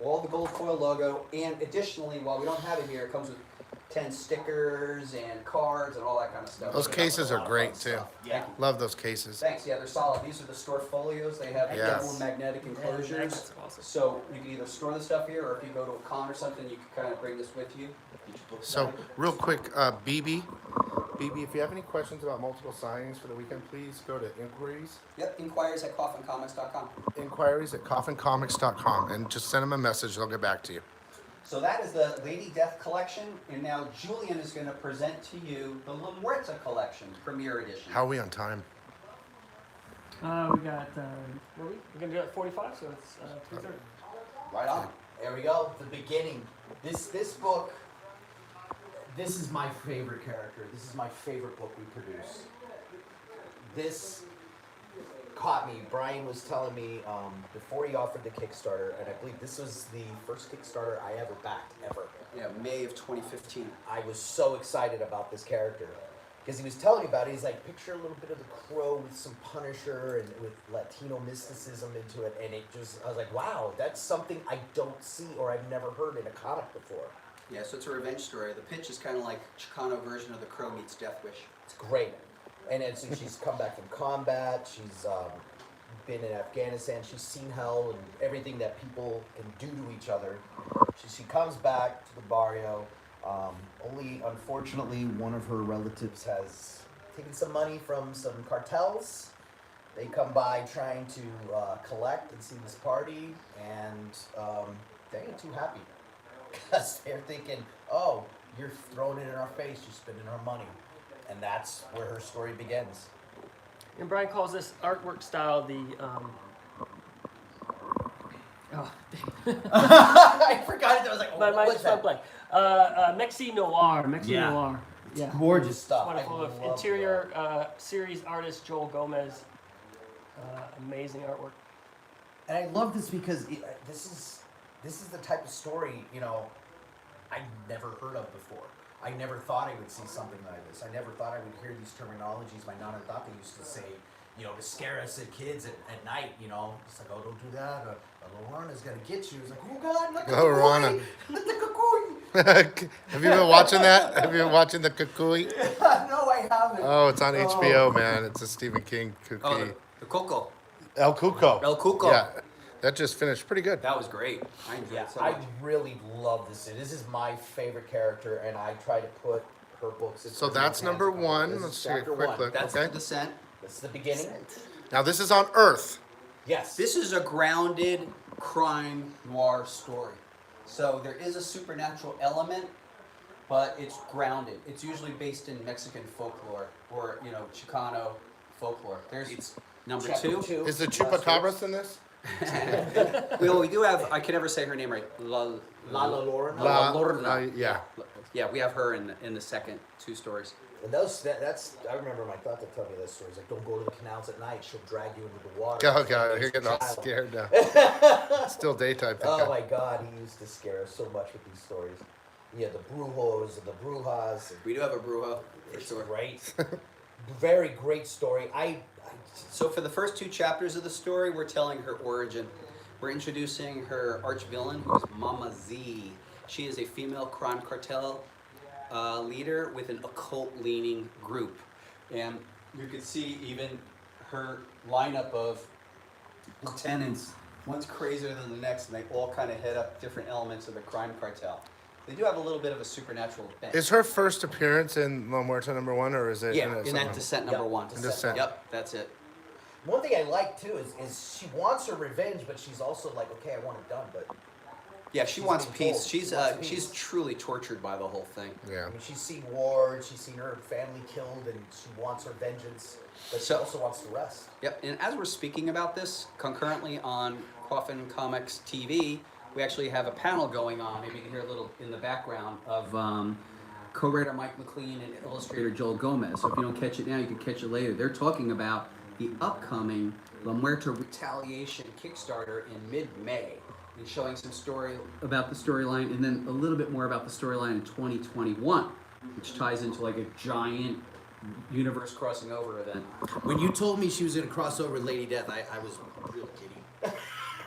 [SPEAKER 3] All the gold foil logo, and additionally, while we don't have it here, it comes with 10 stickers and cards and all that kind of stuff.
[SPEAKER 1] Those cases are great too.
[SPEAKER 3] Yeah.
[SPEAKER 1] Love those cases.
[SPEAKER 3] Thanks. Yeah, they're solid. These are the store folios. They have
[SPEAKER 1] Yes.
[SPEAKER 3] double magnetic enclosures.
[SPEAKER 2] That's awesome.
[SPEAKER 3] So you can either store the stuff here, or if you go to a con or something, you can kind of bring this with you.
[SPEAKER 1] So, real quick, BB, if you have any questions about multiple signings for the weekend, please go to inquiries.
[SPEAKER 3] Yep, inquiries at coffincomics.com.
[SPEAKER 1] Inquiries at coffincomics.com, and just send them a message. They'll get back to you.
[SPEAKER 3] So that is the Lady Death collection, and now Julian is going to present to you the Muerta collection, Premier Edition.
[SPEAKER 1] How are we on time?
[SPEAKER 2] We got, we're gonna do it at 45, so it's 3:30.
[SPEAKER 3] Right on.
[SPEAKER 7] There we go. The beginning. This book. This is my favorite character. This is my favorite book we produce. This caught me. Brian was telling me before he offered the Kickstarter, and I believe this was the first Kickstarter I ever backed, ever.
[SPEAKER 3] Yeah, May of 2015.
[SPEAKER 7] I was so excited about this character because he was telling me about it. He's like, picture a little bit of the Crow with some Punisher and with Latino mysticism into it, and I was like, wow, that's something I don't see or I've never heard in a comic before.
[SPEAKER 3] Yeah, so it's a revenge story. The pitch is kind of like Chicano version of The Crow meets Death Wish.
[SPEAKER 7] It's great. And then so she's come back from combat. She's been in Afghanistan. She's seen hell and everything that people can do to each other. She comes back to the barrio. Only, unfortunately, one of her relatives has taken some money from some cartels. They come by trying to collect and see this party, and they ain't too happy. Because they're thinking, oh, you're throwing it in our face, you're spending our money. And that's where her story begins.
[SPEAKER 2] And Brian calls this artwork style the,
[SPEAKER 7] I forgot it. I was like, oh,
[SPEAKER 2] my
[SPEAKER 7] what
[SPEAKER 2] mind's
[SPEAKER 7] was that?
[SPEAKER 2] blank. Mexi Noir.
[SPEAKER 4] Yeah.
[SPEAKER 2] Noir. Yeah.
[SPEAKER 7] Gorgeous stuff.
[SPEAKER 2] Wonderful.
[SPEAKER 7] I love
[SPEAKER 2] Interior series artist Joel Gomez. Amazing artwork.
[SPEAKER 7] And I love this because this is the type of story, I never heard of before. I never thought I would see something like this. I never thought I would hear these terminologies. My nana Tata used to say, to scare us as kids at night, It's like, oh, don't do that. Lorana's going to get you. It's like, oh, God, look at
[SPEAKER 1] Oh, Lorana.
[SPEAKER 7] the cuckoo.
[SPEAKER 1] Have you been watching that? Have you been watching the Kukui?
[SPEAKER 7] No, I haven't.
[SPEAKER 1] Oh, it's on HBO, man. It's a Stephen King Kukui.
[SPEAKER 3] Oh, the Coco.
[SPEAKER 1] El Cuco.
[SPEAKER 3] El Cuco.
[SPEAKER 1] Yeah, that just finished pretty good.
[SPEAKER 3] That was great. I enjoyed
[SPEAKER 7] Yeah,
[SPEAKER 3] it so
[SPEAKER 7] I
[SPEAKER 3] much.
[SPEAKER 7] really love this. This is my favorite character, and I try to put her books in
[SPEAKER 1] So
[SPEAKER 7] everyone's
[SPEAKER 1] that's
[SPEAKER 7] hands.
[SPEAKER 1] number
[SPEAKER 7] This
[SPEAKER 1] one.
[SPEAKER 7] is
[SPEAKER 1] Let's take a
[SPEAKER 7] chapter
[SPEAKER 1] quick
[SPEAKER 7] one.
[SPEAKER 1] look.
[SPEAKER 3] That's
[SPEAKER 1] Okay.
[SPEAKER 3] the descent.
[SPEAKER 7] This is the beginning.
[SPEAKER 1] Now this is on Earth.
[SPEAKER 7] Yes.
[SPEAKER 3] This is a grounded crime noir story. So there is a supernatural element, but it's grounded. It's usually based in Mexican folklore or, Chicano folklore. There's number
[SPEAKER 7] Chapter
[SPEAKER 3] two.
[SPEAKER 1] Is the Chupacabras in this?
[SPEAKER 3] Well, we do have, I can never say her name right.
[SPEAKER 7] La Lorna.
[SPEAKER 3] La Lorna.
[SPEAKER 1] Yeah.
[SPEAKER 3] Yeah, we have her in the second two stories.
[SPEAKER 7] And that's I remember my thought to tell me those stories. Like, don't go to the canals at night. She'll drag you into the water.
[SPEAKER 1] Oh God, you're getting all
[SPEAKER 7] Child.
[SPEAKER 1] scared now. It's still daytime.
[SPEAKER 7] Oh my God, he used to scare us so much with these stories. Yeah, the brujos and the brujas.
[SPEAKER 3] We do have a bruja.
[SPEAKER 7] It's great. Very great story.
[SPEAKER 3] So for the first two chapters of the story, we're telling her origin. We're introducing her arch-villain, who is Mama Z. She is a female crime cartel leader with an occult-leaning group. And you can see even her lineup of lieutenants. One's crazier than the next, and they all kind of head up different elements of the crime cartel. They do have a little bit of a supernatural bent.
[SPEAKER 1] Is her first appearance in La Muerta #1, or is it?
[SPEAKER 3] Yeah, in
[SPEAKER 1] something
[SPEAKER 3] that
[SPEAKER 1] else?
[SPEAKER 3] Descent number
[SPEAKER 7] Yep,
[SPEAKER 3] one.
[SPEAKER 1] Descent.
[SPEAKER 3] Yep, that's it.
[SPEAKER 7] One thing I like too is she wants her revenge, but she's also like, okay, I want it done, but
[SPEAKER 12] Yeah, she wants
[SPEAKER 7] being
[SPEAKER 12] peace.
[SPEAKER 7] told.
[SPEAKER 12] She's truly tortured by the whole thing.
[SPEAKER 1] Yeah.
[SPEAKER 7] I mean, she's seen war, she's seen her family killed, and she wants her vengeance, but she
[SPEAKER 12] So-
[SPEAKER 7] also wants to rest.
[SPEAKER 12] Yep, and as we're speaking about this, concurrently on Coffin Comics TV, we actually have a panel going on. Maybe you can hear a little in the background of co-writer Mike MacLean and illustrator Joel Gomez. So if you don't catch it now, you can catch it later. They're talking about the upcoming La Muerta Retaliation Kickstarter in mid-May and showing some story about the storyline and then a little bit more about the storyline in 2021, which ties into like a giant universe crossing over event.
[SPEAKER 5] When you told me she was gonna cross over Lady Death, I was real giddy.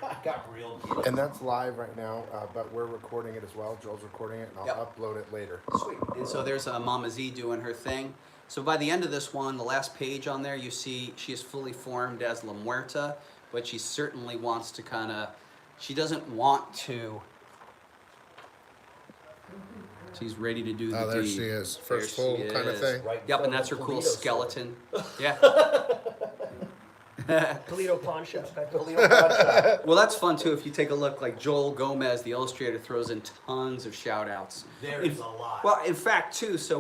[SPEAKER 5] I got real giddy.
[SPEAKER 1] And that's live right now, but we're recording it as well. Joel's recording it, and I'll
[SPEAKER 12] Yep.
[SPEAKER 1] upload it later.
[SPEAKER 12] Sweet. And so there's Mama Z doing her thing. So by the end of this one, the last page on there, you see she is fully formed as La Muerta, but she certainly wants to she doesn't want to. She's ready to do the
[SPEAKER 1] Oh, there
[SPEAKER 12] deed.
[SPEAKER 1] she is.
[SPEAKER 12] There
[SPEAKER 1] First full
[SPEAKER 12] she
[SPEAKER 1] kind of
[SPEAKER 12] is.
[SPEAKER 1] thing.
[SPEAKER 7] Right in
[SPEAKER 12] Yep,
[SPEAKER 7] front
[SPEAKER 12] and
[SPEAKER 7] of
[SPEAKER 12] that's her
[SPEAKER 7] the
[SPEAKER 12] cool
[SPEAKER 7] Toledo store.
[SPEAKER 12] skeleton. Yeah.
[SPEAKER 2] Toledo Pawn Shop.
[SPEAKER 7] Toledo Pawn Shop.
[SPEAKER 12] Well, that's fun too. If you take a look, like Joel Gomez, the illustrator, throws in tons of shout outs.
[SPEAKER 7] There's a lot.
[SPEAKER 12] Well, in fact, too, so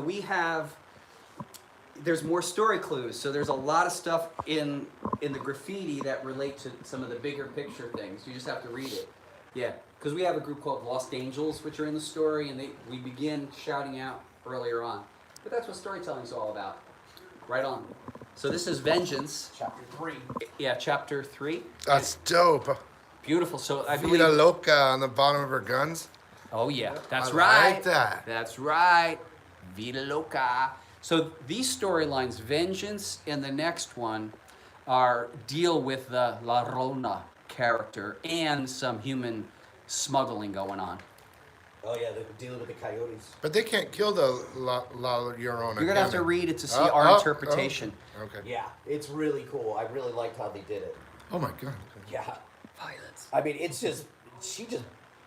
[SPEAKER 12] there's more story clues. So there's a lot of stuff in the graffiti that relate to some of the bigger picture things. You just have to read it. Yeah, because we have a group called Lost Angels, which are in the story, and we begin shouting out earlier on. But that's what storytelling's all about. Right on. So this is Vengeance.
[SPEAKER 7] Chapter 3.
[SPEAKER 12] Yeah, chapter 3.
[SPEAKER 1] That's dope.
[SPEAKER 12] Beautiful. So I
[SPEAKER 1] Vida
[SPEAKER 12] believe.
[SPEAKER 1] Loca on the bottom of her guns.
[SPEAKER 12] Oh yeah, that's
[SPEAKER 1] I
[SPEAKER 12] right.
[SPEAKER 1] like that.
[SPEAKER 12] That's right. Vida Loca. So these storylines, Vengeance and the next one, deal with the La Rona character and some human smuggling going on.
[SPEAKER 7] Oh yeah, they're dealing with the coyotes.
[SPEAKER 1] But they can't kill the La Llorona.
[SPEAKER 12] You're gonna have
[SPEAKER 1] can
[SPEAKER 12] to
[SPEAKER 1] they?
[SPEAKER 12] read it to see
[SPEAKER 1] Oh,
[SPEAKER 12] our
[SPEAKER 1] oh,
[SPEAKER 12] interpretation.
[SPEAKER 1] oh. Okay.
[SPEAKER 7] Yeah, it's really cool. I really liked how they did it.
[SPEAKER 1] Oh my god.
[SPEAKER 7] Yeah.
[SPEAKER 12] Violence.
[SPEAKER 7] I mean, she just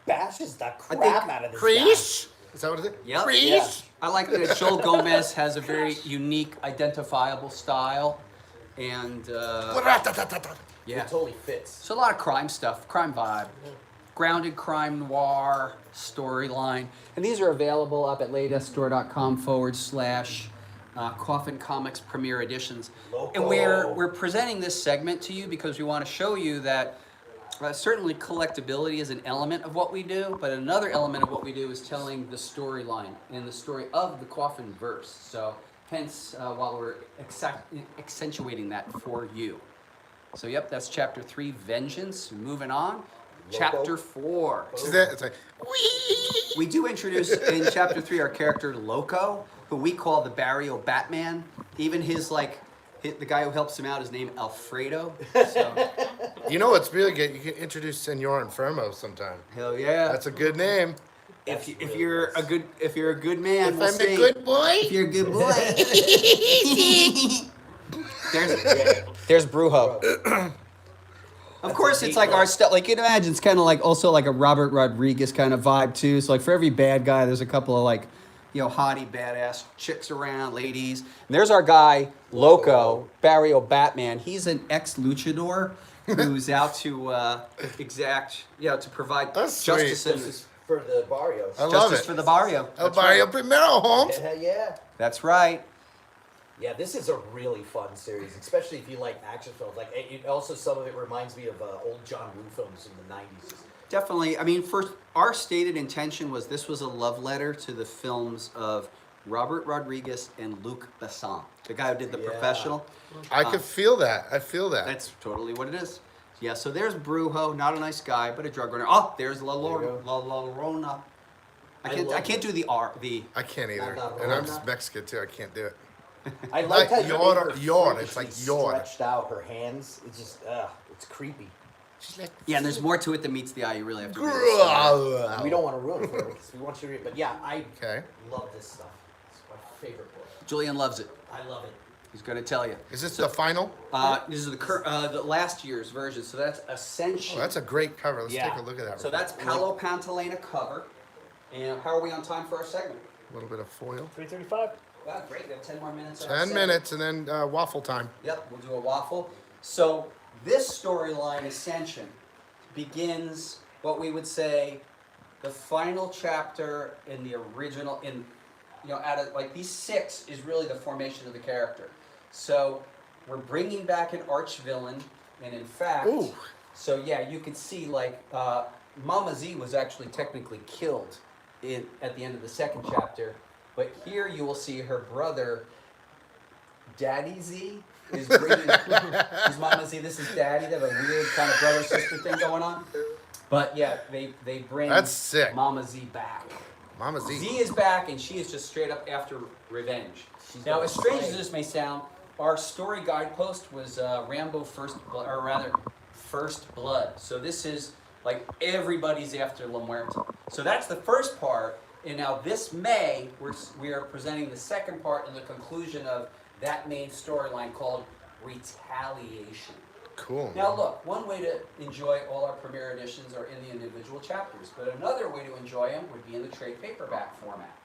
[SPEAKER 7] bashes the
[SPEAKER 12] think
[SPEAKER 7] crap out of this
[SPEAKER 1] Crease? Is that what it is?
[SPEAKER 12] Yep.
[SPEAKER 1] Crease?
[SPEAKER 7] Yeah.
[SPEAKER 12] I like that Joel Gomez has a very unique, identifiable style, and
[SPEAKER 1] Ra-ta-ta-ta-ta.
[SPEAKER 7] Yeah.
[SPEAKER 12] yeah.
[SPEAKER 7] It totally fits.
[SPEAKER 12] So a lot of crime stuff, crime vibe, grounded crime noir storyline, and these are available up at lateststore.com/Coffin Comics Premiere Editions. And we're presenting this segment to you because we want to show you that certainly collectability is an element of what we do, but another element of what we do is telling the storyline and the story of the Coffinverse. So hence, while we're accentuating that for you. So yep, that's chapter 3, Vengeance. Moving on, chapter 4.
[SPEAKER 1] Is that, it's like,
[SPEAKER 12] We do introduce in chapter 3 our character Loco, who we call the Barrio Batman. Even the guy who helps him out is named Alfredo. So,
[SPEAKER 1] you know what's really good? You can introduce Senor Enfermo sometime.
[SPEAKER 12] hell yeah!
[SPEAKER 1] That's a good name.
[SPEAKER 12] If you're a good man,
[SPEAKER 1] If
[SPEAKER 12] we'll
[SPEAKER 1] I'm
[SPEAKER 12] see.
[SPEAKER 1] a good boy.
[SPEAKER 12] If you're a good boy. there's Brujo. Of course, it's like our stuff. Like you can imagine, it's kind of like also like a Robert Rodriguez kind of vibe too. So like for every bad guy, there's a couple of like, hottie badass chicks around, ladies. And there's our guy Loco, Barrio Batman. He's an ex-luchador who's out to to provide
[SPEAKER 1] That's
[SPEAKER 12] justice
[SPEAKER 1] sweet.
[SPEAKER 12] and
[SPEAKER 7] For the barrios.
[SPEAKER 1] I love
[SPEAKER 12] justice
[SPEAKER 1] it.
[SPEAKER 12] for the barrio.
[SPEAKER 1] El
[SPEAKER 12] That's
[SPEAKER 1] Barrio
[SPEAKER 12] right.
[SPEAKER 1] Primero, Holmes.
[SPEAKER 7] Yeah, yeah.
[SPEAKER 12] That's right.
[SPEAKER 7] Yeah, this is a really fun series, especially if you like action films. Like, also some of it reminds me of old John Woo films in the '90s.
[SPEAKER 12] Definitely. I mean, first, our stated intention was this was a love letter to the films of Robert Rodriguez and Luc Besson, the guy who did The
[SPEAKER 7] Yeah.
[SPEAKER 12] Professional.
[SPEAKER 1] I could feel that. I feel that.
[SPEAKER 12] That's totally what it is. Yeah, so there's Brujo, not a nice guy, but a drug runner. Oh, there's La
[SPEAKER 7] There you
[SPEAKER 12] Llorona. I
[SPEAKER 7] love
[SPEAKER 12] can't do the R.
[SPEAKER 1] I can't either.
[SPEAKER 7] La
[SPEAKER 1] And I'm
[SPEAKER 7] Llorona.
[SPEAKER 1] Mexican too. I can't do it.
[SPEAKER 7] I like how
[SPEAKER 1] Like
[SPEAKER 7] you
[SPEAKER 1] yawn-
[SPEAKER 7] made her
[SPEAKER 1] yawn, it's like
[SPEAKER 7] freakishly
[SPEAKER 1] yawn.
[SPEAKER 7] stretched out her hands. It's just, it's creepy.
[SPEAKER 1] She's like,
[SPEAKER 12] Yeah, and there's more to it than meets the eye. You really have to read it.
[SPEAKER 7] We don't want to ruin it for her because we want you to read it. But yeah, I
[SPEAKER 1] Okay.
[SPEAKER 7] love this stuff. It's my favorite book.
[SPEAKER 12] Julian loves it.
[SPEAKER 7] I love it.
[SPEAKER 12] He's going to tell you.
[SPEAKER 1] Is this the final?
[SPEAKER 12] This is the last year's version, so that's Ascension.
[SPEAKER 1] Oh, that's a great cover. Let's
[SPEAKER 12] Yeah.
[SPEAKER 1] take a look at that.
[SPEAKER 12] So that's Paolo Pantalena cover. And how are we on time for our segment?
[SPEAKER 1] A little bit of foil.
[SPEAKER 2] 3:35.
[SPEAKER 12] Wow, great. We have 10 more minutes. of our
[SPEAKER 1] 10
[SPEAKER 12] segment.
[SPEAKER 1] minutes and then waffle time.
[SPEAKER 12] Yep, we'll do a waffle. So this storyline, Ascension, begins what we would say the final chapter in the original, out of like these 6 is really the formation of the character. So we're bringing back an arch villain, and in fact, so yeah, you can see like Mama Z was actually technically killed at the end of the 2nd chapter, but here you will see her brother, Daddy Z, is bringing his Mama Z. This is Daddy. They have a weird kind of brother sister thing going on. But yeah, they bring
[SPEAKER 1] That's sick.
[SPEAKER 12] Mama Z back.
[SPEAKER 1] Mama Z.
[SPEAKER 12] Z is back, and she is just straight up after revenge. Now, as strange as this may sound, our story guidepost was Rambo First Blood. So this is like everybody's after La Muerta. So that's the first part. And now this May, we are presenting the second part and the conclusion of that main storyline called Retaliation.
[SPEAKER 1] Cool.
[SPEAKER 12] Now look, one way to enjoy all our premiere editions are in the individual chapters, but another way to enjoy them would be in the trade paperback format.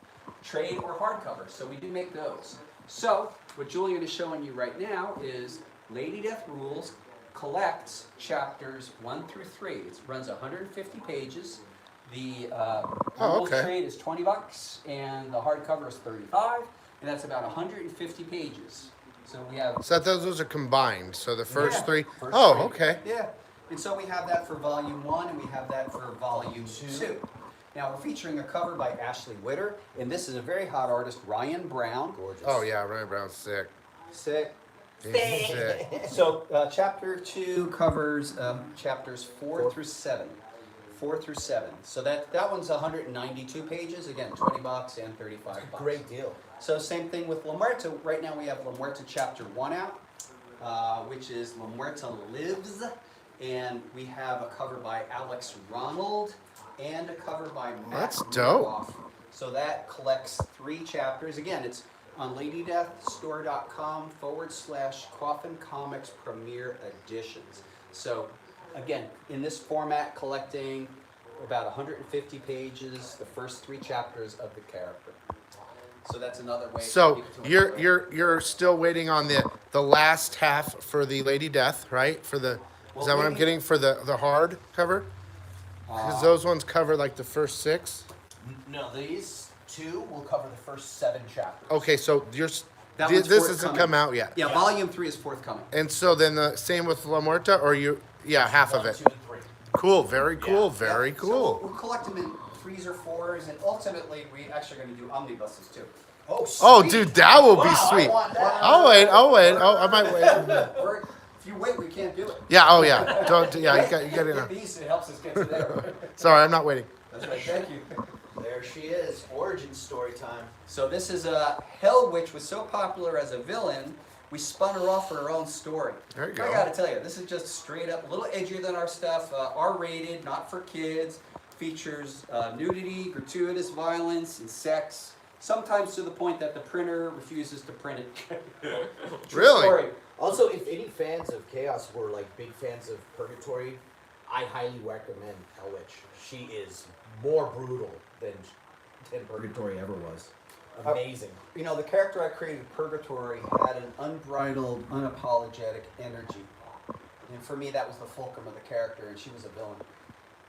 [SPEAKER 12] Trade or hardcover, so we do make those. So, what Julian is showing you right now is Lady Death Rules collects chapters 1 through 3. It runs 150 pages. The rules trade is $20, and the hardcover is $35, and that's about 150 pages. So we have.
[SPEAKER 1] So those are combined. So the first 3.
[SPEAKER 12] First
[SPEAKER 1] Oh,
[SPEAKER 12] 3.
[SPEAKER 1] okay.
[SPEAKER 12] Yeah, and so we have that for volume 1, and we have that for volume 2. Now we're featuring a cover by Ashley Witter, and this is a very hot artist, Ryan Brown. Gorgeous.
[SPEAKER 1] Oh yeah, Ryan Brown's sick.
[SPEAKER 12] Sick.
[SPEAKER 1] He's sick.
[SPEAKER 12] So chapter 2 covers chapters 4 through 7. 4 through 7. So that one's 192 pages. Again, $20 and $35.
[SPEAKER 7] Great deal.
[SPEAKER 12] So same thing with La Muerta. Right now we have La Muerta chapter 1 out, which is La Muerta Lives, and we have a cover by Alex Ronald and a cover by Matt.
[SPEAKER 1] That's dope.
[SPEAKER 12] Rudolph. So that collects 3 chapters. Again, it's on ladydeathstore.com/Coffin Comics Premiere Editions. So again, in this format, collecting about 150 pages, the first 3 chapters of the character. So that's another way.
[SPEAKER 1] So you're still waiting on the last half for the Lady Death, right? For the is that what I'm getting for the hard cover? Because those ones cover like the first 6.
[SPEAKER 7] No, these 2 will cover the first 7 chapters.
[SPEAKER 1] Okay, so this
[SPEAKER 12] one's
[SPEAKER 1] hasn't
[SPEAKER 12] forthcoming.
[SPEAKER 1] come out yet.
[SPEAKER 12] Yeah, volume 3 is forthcoming.
[SPEAKER 1] And so then the same with La Muerta, or half of
[SPEAKER 7] 1,
[SPEAKER 1] it.
[SPEAKER 7] 2, and 3.
[SPEAKER 1] Cool, very cool, very cool.
[SPEAKER 12] So we'll collect them in 3s or 4s, and ultimately we actually are going to do omnibuses too.
[SPEAKER 7] Oh,
[SPEAKER 1] Oh,
[SPEAKER 7] sweet.
[SPEAKER 1] dude, that will be
[SPEAKER 7] Wow, I
[SPEAKER 1] sweet.
[SPEAKER 7] want that.
[SPEAKER 1] I'll wait. Oh, I might wait.
[SPEAKER 12] Or if you wait, we can't do it.
[SPEAKER 1] Yeah. Oh, yeah. Don't. Yeah. You got it.
[SPEAKER 12] Get these, it helps us get to there.
[SPEAKER 1] Sorry, I'm not waiting.
[SPEAKER 12] That's right. Thank you.
[SPEAKER 7] There she is. Origin story time.
[SPEAKER 12] So this is Hell Witch was so popular as a villain, we spun her off for her own story.
[SPEAKER 1] There you
[SPEAKER 12] I
[SPEAKER 1] go.
[SPEAKER 12] gotta tell you, this is just straight up, a little edgier than our stuff. R-rated, not for kids. Features nudity, gratuitous violence, and sex. Sometimes to the point that the printer refuses to print it. True
[SPEAKER 1] Really?
[SPEAKER 12] story.
[SPEAKER 7] Also, if any fans of Chaos were like big fans of Purgatory, I highly recommend Hell Witch. She is more brutal than
[SPEAKER 11] Purgatory ever was.
[SPEAKER 7] Amazing.
[SPEAKER 12] The character I created, Purgatory, had an unbridled, unapologetic energy. And for me, that was the fulcrum of the character, and she was a villain.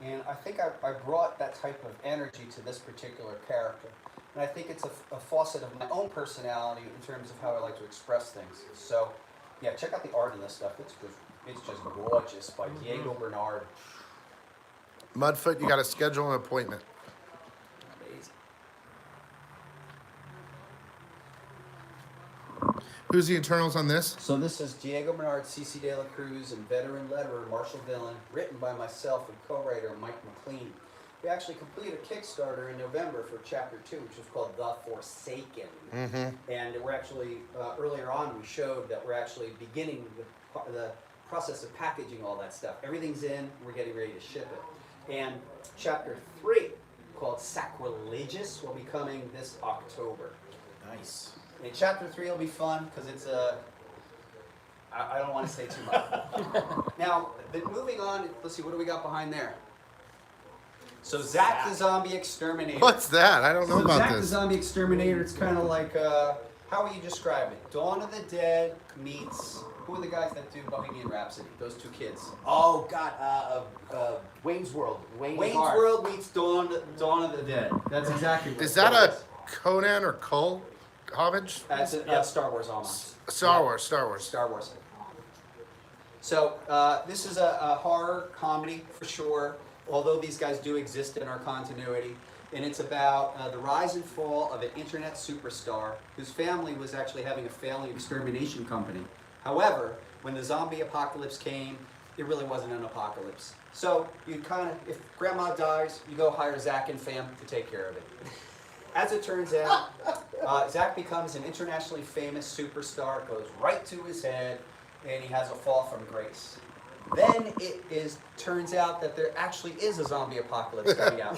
[SPEAKER 12] And I think I brought that type of energy to this particular character. And I think it's a faucet of my own personality in terms of how I like to express things. So, yeah, check out the art in this stuff. It's just gorgeous by Diego Bernard.
[SPEAKER 1] Mudfoot, you got to schedule an appointment.
[SPEAKER 12] Amazing.
[SPEAKER 1] Who's the internals on this?
[SPEAKER 12] So this is Diego Bernard, C.C. De La Cruz, and veteran letterer Marshall Dillon, written by myself and co-writer Mike MacLean. We actually completed a Kickstarter in November for Chapter 2, which was called The Forsaken.
[SPEAKER 1] Mm-hmm.
[SPEAKER 12] And we're actually, earlier on, we showed that we're actually beginning the process of packaging all that stuff. Everything's in, we're getting ready to ship it. And Chapter 3, called Sacrilegious, will be coming this October.
[SPEAKER 11] Nice.
[SPEAKER 12] And Chapter 3 will be fun, because it's I don't want to say too much. Now, moving on, let's see, what do we got behind there? So Zack the Zombie Exterminator.
[SPEAKER 1] What's that? I don't know
[SPEAKER 12] So
[SPEAKER 1] about
[SPEAKER 12] Zack the
[SPEAKER 1] this.
[SPEAKER 12] Zombie Exterminator, it's kind of like how would you describe it? Dawn of the Dead meets, who are the guys that do Bohemian Rhapsody? Those two kids.
[SPEAKER 7] Oh God, Wayne's World.
[SPEAKER 12] Wayne's World meets Dawn of the Dead. That's exactly what
[SPEAKER 1] Is
[SPEAKER 12] it
[SPEAKER 1] that a
[SPEAKER 12] is.
[SPEAKER 1] Conan or Cole homage?
[SPEAKER 12] That's a Star Wars almost.
[SPEAKER 1] Star Wars.
[SPEAKER 12] Star Wars. So this is a horror comedy for sure, although these guys do exist in our continuity. And it's about the rise and fall of an internet superstar whose family was actually having a failing extermination company. However, when the zombie apocalypse came, it really wasn't an apocalypse. So you kind of, if grandma dies, you go hire Zach and fam to take care of it. As it turns out, Zach becomes an internationally famous superstar, goes right to his head, and he has a fall from grace. Then it turns out that there actually is a zombie apocalypse coming out.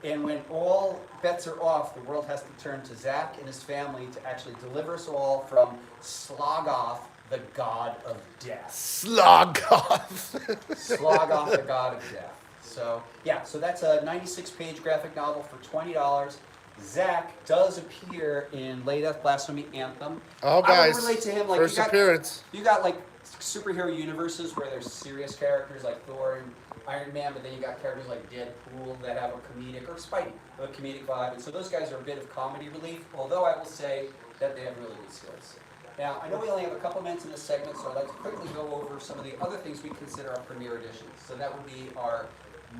[SPEAKER 12] And when all bets are off, the world has to turn to Zach and his family to actually deliver us all from Slogoth, the god of death.
[SPEAKER 1] Slogoth.
[SPEAKER 12] Slogoth, the god of death. So, yeah, so that's a 96-page graphic novel for $20. Zach does appear in Late Death Blasphemy Anthem.
[SPEAKER 1] Oh,
[SPEAKER 12] I
[SPEAKER 1] guys.
[SPEAKER 12] would relate to him like
[SPEAKER 1] First appearance.
[SPEAKER 12] You got like superhero universes where there's serious characters like Thor and Iron Man, but then you got characters like Deadpool that have a comedic, or Spidey, a comedic vibe. And so those guys are a bit of comedy relief, although I will say that they have really good skills. Now, I know we only have a couple minutes in this segment, so I'd like to quickly go over some of the other things we consider our premier editions. So that would be our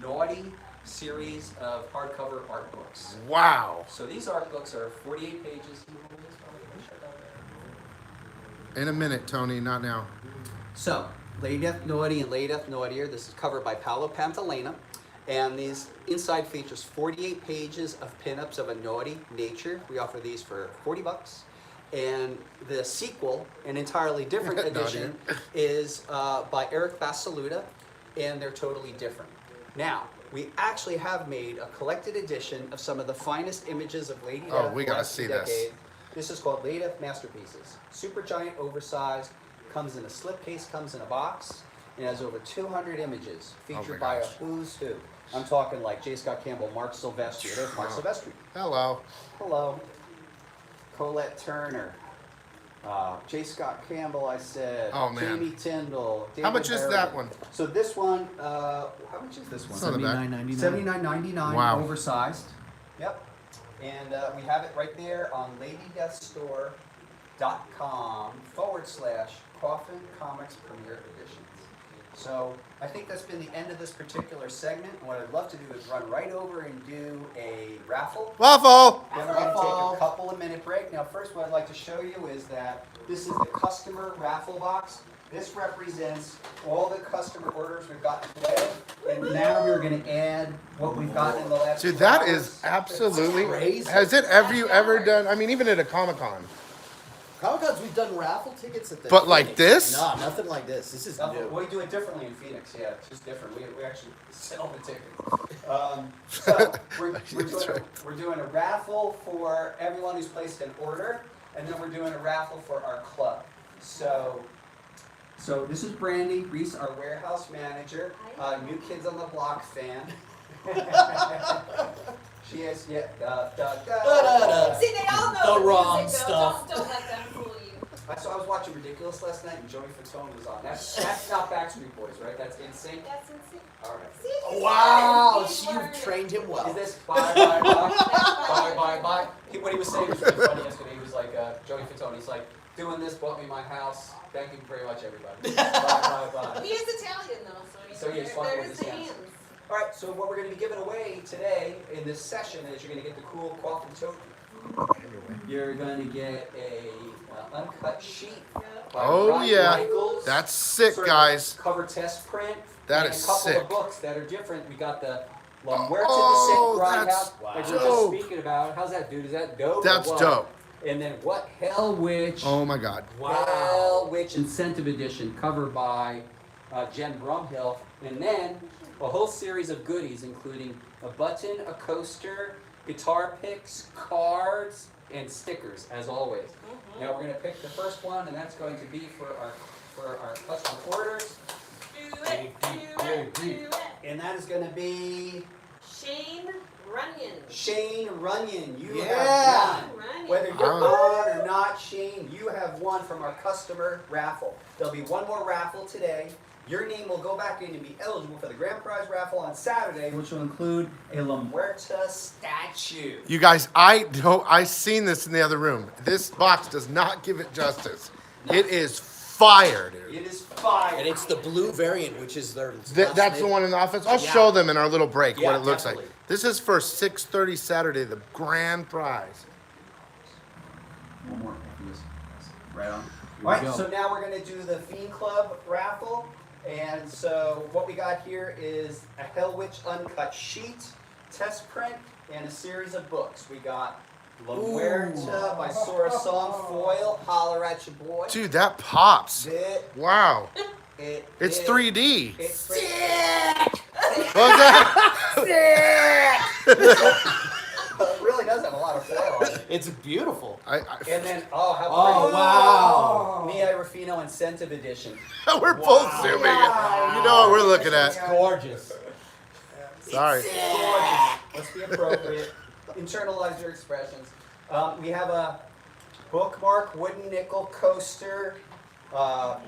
[SPEAKER 12] Naughty series of hardcover art books.
[SPEAKER 1] Wow.
[SPEAKER 12] So these art books are 48 pages.
[SPEAKER 1] In a minute, Tony, not now.
[SPEAKER 12] So, Lady Death Naughty and Lady Death Naughtier. This is covered by Paolo Pantalena. And these inside features 48 pages of pinups of a naughty nature. We offer these for $40. And the sequel, an entirely different edition, is by Eric Basaluda, and they're totally different. Now, we actually have made a collected edition of some of the finest images of Lady Death.
[SPEAKER 1] Oh, we gotta
[SPEAKER 12] last
[SPEAKER 1] see
[SPEAKER 12] decade.
[SPEAKER 1] this.
[SPEAKER 12] This is called Lady Death Masterpieces. Super giant, oversized, comes in a slipcase, comes in a box, and has over 200 images featured by a who's who. I'm talking like J. Scott Campbell, Mark Silvestri. There's Mark Silvestri.
[SPEAKER 1] Hello.
[SPEAKER 12] Hello. Colette Turner. J. Scott Campbell, I said.
[SPEAKER 1] Oh, man.
[SPEAKER 12] Jamie Tyndall.
[SPEAKER 1] How much is
[SPEAKER 12] David
[SPEAKER 1] that
[SPEAKER 12] Harrigan.
[SPEAKER 1] one?
[SPEAKER 12] So this one, how much is this one?
[SPEAKER 1] It's not bad.
[SPEAKER 3] $79.99.
[SPEAKER 1] Wow.
[SPEAKER 3] Oversized.
[SPEAKER 12] Yep. And we have it right there on ladydeathstore.com/Coffin Comics Premier Editions. So I think that's been the end of this particular segment. And what I'd love to do is run right over and do a raffle.
[SPEAKER 1] Waffle.
[SPEAKER 12] Then we're going to take a couple of minute break. Now first what I'd like to show you is that this is the customer raffle box. This represents all the customer orders we've gotten today. And now we're going to add what we've gotten in the last
[SPEAKER 1] Dude,
[SPEAKER 12] 2
[SPEAKER 1] that
[SPEAKER 12] hours.
[SPEAKER 1] is absolutely
[SPEAKER 7] crazy.
[SPEAKER 1] Has it ever done? I mean, even at a Comic-Con.
[SPEAKER 7] Comic-Cons, we've done raffle tickets at the
[SPEAKER 1] But like
[SPEAKER 7] Phoenix.
[SPEAKER 1] this?
[SPEAKER 7] No, nothing like this. This is new.
[SPEAKER 12] We do it differently in Phoenix, yeah, it's just different. We actually sell the tickets. So we're doing a raffle for everyone who's placed an order, and then we're doing a raffle for our club. So this is Brandy Reese, our warehouse manager, New Kids on the Block fan. She is,
[SPEAKER 9] See, they all know
[SPEAKER 7] The wrong
[SPEAKER 9] music, though.
[SPEAKER 7] stuff.
[SPEAKER 9] Don't let them fool you.
[SPEAKER 12] So I was watching Ridiculous last night, and Joey Fatone was on. That's not Backstreet Boys, right? That's NSYNC.
[SPEAKER 9] That's insane.
[SPEAKER 12] All right.
[SPEAKER 9] See, he's
[SPEAKER 7] Wow,
[SPEAKER 9] learning. He's
[SPEAKER 7] you've
[SPEAKER 9] learning.
[SPEAKER 7] trained him well.
[SPEAKER 12] Is this bye bye bye bye bye bye? What he was saying was really funny yesterday. He was like, Joey Fatone. He's like, doing this bought me my house. Thank you very much, everybody. Bye bye bye.
[SPEAKER 9] He is Italian, though,
[SPEAKER 12] So he is fine
[SPEAKER 9] there's
[SPEAKER 12] with
[SPEAKER 9] the
[SPEAKER 12] his hands.
[SPEAKER 9] hands.
[SPEAKER 12] All right. So what we're going to be giving away today in this session is you're going to get the cool Coffin tote. You're going to get a uncut sheet. By
[SPEAKER 1] Oh,
[SPEAKER 12] Ryan
[SPEAKER 1] yeah.
[SPEAKER 12] Michaels.
[SPEAKER 1] That's sick,
[SPEAKER 12] Sort of
[SPEAKER 1] guys.
[SPEAKER 12] Cover test print.
[SPEAKER 1] That
[SPEAKER 12] and
[SPEAKER 1] is
[SPEAKER 12] a couple
[SPEAKER 1] sick.
[SPEAKER 12] of books that are different. We got the La Muerta
[SPEAKER 1] Oh,
[SPEAKER 12] de Saint
[SPEAKER 1] that's
[SPEAKER 12] Grindhouse that we were just
[SPEAKER 1] dope.
[SPEAKER 12] speaking about. How's that, dude? Is that dope? or
[SPEAKER 1] That's
[SPEAKER 12] what?
[SPEAKER 1] dope.
[SPEAKER 12] And then What Hell Witch?
[SPEAKER 1] Oh my God.
[SPEAKER 12] Hell Witch Incentive Edition, covered by Jen Brumhill. And then a whole series of goodies, including a button, a coaster, guitar picks, cards, and stickers, as always. Now we're going to pick the first one, and that's going to be for our customer orders.
[SPEAKER 9] Do it, do it, do it.
[SPEAKER 12] And that is going to be
[SPEAKER 9] Shane Runyon.
[SPEAKER 12] Shane Runyon. You
[SPEAKER 7] Yeah.
[SPEAKER 12] have won.
[SPEAKER 9] Runyon.
[SPEAKER 12] Whether you're on or not,
[SPEAKER 3] one from our customer raffle. There'll be one more raffle today. Your name will go back in and be eligible for the grand prize raffle on Saturday, which will include a La Muerta statue.
[SPEAKER 1] You guys, I seen this in the other room. This box does not give it justice. It is fire, dude.
[SPEAKER 3] It is fire.
[SPEAKER 7] And it's the blue variant, which is their.
[SPEAKER 1] That's the one in the office. I'll
[SPEAKER 7] Yeah.
[SPEAKER 1] show them in our little break
[SPEAKER 7] Yeah,
[SPEAKER 1] what it looks
[SPEAKER 7] definitely.
[SPEAKER 1] like. This is for 6:30 Saturday, the grand prize.
[SPEAKER 3] One more. Right on. All right, so now we're going to do the Fiend Club raffle. And so what we got here is a Hell Witch uncut sheet, test print, and a series of books. We got La Muerta by Sora Song foil, Holler at Your Boy.
[SPEAKER 1] Dude, that pops. Wow. It's 3D.
[SPEAKER 3] It's
[SPEAKER 1] What was that?
[SPEAKER 3] It really does have a lot of foil on it.
[SPEAKER 7] It's beautiful.
[SPEAKER 3] And then, how
[SPEAKER 7] Oh,
[SPEAKER 3] pretty.
[SPEAKER 7] wow.
[SPEAKER 3] Mia Rufino Incentive Edition.
[SPEAKER 1] We're both zooming it. You know what we're looking
[SPEAKER 7] It's
[SPEAKER 1] at.
[SPEAKER 7] gorgeous.
[SPEAKER 1] Sorry.
[SPEAKER 3] Gorgeous. Let's be appropriate. Internalize your expressions. We have a bookmark, wooden nickel coaster, guitar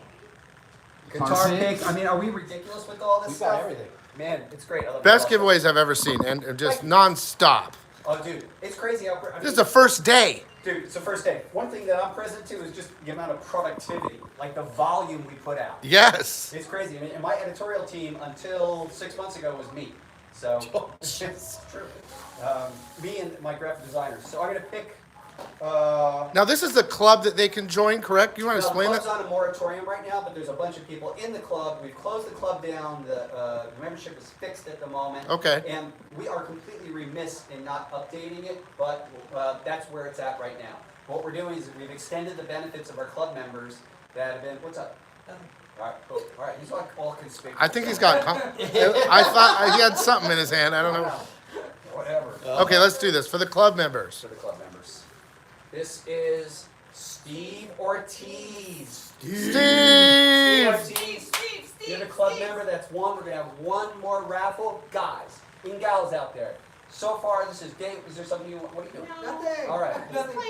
[SPEAKER 3] pick. I mean, are we ridiculous with all this
[SPEAKER 7] We've
[SPEAKER 3] stuff?
[SPEAKER 7] got everything.
[SPEAKER 3] Man, it's great. I love
[SPEAKER 1] Best
[SPEAKER 3] it all.
[SPEAKER 1] giveaways I've ever seen, and just non-stop.
[SPEAKER 3] Oh, dude, it's crazy how.
[SPEAKER 1] This is the first day.
[SPEAKER 3] Dude, it's the first day. One thing that I'm present to is just the amount of productivity, like the volume we put out.
[SPEAKER 1] Yes.
[SPEAKER 3] It's crazy. I mean, and my editorial team until 6 months ago was me. So it's true. Me and my graphic designers. So I'm gonna pick.
[SPEAKER 1] Now this is the club that they can join, correct? You want to
[SPEAKER 3] The
[SPEAKER 1] explain
[SPEAKER 3] club's
[SPEAKER 1] that?
[SPEAKER 3] on a moratorium right now, but there's a bunch of people in the club. We've closed the club down. The membership is fixed at the moment.
[SPEAKER 1] Okay.
[SPEAKER 3] And we are completely remiss in not updating it, but that's where it's at right now. What we're doing is we've extended the benefits of our club members that have been. What's up? All right. Cool. All right. He's like all conspicuous.
[SPEAKER 1] I think he's got. I thought he had something in his hand. I don't know.
[SPEAKER 3] Whatever.
[SPEAKER 1] Okay, let's do this for the club members.
[SPEAKER 3] For the club members. This is Steve Ortiz.
[SPEAKER 1] Steve!
[SPEAKER 3] Ortiz. You're the club member. That's one. We're gonna have one more raffle, guys and gals out there. So far, this is Dave. Is there something you want? What are you doing?
[SPEAKER 8] Nothing.
[SPEAKER 3] All right.
[SPEAKER 8] Nothing.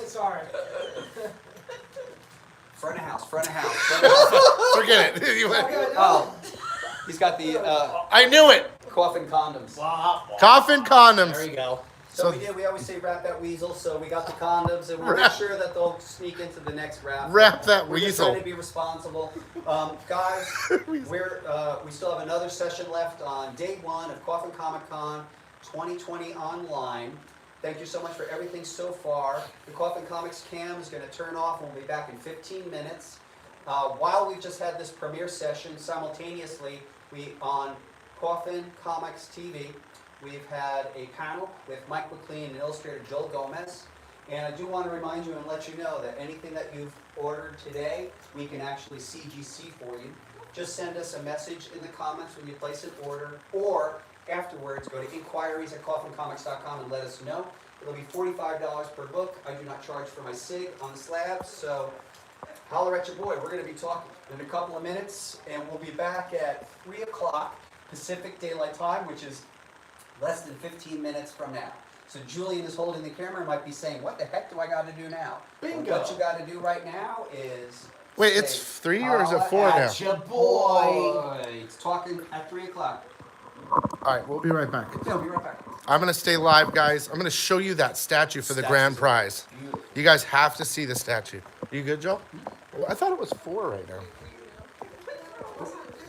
[SPEAKER 8] Sorry.
[SPEAKER 3] Front of house. Front of house. Front of house.
[SPEAKER 1] Forget it. You went-
[SPEAKER 3] Oh, he's got the
[SPEAKER 1] I knew it.
[SPEAKER 3] Coffin condoms.
[SPEAKER 1] Coffin condoms.
[SPEAKER 7] There you go.
[SPEAKER 3] So we always say wrap that weasel. So we got the condoms, and we'll make sure that they'll sneak into the next raffle.
[SPEAKER 1] Wrap that
[SPEAKER 3] We're just
[SPEAKER 1] weasel.
[SPEAKER 3] trying to be responsible, guys. We still have another session left on day one of Coffin Comic Con 2020 online. Thank you so much for everything so far. The Coffin Comics cam is going to turn off, and we'll be back in 15 minutes. While we've just had this premiere session, simultaneously, on Coffin Comics TV, we've had a panel with Mike MacLean and illustrator Joel Gomez. And I do want to remind you and let you know that anything that you've ordered today, we can actually CGC for you. Just send us a message in the comments when you place an order, or afterwards go to inquiries@coffincomics.com and let us know. It'll be $45 per book. I do not charge for my SIG on the slab, so holler at your boy. We're going to be talking in a couple of minutes, and we'll be back at 3 o'clock Pacific Daylight Time, which is less than 15 minutes from now. So Julian is holding the camera and might be saying, what the heck do I got to do now?
[SPEAKER 7] Bingo.
[SPEAKER 3] What you got to do right now is...
[SPEAKER 1] Wait, it's 3 or is it 4 now?
[SPEAKER 7] At your boy.
[SPEAKER 3] It's talking at 3 o'clock.
[SPEAKER 1] All right, we'll be right back.
[SPEAKER 3] Yeah, we'll be right back.
[SPEAKER 1] I'm gonna stay live, guys. I'm gonna show you that statue for the grand prize. You guys have to see the statue. You good, Joe? Well, I thought it was 4 right now.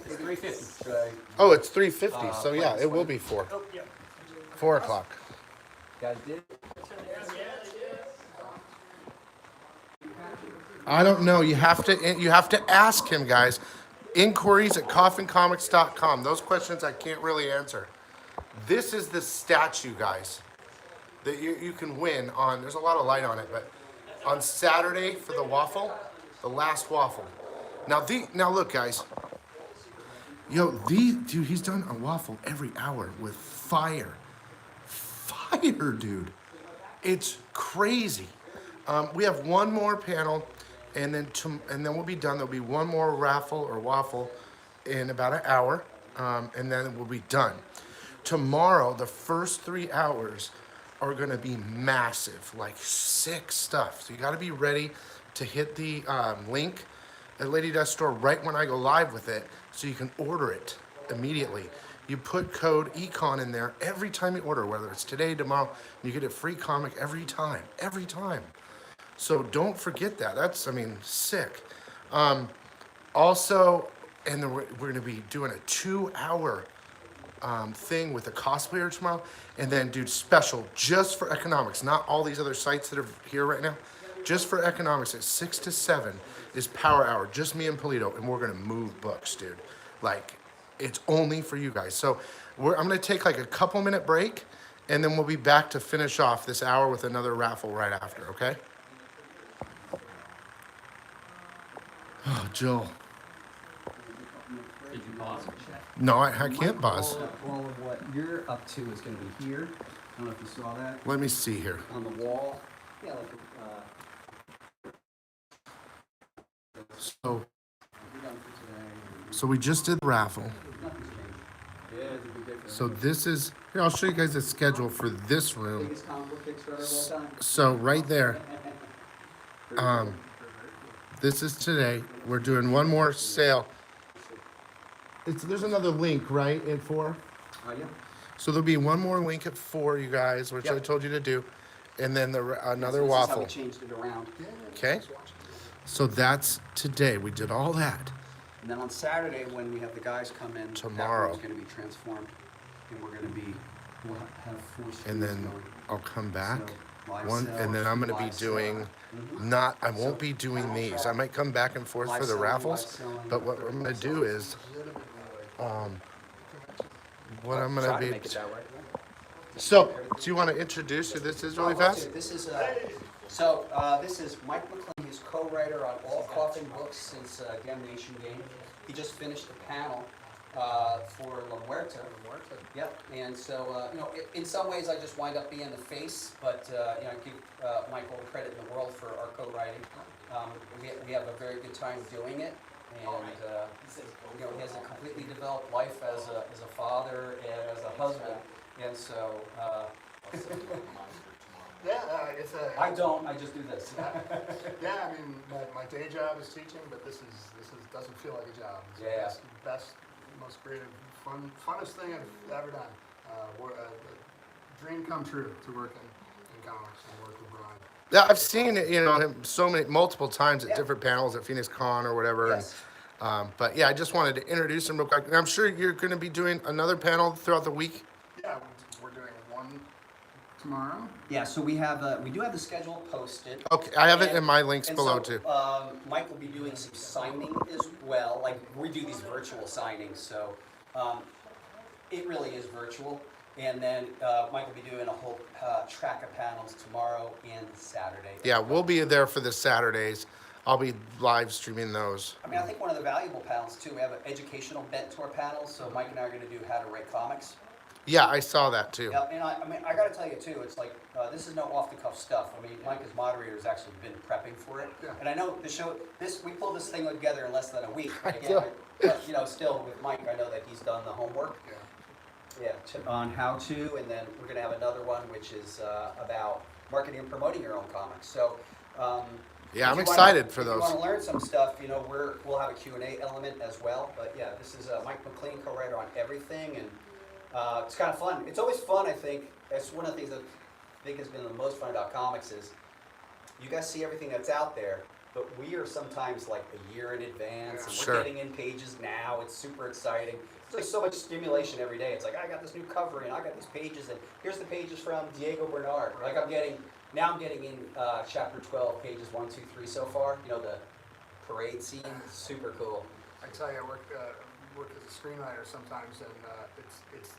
[SPEAKER 3] It's 3:50. Should I...
[SPEAKER 1] Oh, it's 3:50. So yeah, it will be 4. 4 o'clock.
[SPEAKER 3] Guys did it?
[SPEAKER 1] I don't know. You have to ask him, guys. Inquiries@coffincomics.com. Those questions I can't really answer. This is the statue, guys, that you can win on. There's a lot of light on it, but on Saturday for the waffle, the last waffle. Now look, guys. Yo, dude, he's done a waffle every hour with fire. Fire, dude. It's crazy. We have one more panel, and then we'll be done. There'll be one more raffle or waffle in about an hour, and then we'll be done. Tomorrow, the first 3 hours are gonna be massive, like sick stuff. So you gotta be ready to hit the link at Lady Death Store right when I go live with it, so you can order it immediately. You put code ECON in there every time you order, whether it's today, tomorrow, you get a free comic every time, every time. So don't forget that. That's, I mean, sick. Also, and then we're going to be doing a 2-hour thing with a cosplayer tomorrow, and then do special just for economics, not all these other sites that are here right now. Just for economics at 6 to 7 is Power Hour, just me and Polito, and we're going to move books, dude. Like, it's only for you guys. So I'm going to take like a couple-minute break, and then we'll be back to finish off this hour with another raffle right after, okay? Oh, Jill.
[SPEAKER 6] Did you pause?
[SPEAKER 1] No, I can't pause.
[SPEAKER 3] All of what you're up to is going to be here. I don't know if you saw that.
[SPEAKER 1] Let me see here.
[SPEAKER 3] On the wall. Yeah, like
[SPEAKER 1] So, so we just did the raffle. So this is, here, I'll show you guys the schedule for this room.
[SPEAKER 3] biggest comic book Kickstarter of all time.
[SPEAKER 1] So right there, this is today. We're doing one more sale. There's another link, right, at 4?
[SPEAKER 3] Yeah.
[SPEAKER 1] So there'll be one more link at 4, you guys, which I
[SPEAKER 3] Yep.
[SPEAKER 1] told you to do. And then another
[SPEAKER 3] So this is how
[SPEAKER 1] waffle.
[SPEAKER 3] we changed it around.
[SPEAKER 1] Okay? So that's today. We did all that.
[SPEAKER 3] And then on Saturday, when we have the guys come in,
[SPEAKER 1] Tomorrow.
[SPEAKER 3] it's going to be transformed, and we're going to be, we'll have 4
[SPEAKER 1] And
[SPEAKER 3] screens
[SPEAKER 1] then
[SPEAKER 3] going.
[SPEAKER 1] I'll come back.
[SPEAKER 3] So, live
[SPEAKER 1] One, and then I'm gonna be
[SPEAKER 3] live
[SPEAKER 1] doing,
[SPEAKER 3] sell.
[SPEAKER 1] I won't be doing these. I might come back and forth
[SPEAKER 3] Live
[SPEAKER 1] for the
[SPEAKER 3] selling,
[SPEAKER 1] raffles,
[SPEAKER 3] live selling.
[SPEAKER 1] but what I'm gonna do is, what I'm
[SPEAKER 3] Try
[SPEAKER 1] gonna
[SPEAKER 3] to
[SPEAKER 1] be.
[SPEAKER 3] make it that way.
[SPEAKER 1] So, do you wanna introduce who this is really fast?
[SPEAKER 3] This is this is Mike MacLean. He's co-writer on all Coffin books since Damnation Game. He just finished the panel for La Muerta. Yep. And so in some ways I just wind up being the face, but I give Mike all the credit in the world for our co-writing. We have a very good time doing it, and he has a completely developed life as a father and as a husband, and so.
[SPEAKER 10] It's a.
[SPEAKER 3] I don't. I just do this.
[SPEAKER 10] Yeah, I mean, my day job is teaching, but this doesn't feel like a job. It's
[SPEAKER 3] Yeah.
[SPEAKER 10] the best, most creative, funnest thing I've ever done. A dream come true to work in comics and work with Brian.
[SPEAKER 1] Yeah, I've seen it, him multiple times at different panels at Phoenix Con or whatever.
[SPEAKER 3] Yes.
[SPEAKER 1] But yeah, I just wanted to introduce him real quick. And I'm sure you're gonna be doing another panel throughout the week.
[SPEAKER 10] Yeah, we're doing one tomorrow.
[SPEAKER 3] Yeah, so we do have the schedule posted.
[SPEAKER 1] Okay, I have it
[SPEAKER 3] And-
[SPEAKER 1] in my links
[SPEAKER 3] and
[SPEAKER 1] below
[SPEAKER 3] so,
[SPEAKER 1] too.
[SPEAKER 3] Mike will be doing some signing as well. Like we do these virtual signings, so it really is virtual. And then Mike will be doing a whole track of panels tomorrow and Saturday.
[SPEAKER 1] Yeah, we'll be there for the Saturdays. I'll be live streaming those.
[SPEAKER 3] I mean, I think one of the valuable panels too. We have an educational bent to our panels. So Mike and I are going to do how to write comics.
[SPEAKER 1] Yeah, I saw that too.
[SPEAKER 3] Yeah, and I mean, I got to tell you too. It's like this is no off-the-cuff stuff. I mean, Mike as moderator has actually been prepping for it.
[SPEAKER 10] Yeah.
[SPEAKER 3] And I know the show. We pulled this thing together in less than a week.
[SPEAKER 1] I
[SPEAKER 3] Again,
[SPEAKER 1] know.
[SPEAKER 3] but still with Mike, I know that he's done the homework.
[SPEAKER 10] Yeah.
[SPEAKER 3] Yeah, on how to, and then we're gonna have another one which is about marketing and promoting your own comics. So.
[SPEAKER 1] Yeah, I'm
[SPEAKER 3] if you
[SPEAKER 1] excited for
[SPEAKER 3] if
[SPEAKER 1] those.
[SPEAKER 3] you want to learn some stuff, we'll have a Q&A element as well. But yeah, this is Mike MacLean, co-writer on everything, and it's kind of fun. It's always fun, I think. That's one of the things that I think has been the most fun about comics is you guys see everything that's out there, but we are sometimes like a year in advance, and
[SPEAKER 1] Sure.
[SPEAKER 3] we're getting in pages now. It's super exciting. It's like so much stimulation every day. It's like, I got this new cover, and I got these pages, and here's the pages from Diego Bernard. Like I'm getting in chapter 12, pages 1, 2, 3 so far. The parade scene, super cool.
[SPEAKER 10] I tell you, I work as a screenwriter sometimes, and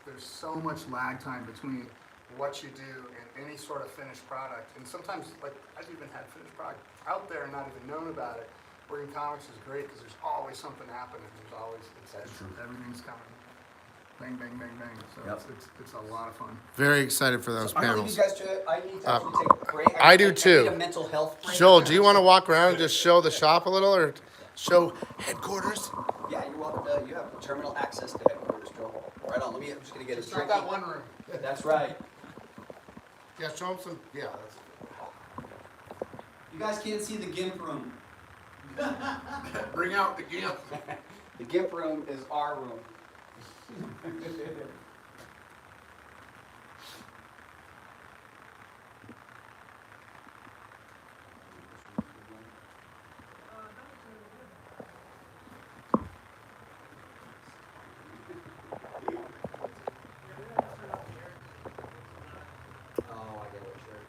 [SPEAKER 10] there's so much lag time between what you do and any sort of finished product. And sometimes, like, I've even had finished product out there and not even known about it. Working comics is great because there's always something happening. There's always, everything's coming. Bang, bang, bang, bang. So
[SPEAKER 3] Yep.
[SPEAKER 10] it's a lot of fun.
[SPEAKER 1] Very excited for those
[SPEAKER 3] I'm gonna leave
[SPEAKER 1] panels.
[SPEAKER 3] you guys to it. I need to actually take a break.
[SPEAKER 1] I do
[SPEAKER 3] need
[SPEAKER 1] too.
[SPEAKER 3] a mental health break.
[SPEAKER 1] Joel, do you want to walk around and just show the shop a little, or show headquarters?
[SPEAKER 3] Yeah, you're welcome to. You have terminal access to headquarters, Joel. Right on. I'm just gonna get a
[SPEAKER 10] Just not
[SPEAKER 3] drink.
[SPEAKER 10] that one room.
[SPEAKER 3] That's right.
[SPEAKER 1] Yeah, show them some. Yeah. That's,
[SPEAKER 3] You guys can't see the GIMP room.
[SPEAKER 1] bring out the GIMP.
[SPEAKER 3] The GIMP room is our room. Oh, I get it, sure.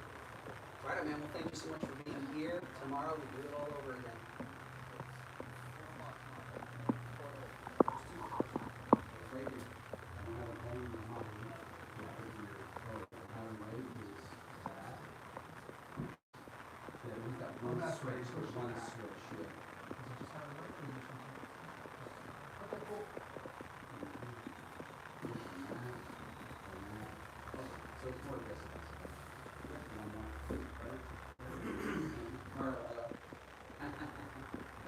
[SPEAKER 3] Right on, man. Well, thank you so much for being here. Tomorrow we do it all over again. Right here. I don't have a pen in my mind. Yeah, we've got one switch, one switch, yeah. So it's more distance.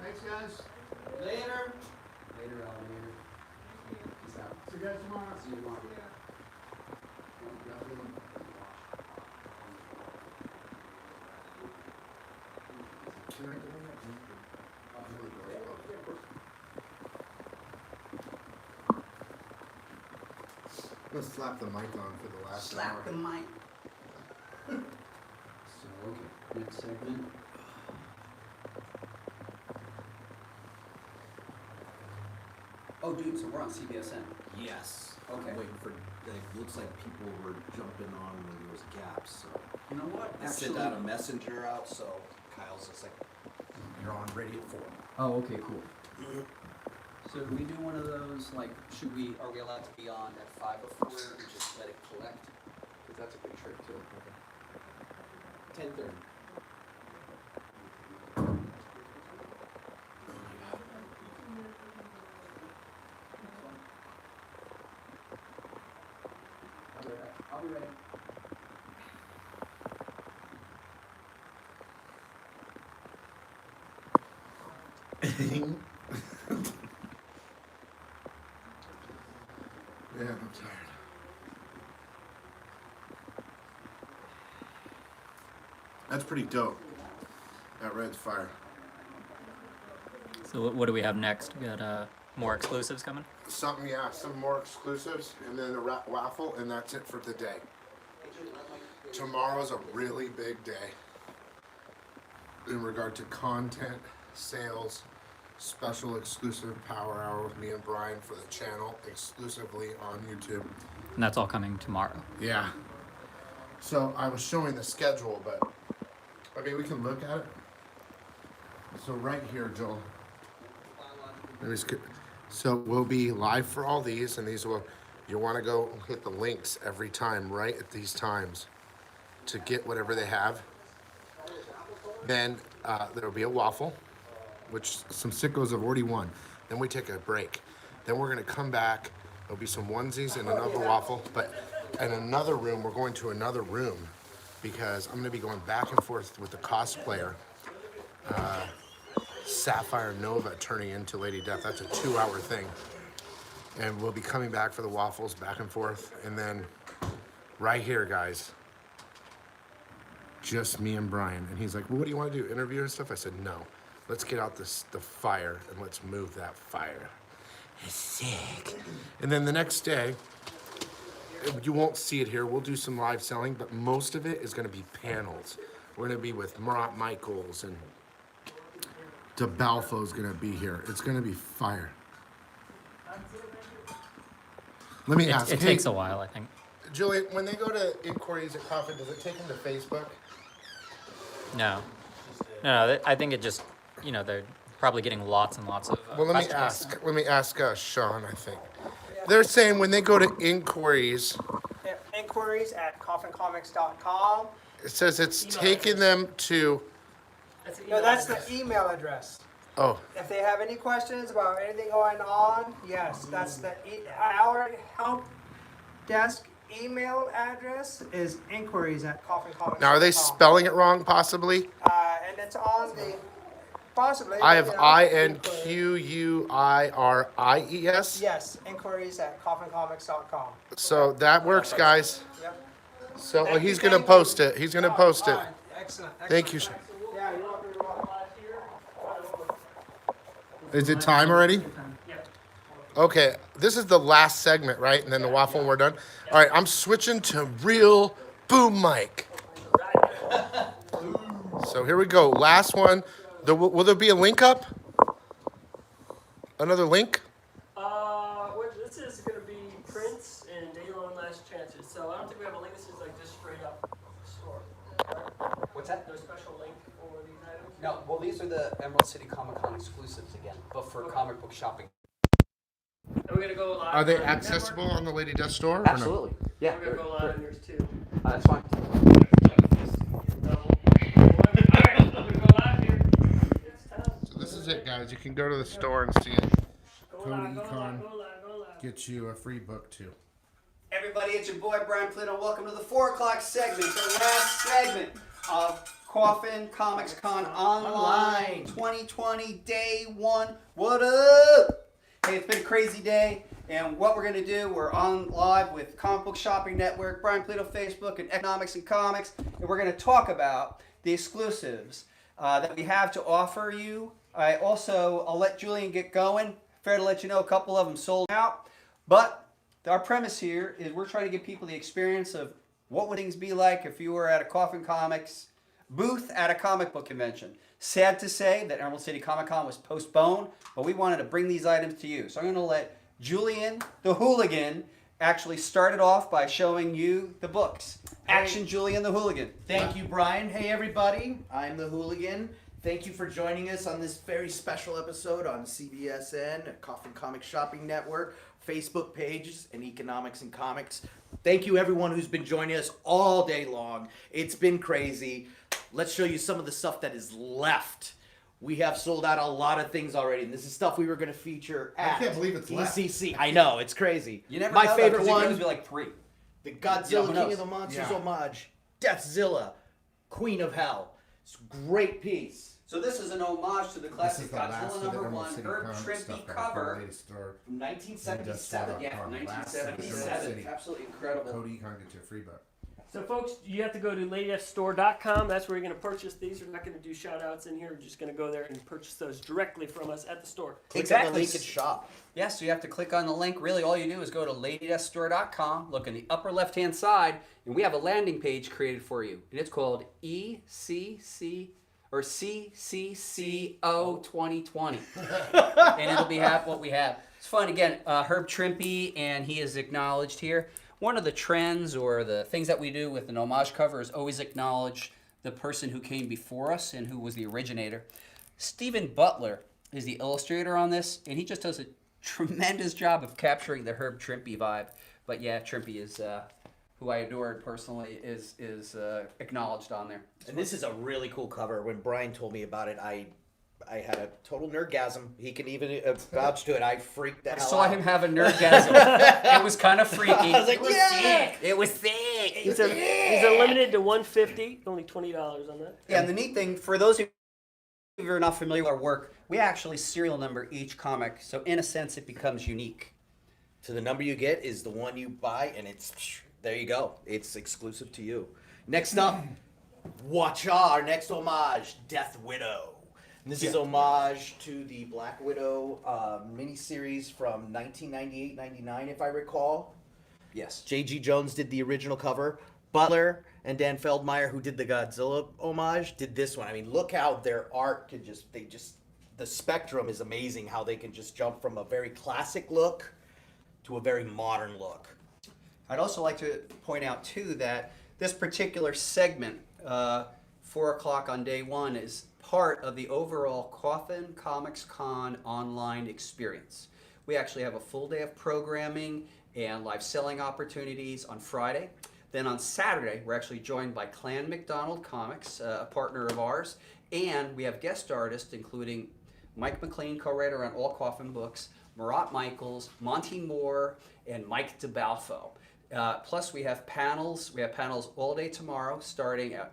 [SPEAKER 10] Thanks, guys.
[SPEAKER 3] Later. Later, alligator. Peace out.
[SPEAKER 10] See you guys tomorrow.
[SPEAKER 3] See you tomorrow.
[SPEAKER 1] Let's slap the mic on for the last hour.
[SPEAKER 3] Slap the mic. So, okay, next segment. Oh, dude, so we're on CBSN.
[SPEAKER 11] Yes.
[SPEAKER 3] Okay.
[SPEAKER 11] I'm waiting for, like, looks like people were jumping on when there was gaps, so.
[SPEAKER 3] You know what?
[SPEAKER 11] I sent out a messenger out, so Kyle's just like, you're on ready at 4.
[SPEAKER 3] Oh, okay, cool. So do we do one of those, like, are we allowed to be on at 5 or 4 and just let it collect? Because that's a good trick too.
[SPEAKER 11] 10:30.
[SPEAKER 3] I'll be ready.
[SPEAKER 1] Yeah, I'm tired. That's pretty dope. That Red's fire.
[SPEAKER 6] So what do we have next? We got more exclusives coming.
[SPEAKER 1] Some more exclusives, and then a waffle, and that's it for the day. Tomorrow's a really big day in regard to content, sales, special exclusive power hour with me and Brian for the channel, exclusively on YouTube.
[SPEAKER 6] And that's all coming tomorrow.
[SPEAKER 1] Yeah. So I was showing the schedule, but I mean, we can look at it. So right here, Joel. So we'll be live for all these, and these will, you want to go hit the links every time right at these times to get whatever they have. Then there'll be a waffle, which some sickos have already won. Then we take a break. Then we're gonna come back. There'll be some onesies and another waffle, but in another room, we're going to another room because I'm gonna be going back and forth with the cosplayer. Sapphire Nova turning into Lady Death. That's a 2-hour thing. And we'll be coming back for the waffles, back and forth. And then right here, guys, just me and Brian. And he's like, well, what do you want to do, interview and stuff? I said, no. Let's get out the fire and let's move that fire. It's sick. And then the next day, you won't see it here. We'll do some live selling, but most of it is going to be panels. We're going to be with Murat Michaels, and DeBalfo's going to be here. It's going to be fire. Let me ask.
[SPEAKER 6] It takes a while, I think.
[SPEAKER 1] Julian, when they go to inquiries at Coffin, does it take them to Facebook?
[SPEAKER 6] No. No, I think it just, they're probably getting lots and lots of
[SPEAKER 1] Well, let me ask Sean, I think. They're saying when they go to inquiries,
[SPEAKER 8] Inquiries at COFFINCOMICS.com.
[SPEAKER 1] it says it's taking them to,
[SPEAKER 8] No, that's the email address.
[SPEAKER 1] oh,
[SPEAKER 8] If they have any questions about anything going on, yes, that's our help desk email address is inquiries at COFFINCOMICS.com.
[SPEAKER 1] now are they spelling it wrong possibly?
[SPEAKER 8] And it's on the, possibly.
[SPEAKER 1] I have
[SPEAKER 8] inquiries.
[SPEAKER 1] INQUIRIES.
[SPEAKER 8] Yes, inquiries at COFFINCOMICS.com.
[SPEAKER 1] So that works, guys.
[SPEAKER 8] Yep.
[SPEAKER 1] So he's gonna post it. He's gonna post it.
[SPEAKER 8] All right, excellent.
[SPEAKER 1] Thank you.
[SPEAKER 8] Yeah, you want me to walk live here?
[SPEAKER 1] Is it time already?
[SPEAKER 2] Yeah.
[SPEAKER 1] Okay, this is the last segment, right? And then the waffle and we're done. All right, I'm switching to real boom mic. So here we go. Last one. Will there be a link up? Another link?
[SPEAKER 2] This is going to be prints and day-long last chances. So I don't think we have a link. This is like just straight up store. Right?
[SPEAKER 12] What's that?
[SPEAKER 2] No special link for these items?
[SPEAKER 12] No, well, these are the Emerald City Comic Con exclusives again, but for comic book shopping.
[SPEAKER 2] And we're going to go live.
[SPEAKER 1] Are they
[SPEAKER 2] on the
[SPEAKER 1] accessible
[SPEAKER 2] network.
[SPEAKER 1] on the Lady Death store? or no?
[SPEAKER 12] Absolutely. Yeah.
[SPEAKER 2] We're going to go live on yours too.
[SPEAKER 12] That's fine.
[SPEAKER 2] Alright, I'm going to go live here. It's time.
[SPEAKER 1] So this is it, guys. You can go to the store and see it.
[SPEAKER 2] Go
[SPEAKER 1] Code
[SPEAKER 2] live, go
[SPEAKER 1] Econ
[SPEAKER 2] live, go live, go live.
[SPEAKER 1] gets you a free book too.
[SPEAKER 3] Everybody, it's your boy Brian Plito. Welcome to the 4 o'clock segment, the last segment of Coffin Comics Con Online 2020 Day 1. What up? Hey, it's been a crazy day, and what we're going to do, we're on live with Comic Book Shopping Network, Brian Plito Facebook, and Economics and Comics, and we're going to talk about the exclusives that we have to offer you. I'll let Julian get going. Fair to let you know, a couple of them sold out, but our premise here is we're trying to give people the experience of what would things be like if you were at a Coffin Comics booth at a comic book convention. Sad to say that Emerald City Comic Con was postponed, but we wanted to bring these items to you. So I'm going to let Julian, the hooligan, actually start it off by showing you the books. Action, Julian the hooligan.
[SPEAKER 5] Thank you, Brian. Hey, everybody. I'm the hooligan. Thank you for joining us on this very special episode on CBSN, Coffin Comics Shopping Network, Facebook pages, and Economics and Comics. Thank you, everyone who's been joining us all day long. It's been crazy. Let's show you some of the stuff that is left. We have sold out a lot of things already, and this is stuff we were going to feature at
[SPEAKER 1] can't believe it's left.
[SPEAKER 5] ECC. I know, it's crazy.
[SPEAKER 12] You never
[SPEAKER 5] My
[SPEAKER 12] know,
[SPEAKER 5] favorite
[SPEAKER 12] though, 'cause
[SPEAKER 5] one,
[SPEAKER 12] It could be like 3.
[SPEAKER 5] the
[SPEAKER 12] Yeah,
[SPEAKER 5] Godzilla
[SPEAKER 12] who
[SPEAKER 5] King
[SPEAKER 12] knows?
[SPEAKER 5] of the Monsters
[SPEAKER 1] Yeah.
[SPEAKER 5] homage, Deathzilla, Queen of Hell. It's a great piece.
[SPEAKER 3] So this is an homage to the classic
[SPEAKER 1] the last
[SPEAKER 3] Godzilla
[SPEAKER 1] of the
[SPEAKER 3] number
[SPEAKER 1] Emerald
[SPEAKER 3] 1
[SPEAKER 1] City
[SPEAKER 3] Herb
[SPEAKER 1] Comics
[SPEAKER 3] Trimpe
[SPEAKER 1] stuff that
[SPEAKER 3] cover
[SPEAKER 1] the latest store.
[SPEAKER 3] from 1977.
[SPEAKER 1] Yeah,
[SPEAKER 3] Yeah, from
[SPEAKER 1] last of the Emerald
[SPEAKER 3] 1977.
[SPEAKER 1] City.
[SPEAKER 3] Absolutely incredible.
[SPEAKER 1] Code Econ gets you a free book.
[SPEAKER 2] So folks, you have to go to ladydefstore.com. That's where you're going to purchase these. We're not going to do shout outs in here. We're just going to go there and purchase those directly from us at the store.
[SPEAKER 5] Click on the link and shop.
[SPEAKER 12] Yes, so you have to click on the link. Really, all you do is go to ladydeskstore.com, look in the upper left-hand side, and we have a landing page created for you. And it's called ECC or CCCO 2020. And it'll be what we have. It's fun. Again, Herb Trimpe, and he is acknowledged here. One of the trends or the things that we do with an homage cover is always acknowledge the person who came before us and who was the originator. Stephen Butler is the illustrator on this, and he just does a tremendous job of capturing the Herb Trimpe vibe. But yeah, Trimpe is, who I adored personally, is acknowledged on there.
[SPEAKER 5] And this is a really cool cover. When Brian told me about it, I had a total nerdgasm. He can even vouch to it. I freaked the
[SPEAKER 12] I
[SPEAKER 5] hell
[SPEAKER 12] saw
[SPEAKER 5] out.
[SPEAKER 12] him have a nerdgasm. It was kind of freaky.
[SPEAKER 5] I was like, yeah!
[SPEAKER 12] It was thick.
[SPEAKER 2] These are limited to 150, only $20 on that.
[SPEAKER 3] Yeah, and the neat thing, for those of you who are not familiar with our work, we actually serial number each comic, so in a sense it becomes unique.
[SPEAKER 5] So the number you get is the one you buy, and there you go. It's exclusive to you. Next up, watch our next homage, Death Widow. And this is homage to the Black Widow miniseries from 1998-99, if I recall.
[SPEAKER 3] Yes.
[SPEAKER 5] J.G. Jones did the original cover. Butler and Dan Feldmeyer, who did the Godzilla homage, did this one. I mean, look how their art could the spectrum is amazing, how they can just jump from a very classic look to a very modern look.
[SPEAKER 3] I'd also like to point out, too, that this particular segment, 4 o'clock on day 1, is part of the overall Coffin Comics Con online experience. We actually have a full day of programming and live selling opportunities on Friday. Then on Saturday, we're actually joined by Clan McDonald Comics, a partner of ours, and we have guest artists including Mike MacLean, co-writer on all Coffin books, Murat Michaels, Monty Moore, and Mike DeBalfo. Plus we have panels. We have panels all day tomorrow starting at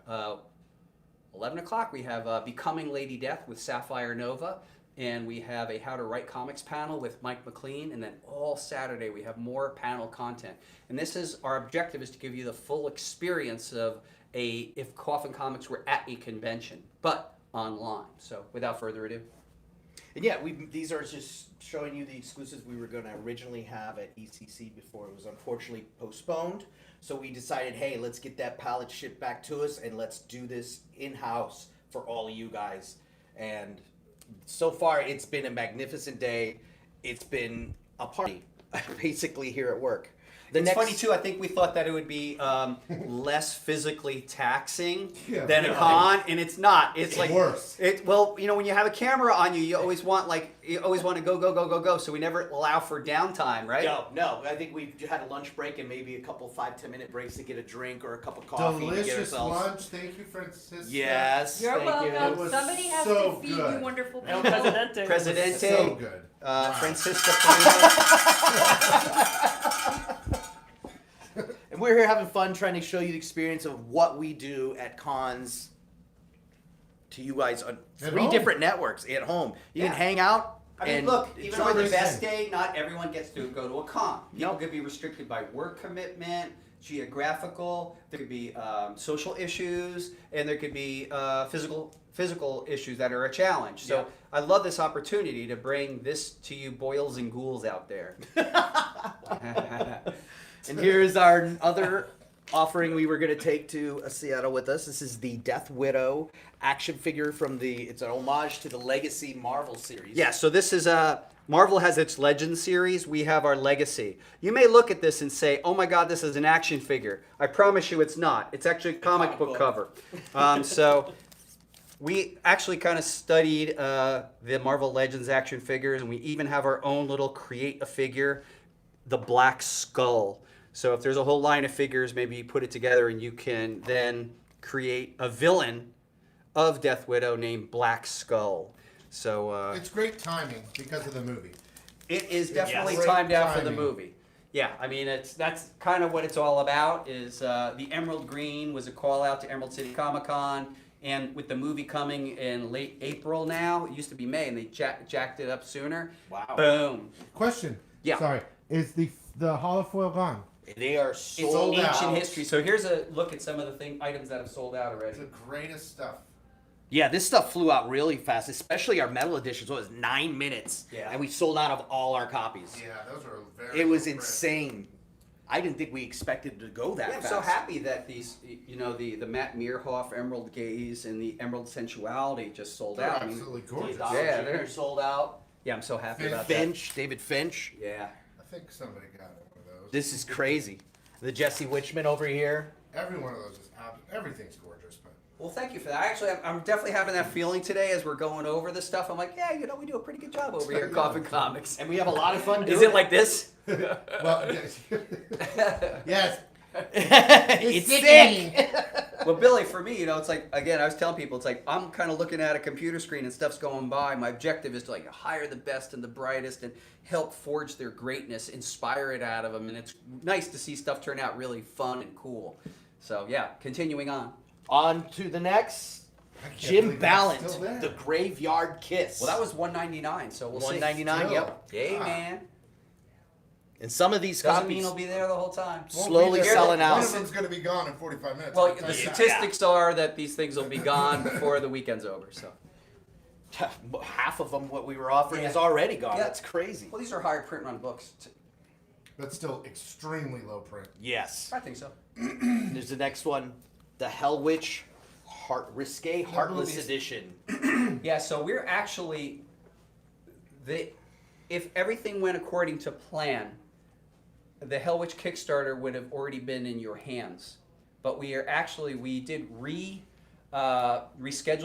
[SPEAKER 3] 11 o'clock. We have Becoming Lady Death with Sapphire Nova.
[SPEAKER 12] and we have a How to Write Comics panel with Mike MacLean, and then all Saturday we have more panel content. And this is, our objective is to give you the full experience of if Coffin Comics were at a convention, but online. So without further ado.
[SPEAKER 7] And yeah, these are just showing you the exclusives we were going to originally have at ECC before it was unfortunately postponed. So we decided, hey, let's get that palette shipped back to us and let's do this in-house for all of you guys. And so far, it's been a magnificent day. It's been a party, basically, here at work.
[SPEAKER 12] It's funny too. I think we thought that it would be less physically taxing than a con, and it's not. It's like
[SPEAKER 1] worse.
[SPEAKER 12] Well, you know, when you have a camera on you, you always want to go. So we never allow for downtime, right?
[SPEAKER 7] No. I think we had a lunch break and maybe a couple 5-10 minute breaks to get a drink or a cup of coffee. To get
[SPEAKER 1] Delicious
[SPEAKER 7] ourselves.
[SPEAKER 1] lunch. Thank you, Francisco.
[SPEAKER 7] Yes.
[SPEAKER 9] You're
[SPEAKER 7] thank
[SPEAKER 9] welcome.
[SPEAKER 1] It was
[SPEAKER 9] Somebody has
[SPEAKER 1] so
[SPEAKER 9] to feed
[SPEAKER 1] good.
[SPEAKER 9] you wonderful
[SPEAKER 2] El
[SPEAKER 9] people.
[SPEAKER 2] Presidente.
[SPEAKER 12] Presidente,
[SPEAKER 1] So good.
[SPEAKER 12] Francisco.
[SPEAKER 7] And we're here having fun trying to show you the experience of what we do at cons to you guys on
[SPEAKER 1] At
[SPEAKER 7] 3
[SPEAKER 1] home.
[SPEAKER 7] different networks at home. You can
[SPEAKER 12] Yeah.
[SPEAKER 7] hang out.
[SPEAKER 12] I mean,
[SPEAKER 7] and
[SPEAKER 12] look, even
[SPEAKER 7] enjoy
[SPEAKER 12] on the
[SPEAKER 7] this
[SPEAKER 12] best
[SPEAKER 7] thing.
[SPEAKER 12] day, not everyone gets to go to a con. People could be restricted by work commitment, geographical, there could be social issues, and there could be physical issues that are a challenge. So
[SPEAKER 7] Yeah.
[SPEAKER 12] I love this opportunity to bring this to you boils and ghouls out there.
[SPEAKER 7] And here's our other offering we were going to take to Seattle with us. This is the Death Widow action figure from it's an homage to the Legacy Marvel series.
[SPEAKER 12] Yeah, so this is Marvel has its Legends series. We have our Legacy. You may look at this and say, "Oh my God, this is an action figure." I promise you, it's not. It's actually a comic book cover. So we actually kind of studied the Marvel Legends action figures, and we even have our own little create a figure, the Black Skull. So if there's a whole line of figures, maybe you put it together and you can then create a villain of Death Widow named Black Skull. So
[SPEAKER 1] It's great timing because of the movie.
[SPEAKER 12] it is definitely
[SPEAKER 1] Yes.
[SPEAKER 12] timed out for the
[SPEAKER 1] Timing.
[SPEAKER 12] movie. Yeah, I mean that's kind of what it's all about. Is the Emerald Green was a call out to Emerald City Comic Con, and with the movie coming in late April now, it used to be May, and they jacked it up sooner.
[SPEAKER 7] Wow.
[SPEAKER 12] Boom.
[SPEAKER 1] Question.
[SPEAKER 12] Yeah.
[SPEAKER 1] Sorry. Is the holofoil gone?
[SPEAKER 7] They are
[SPEAKER 12] It's
[SPEAKER 7] sold
[SPEAKER 12] ancient
[SPEAKER 7] out.
[SPEAKER 12] history. So here's a look at some of the items that have sold out already.
[SPEAKER 1] It's the greatest stuff.
[SPEAKER 7] Yeah, this stuff flew out really fast, especially our metal editions. What was it, 9 minutes?
[SPEAKER 12] Yeah.
[SPEAKER 7] And we sold out of all our copies.
[SPEAKER 1] Yeah, those are very.
[SPEAKER 7] It was
[SPEAKER 1] low print.
[SPEAKER 7] insane. I didn't think we expected to go that
[SPEAKER 12] Yeah, I'm
[SPEAKER 7] fast.
[SPEAKER 12] so happy that these, you know, the Matt Meerhoff Emerald Gaze and the Emerald Sensuality just sold
[SPEAKER 1] They're
[SPEAKER 12] out. I mean,
[SPEAKER 1] absolutely gorgeous.
[SPEAKER 12] Yeah, they're
[SPEAKER 7] sold out.
[SPEAKER 12] Yeah, I'm so happy
[SPEAKER 1] Finch.
[SPEAKER 12] about that.
[SPEAKER 7] Finch, David Finch.
[SPEAKER 12] Yeah.
[SPEAKER 1] I think somebody got one of those.
[SPEAKER 7] This is crazy. The Jesse Witchman over here.
[SPEAKER 1] Every one of those is everything's gorgeous, but
[SPEAKER 12] Well, thank you for that. Actually, I'm definitely having that feeling today as we're going over this stuff. I'm like, yeah, you know, we do a pretty good job over here at Coffin Comics.
[SPEAKER 7] And we have a lot of fun doing
[SPEAKER 12] Is it like this?
[SPEAKER 1] well, yes. Yes.
[SPEAKER 7] It's sick.
[SPEAKER 12] Well, Billy, for me, you know, it's like, again, I was telling people, it's like, I'm kind of looking at a computer screen and stuff's going by. My objective is to like hire the best and the brightest and help forge their greatness, inspire it out of them. And it's nice to see stuff turn out really fun and cool. So yeah, continuing on.
[SPEAKER 7] On to the next.
[SPEAKER 1] I can't
[SPEAKER 7] Jim
[SPEAKER 1] believe that's
[SPEAKER 7] Ballant,
[SPEAKER 1] still there.
[SPEAKER 7] The Graveyard Kiss.
[SPEAKER 12] Well, that was $199, so we'll see.
[SPEAKER 7] $199,
[SPEAKER 1] Still.
[SPEAKER 7] yep.
[SPEAKER 12] Hey,
[SPEAKER 1] Wow.
[SPEAKER 12] man.
[SPEAKER 7] And some of these
[SPEAKER 12] Doesn't mean
[SPEAKER 7] copies
[SPEAKER 12] it'll be there the whole time.
[SPEAKER 1] Won't
[SPEAKER 7] slowly
[SPEAKER 1] be there.
[SPEAKER 7] selling
[SPEAKER 1] One
[SPEAKER 7] out.
[SPEAKER 1] of them's going to be gone in 45 minutes.
[SPEAKER 12] Well,
[SPEAKER 1] I'll tell
[SPEAKER 12] the
[SPEAKER 1] you that.
[SPEAKER 12] statistics are that these things will be gone before the weekend's over. So,
[SPEAKER 7] half of them, what we were offering,
[SPEAKER 12] Yeah.
[SPEAKER 7] is already gone.
[SPEAKER 12] Yeah.
[SPEAKER 7] That's crazy.
[SPEAKER 12] well, these are higher print run books.
[SPEAKER 1] But still extremely low print.
[SPEAKER 7] Yes.
[SPEAKER 12] I think so.
[SPEAKER 7] There's the next one, the Hell Witch, Risque Heartless
[SPEAKER 1] movies.
[SPEAKER 7] Edition.
[SPEAKER 12] Yeah, so we're actually if everything went according to plan, the Hell Witch Kickstarter would have already been in your hands. But we did reschedule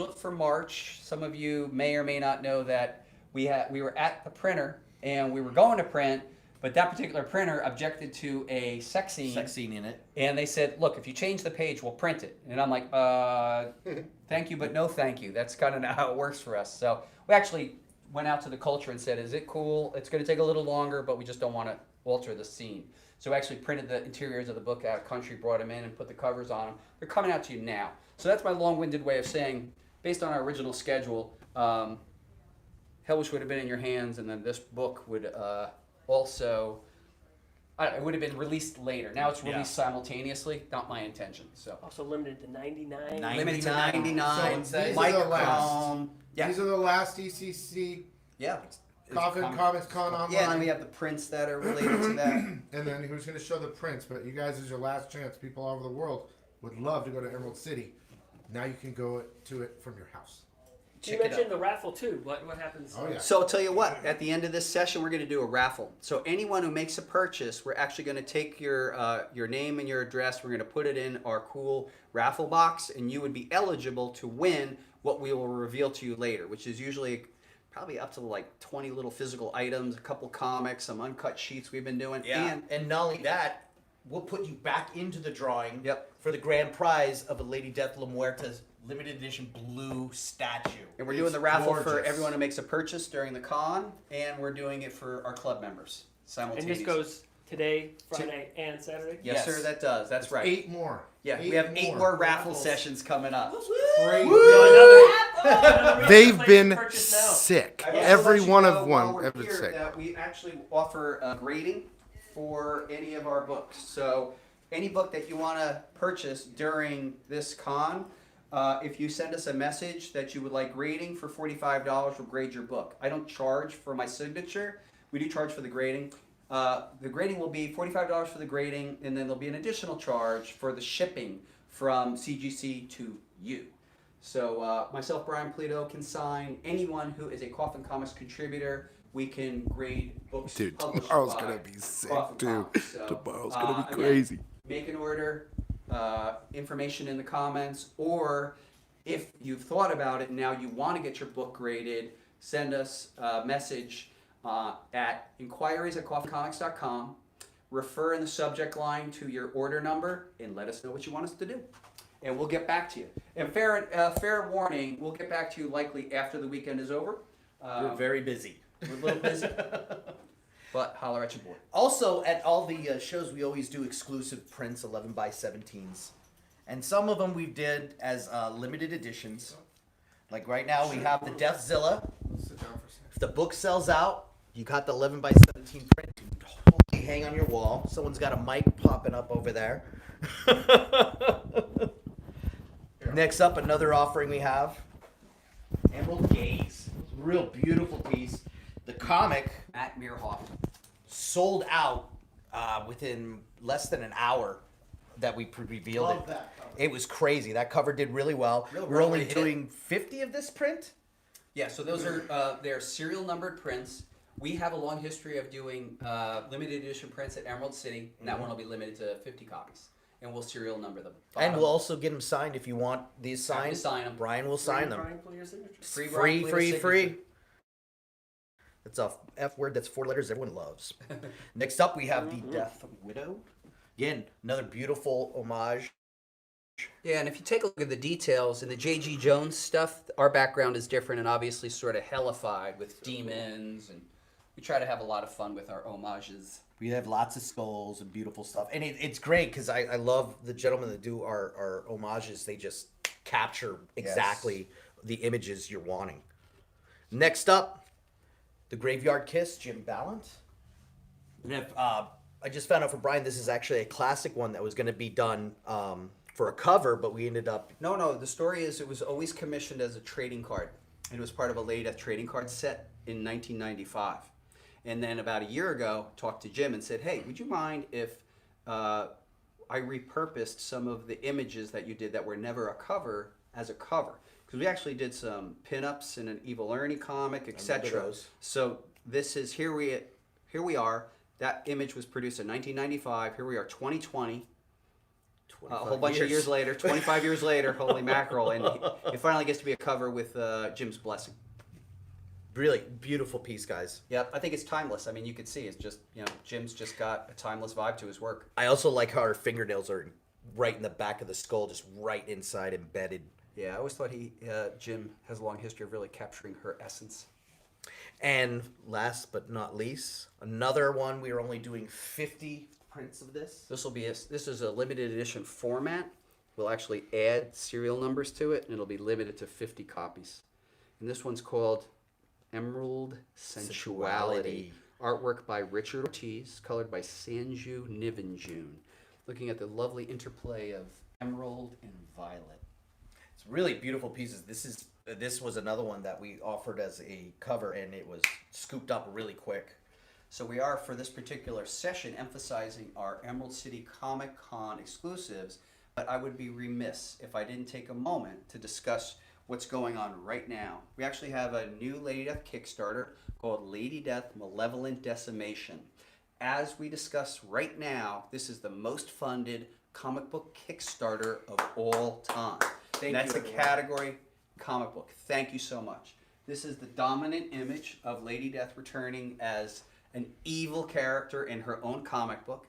[SPEAKER 12] it for March. Some of you may or may not know that we were at the printer and we were going to print, but that particular printer objected to a sex scene.
[SPEAKER 7] In it.
[SPEAKER 12] And they said, look, if you change the page, we'll print it. And I'm like, thank you, but no thank you. That's kind of not how it works for us. So we actually went out to the culture and said, is it cool? It's going to take a little longer, but we just don't want to alter the scene. So we actually printed the interiors of the book out of country, brought them in, and put the covers on them. They're coming out to you now. So that's my long-winded way of saying, based on our original schedule, Hell Hellish would have been in your hands, and then this book would also. It would have been released later. Now it's released simultaneously. Not my intention. So
[SPEAKER 2] Also limited to 99.
[SPEAKER 12] limited to 99.
[SPEAKER 1] So these are
[SPEAKER 12] Mike
[SPEAKER 1] the last.
[SPEAKER 12] Chrome. Yeah.
[SPEAKER 1] These are the last ECC
[SPEAKER 12] Yeah.
[SPEAKER 1] Coffin Comics Con online.
[SPEAKER 12] Yeah, and then we have the prints that are related to that.
[SPEAKER 1] And then who's going to show the prints? But you guys, is your last chance. People all over the world would love to go to Emerald City. Now you can go to it from your house.
[SPEAKER 2] You mentioned the raffle too. What happens?
[SPEAKER 1] Oh, yeah.
[SPEAKER 12] So I'll tell you what, at the end of this session, we're going to do a raffle. So anyone who makes a purchase, we're actually going to take your name and your address. We're going to put it in our cool raffle box, and you would be eligible to win what we will reveal to you later, which is usually probably up to like 20 little physical items, a couple comics, some uncut sheets we've been doing.
[SPEAKER 7] Yeah, and not only that, we'll put you back into the drawing
[SPEAKER 12] Yep.
[SPEAKER 7] for the grand prize of a Lady Death La Muerta's limited edition blue statue.
[SPEAKER 12] And we're doing the raffle for
[SPEAKER 7] gorgeous.
[SPEAKER 12] everyone who makes a purchase during the con, and we're doing it for our club members
[SPEAKER 2] And
[SPEAKER 12] simultaneously.
[SPEAKER 2] this goes today, Friday, and Saturday?
[SPEAKER 12] Yes, sir, that does. That's right.
[SPEAKER 1] 8 more.
[SPEAKER 12] Yeah, we have 8 more raffle sessions coming up.
[SPEAKER 1] Crazy.
[SPEAKER 2] Another reason
[SPEAKER 1] They've
[SPEAKER 2] to
[SPEAKER 1] been
[SPEAKER 2] purchase now.
[SPEAKER 1] sick.
[SPEAKER 12] I will
[SPEAKER 1] Every
[SPEAKER 12] let you
[SPEAKER 1] one
[SPEAKER 12] know
[SPEAKER 1] of
[SPEAKER 12] while
[SPEAKER 1] one.
[SPEAKER 12] we're
[SPEAKER 1] Every
[SPEAKER 12] here
[SPEAKER 1] sick.
[SPEAKER 12] that we actually offer grading for any of our books. So any book that you want to purchase during this con, if you send us a message that you would like grading for $45, we'll grade your book. I don't charge for my signature. We do charge for the grading. The grading will be $45 for the grading, and then there'll be an additional charge for the shipping from CGC to you. So myself, Brian Polito, can sign. Anyone who is a Coffin Comics contributor, we can grade books.
[SPEAKER 1] Dude,
[SPEAKER 12] published
[SPEAKER 1] tomorrow's
[SPEAKER 12] by
[SPEAKER 1] gonna be sick,
[SPEAKER 12] Coffin
[SPEAKER 1] dude.
[SPEAKER 12] Comics. So,
[SPEAKER 1] Tomorrow's gonna be
[SPEAKER 12] again,
[SPEAKER 1] crazy.
[SPEAKER 12] make an order, information in the comments, or if you've thought about it and now you want to get your book graded, send us a message at inquiries@coffincomics.com. Refer in the subject line to your order number and let us know what you want us to do. And we'll get back to you. And fair warning, we'll get back to you likely after the weekend is over.
[SPEAKER 7] We're very busy.
[SPEAKER 12] We're a little busy, but holler at your boy.
[SPEAKER 7] Also, at all the shows, we always do exclusive prints, 11 by 17s. And some of them we did as limited editions. Like right now, we have the Deathzilla.
[SPEAKER 1] Sit down for a second.
[SPEAKER 7] If the book sells out, you got the 11 by 17 print. You can totally hang on your wall. Someone's got a mic popping up over there. Next up, another offering we have. Emerald Gaze. It's a real beautiful piece. The comic
[SPEAKER 12] At Meerhoff.
[SPEAKER 7] sold out within less than an hour that we revealed
[SPEAKER 1] Love
[SPEAKER 7] it.
[SPEAKER 1] that cover.
[SPEAKER 7] It was crazy. That cover did really well.
[SPEAKER 12] Real
[SPEAKER 7] We're only
[SPEAKER 12] runaway hit.
[SPEAKER 7] doing 50 of this print.
[SPEAKER 12] Yeah, so those are they're serial numbered prints. We have a long history of doing limited edition prints at Emerald City, and that one will be limited to 50 copies, and we'll serial number them.
[SPEAKER 7] And we'll also get them signed if you want these
[SPEAKER 12] Happy
[SPEAKER 7] signed.
[SPEAKER 12] to sign 'em.
[SPEAKER 7] Brian will sign them.
[SPEAKER 2] Brian, pull your signature.
[SPEAKER 12] Free,
[SPEAKER 7] Free,
[SPEAKER 12] Brian
[SPEAKER 7] free,
[SPEAKER 12] Polito's
[SPEAKER 7] free.
[SPEAKER 12] signature.
[SPEAKER 7] That's a F word. That's 4 letters everyone loves. Next up, we have the Death Widow. Again, another beautiful homage.
[SPEAKER 12] Yeah, and if you take a look at the details in the J.G. Jones stuff, our background is different and obviously sort of hellified with demons, and we try to have a lot of fun with our homages.
[SPEAKER 7] We have lots of skulls and beautiful stuff. And it's great because I love the gentlemen that do our homages. They just capture exactly the images you're wanting. Next up, The Graveyard Kiss, Jim Ballant. And if, I just found out from Brian this is actually a classic one that was going to be done for a cover, but we ended up...
[SPEAKER 12] No, the story is it was always commissioned as a trading card. It was part of a Lady Death trading card set in 1995. And then about a year ago, talked to Jim and said, hey, would you mind if I repurposed some of the images that you did that were never a cover as a cover? Because we actually did some pinups in an Evil Ernie comic, etc.
[SPEAKER 7] those.
[SPEAKER 12] So this is, here we are. That image was produced in 1995. Here we are, 2020. A whole bunch of years later, 25 years later, holy mackerel, and it finally gets to be a cover with Jim's blessing.
[SPEAKER 7] Really beautiful piece, guys.
[SPEAKER 12] Yep, I think it's timeless. I mean, you could see it's just, Jim's just got a timeless vibe to his work.
[SPEAKER 7] I also like how her fingernails are right in the back of the skull, just right inside, embedded.
[SPEAKER 12] Yeah, I always thought Jim has a long history of really capturing her essence.
[SPEAKER 7] And last but not least, another one. We are only doing 50 prints of this.
[SPEAKER 12] This is a limited edition format. We'll actually add serial numbers to it, and it'll be limited to 50 copies. And this one's called Emerald Sensuality. Artwork by Richard Ortiz, colored by Sanju Nivenjune. Looking at the lovely interplay of emerald and violet.
[SPEAKER 7] It's really beautiful pieces. This was another one that we offered as a cover, and it was scooped up really quick.
[SPEAKER 12] So we are, for this particular session, emphasizing our Emerald City Comic Con exclusives, but I would be remiss if I didn't take a moment to discuss what's going on right now. We actually have a new Lady Death Kickstarter called Lady Death Malevolent Decimation. As we discuss right now, this is the most funded comic book Kickstarter of all time. And that's the category comic book. Thank you so much. This is the dominant image of Lady Death returning as an evil character in her own comic book.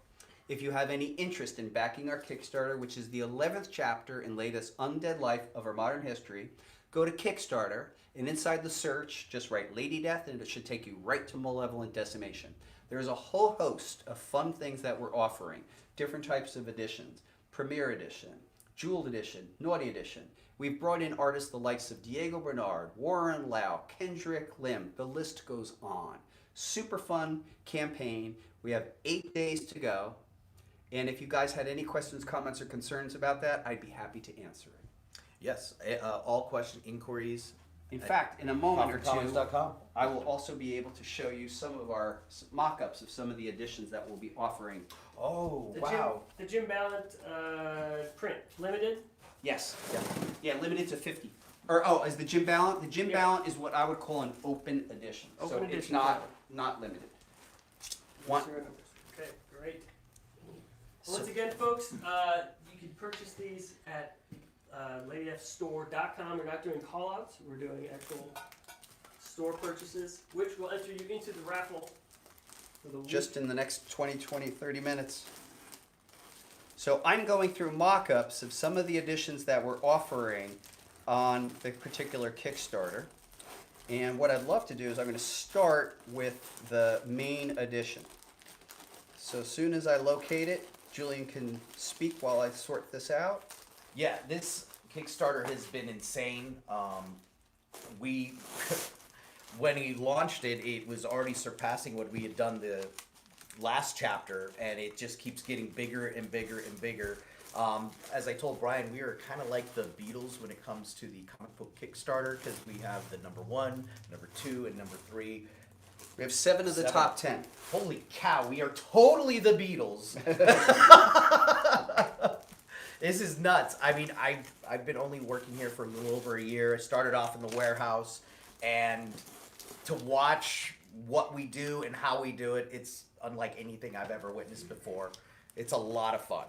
[SPEAKER 12] If you have any interest in backing our Kickstarter, which is the 11th chapter in Lady Death's undead life of our modern history, go to Kickstarter, and inside the search, just write Lady Death, and it should take you right to Malevolent Decimation. There's a whole host of fun things that we're offering, different types of editions, Premiere Edition, Jeweled Edition, Naughty Edition. We've brought in artists the likes of Diego Bernard, Warren Lau, Kendrick Lim, the list goes on. Super fun campaign. We have 8 days to go. And if you guys had any questions, comments, or concerns about that, I'd be happy to answer it.
[SPEAKER 7] Yes, all question inquiries.
[SPEAKER 12] In fact, in a moment or two,
[SPEAKER 7] COFFINCOMICS.com.
[SPEAKER 12] I will also be able to show you some of our mock-ups of some of the editions that we'll be offering.
[SPEAKER 7] Oh,
[SPEAKER 2] The
[SPEAKER 7] wow.
[SPEAKER 2] Jim Ballant print, limited?
[SPEAKER 12] Yes. Yeah, limited to 50. Or, oh, is the Jim Ballant? The Jim Ballant is what I would call an open edition. So
[SPEAKER 2] Open
[SPEAKER 12] it's
[SPEAKER 2] edition.
[SPEAKER 12] not limited. One.
[SPEAKER 2] Okay, great. Once again, folks, you can purchase these at LadyFstore.com. We're not doing call-outs. We're doing actual store purchases, which will enter you into the raffle for the week.
[SPEAKER 12] Just in the next 20, 30 minutes. So I'm going through mock-ups of some of the editions that we're offering on the particular Kickstarter. And what I'd love to do is I'm going to start with the main edition. So as soon as I locate it, Julian can speak while I sort this out.
[SPEAKER 7] Yeah, this Kickstarter has been insane. We, when he launched it, it was already surpassing what we had done the last chapter, and it just keeps getting bigger and bigger and bigger. As I told Brian, we are kind of like the Beatles when it comes to the comic book Kickstarter, because we have the number 1, number 2, and number 3.
[SPEAKER 12] We have 7 of the top 10.
[SPEAKER 7] Holy cow, we are totally the Beatles. This is nuts. I mean, I've been only working here for a little over a year. I started off in the warehouse, and to watch what we do and how we do it, it's unlike anything I've ever witnessed before. It's a lot of fun.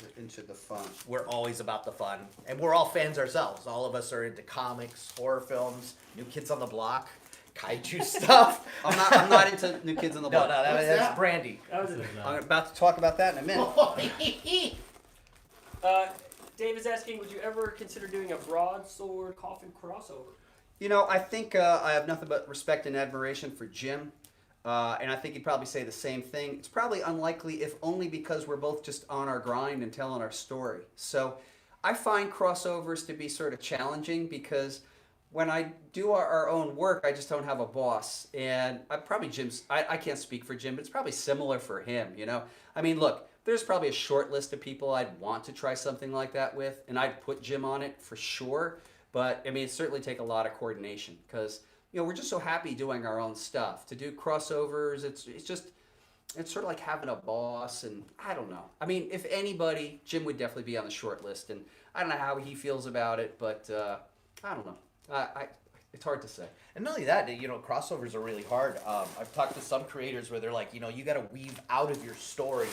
[SPEAKER 12] We're into the fun.
[SPEAKER 7] We're always about the fun. And we're all fans ourselves. All of us are into comics, horror films, New Kids on the Block, kaiju stuff.
[SPEAKER 12] I'm not into New Kids on the Block.
[SPEAKER 7] No, that's Brandy.
[SPEAKER 2] That was it.
[SPEAKER 12] I'm about to talk about that in a minute.
[SPEAKER 2] Dave is asking, would you ever consider doing a broadsword coffin crossover?
[SPEAKER 12] You know, I think I have nothing but respect and admiration for Jim. And I think he'd probably say the same thing. It's probably unlikely, if only because we're both just on our grind and telling our story. So I find crossovers to be sort of challenging because when I do our own work, I just don't have a boss. And I can't speak for Jim, but it's probably similar for him, you know? I mean, look, there's probably a short list of people I'd want to try something like that with, and I'd put Jim on it for sure. But, I mean, it'd certainly take a lot of coordination because, you know, we're just so happy doing our own stuff. To do crossovers, it's sort of like having a boss, and I don't know. I mean, if anybody, Jim would definitely be on the short list, and I don't know how he feels about it, but I don't know. It's hard to say.
[SPEAKER 7] And not only that, you know, crossovers are really hard. I've talked to some creators where they're like, you know, you got to weave out of your story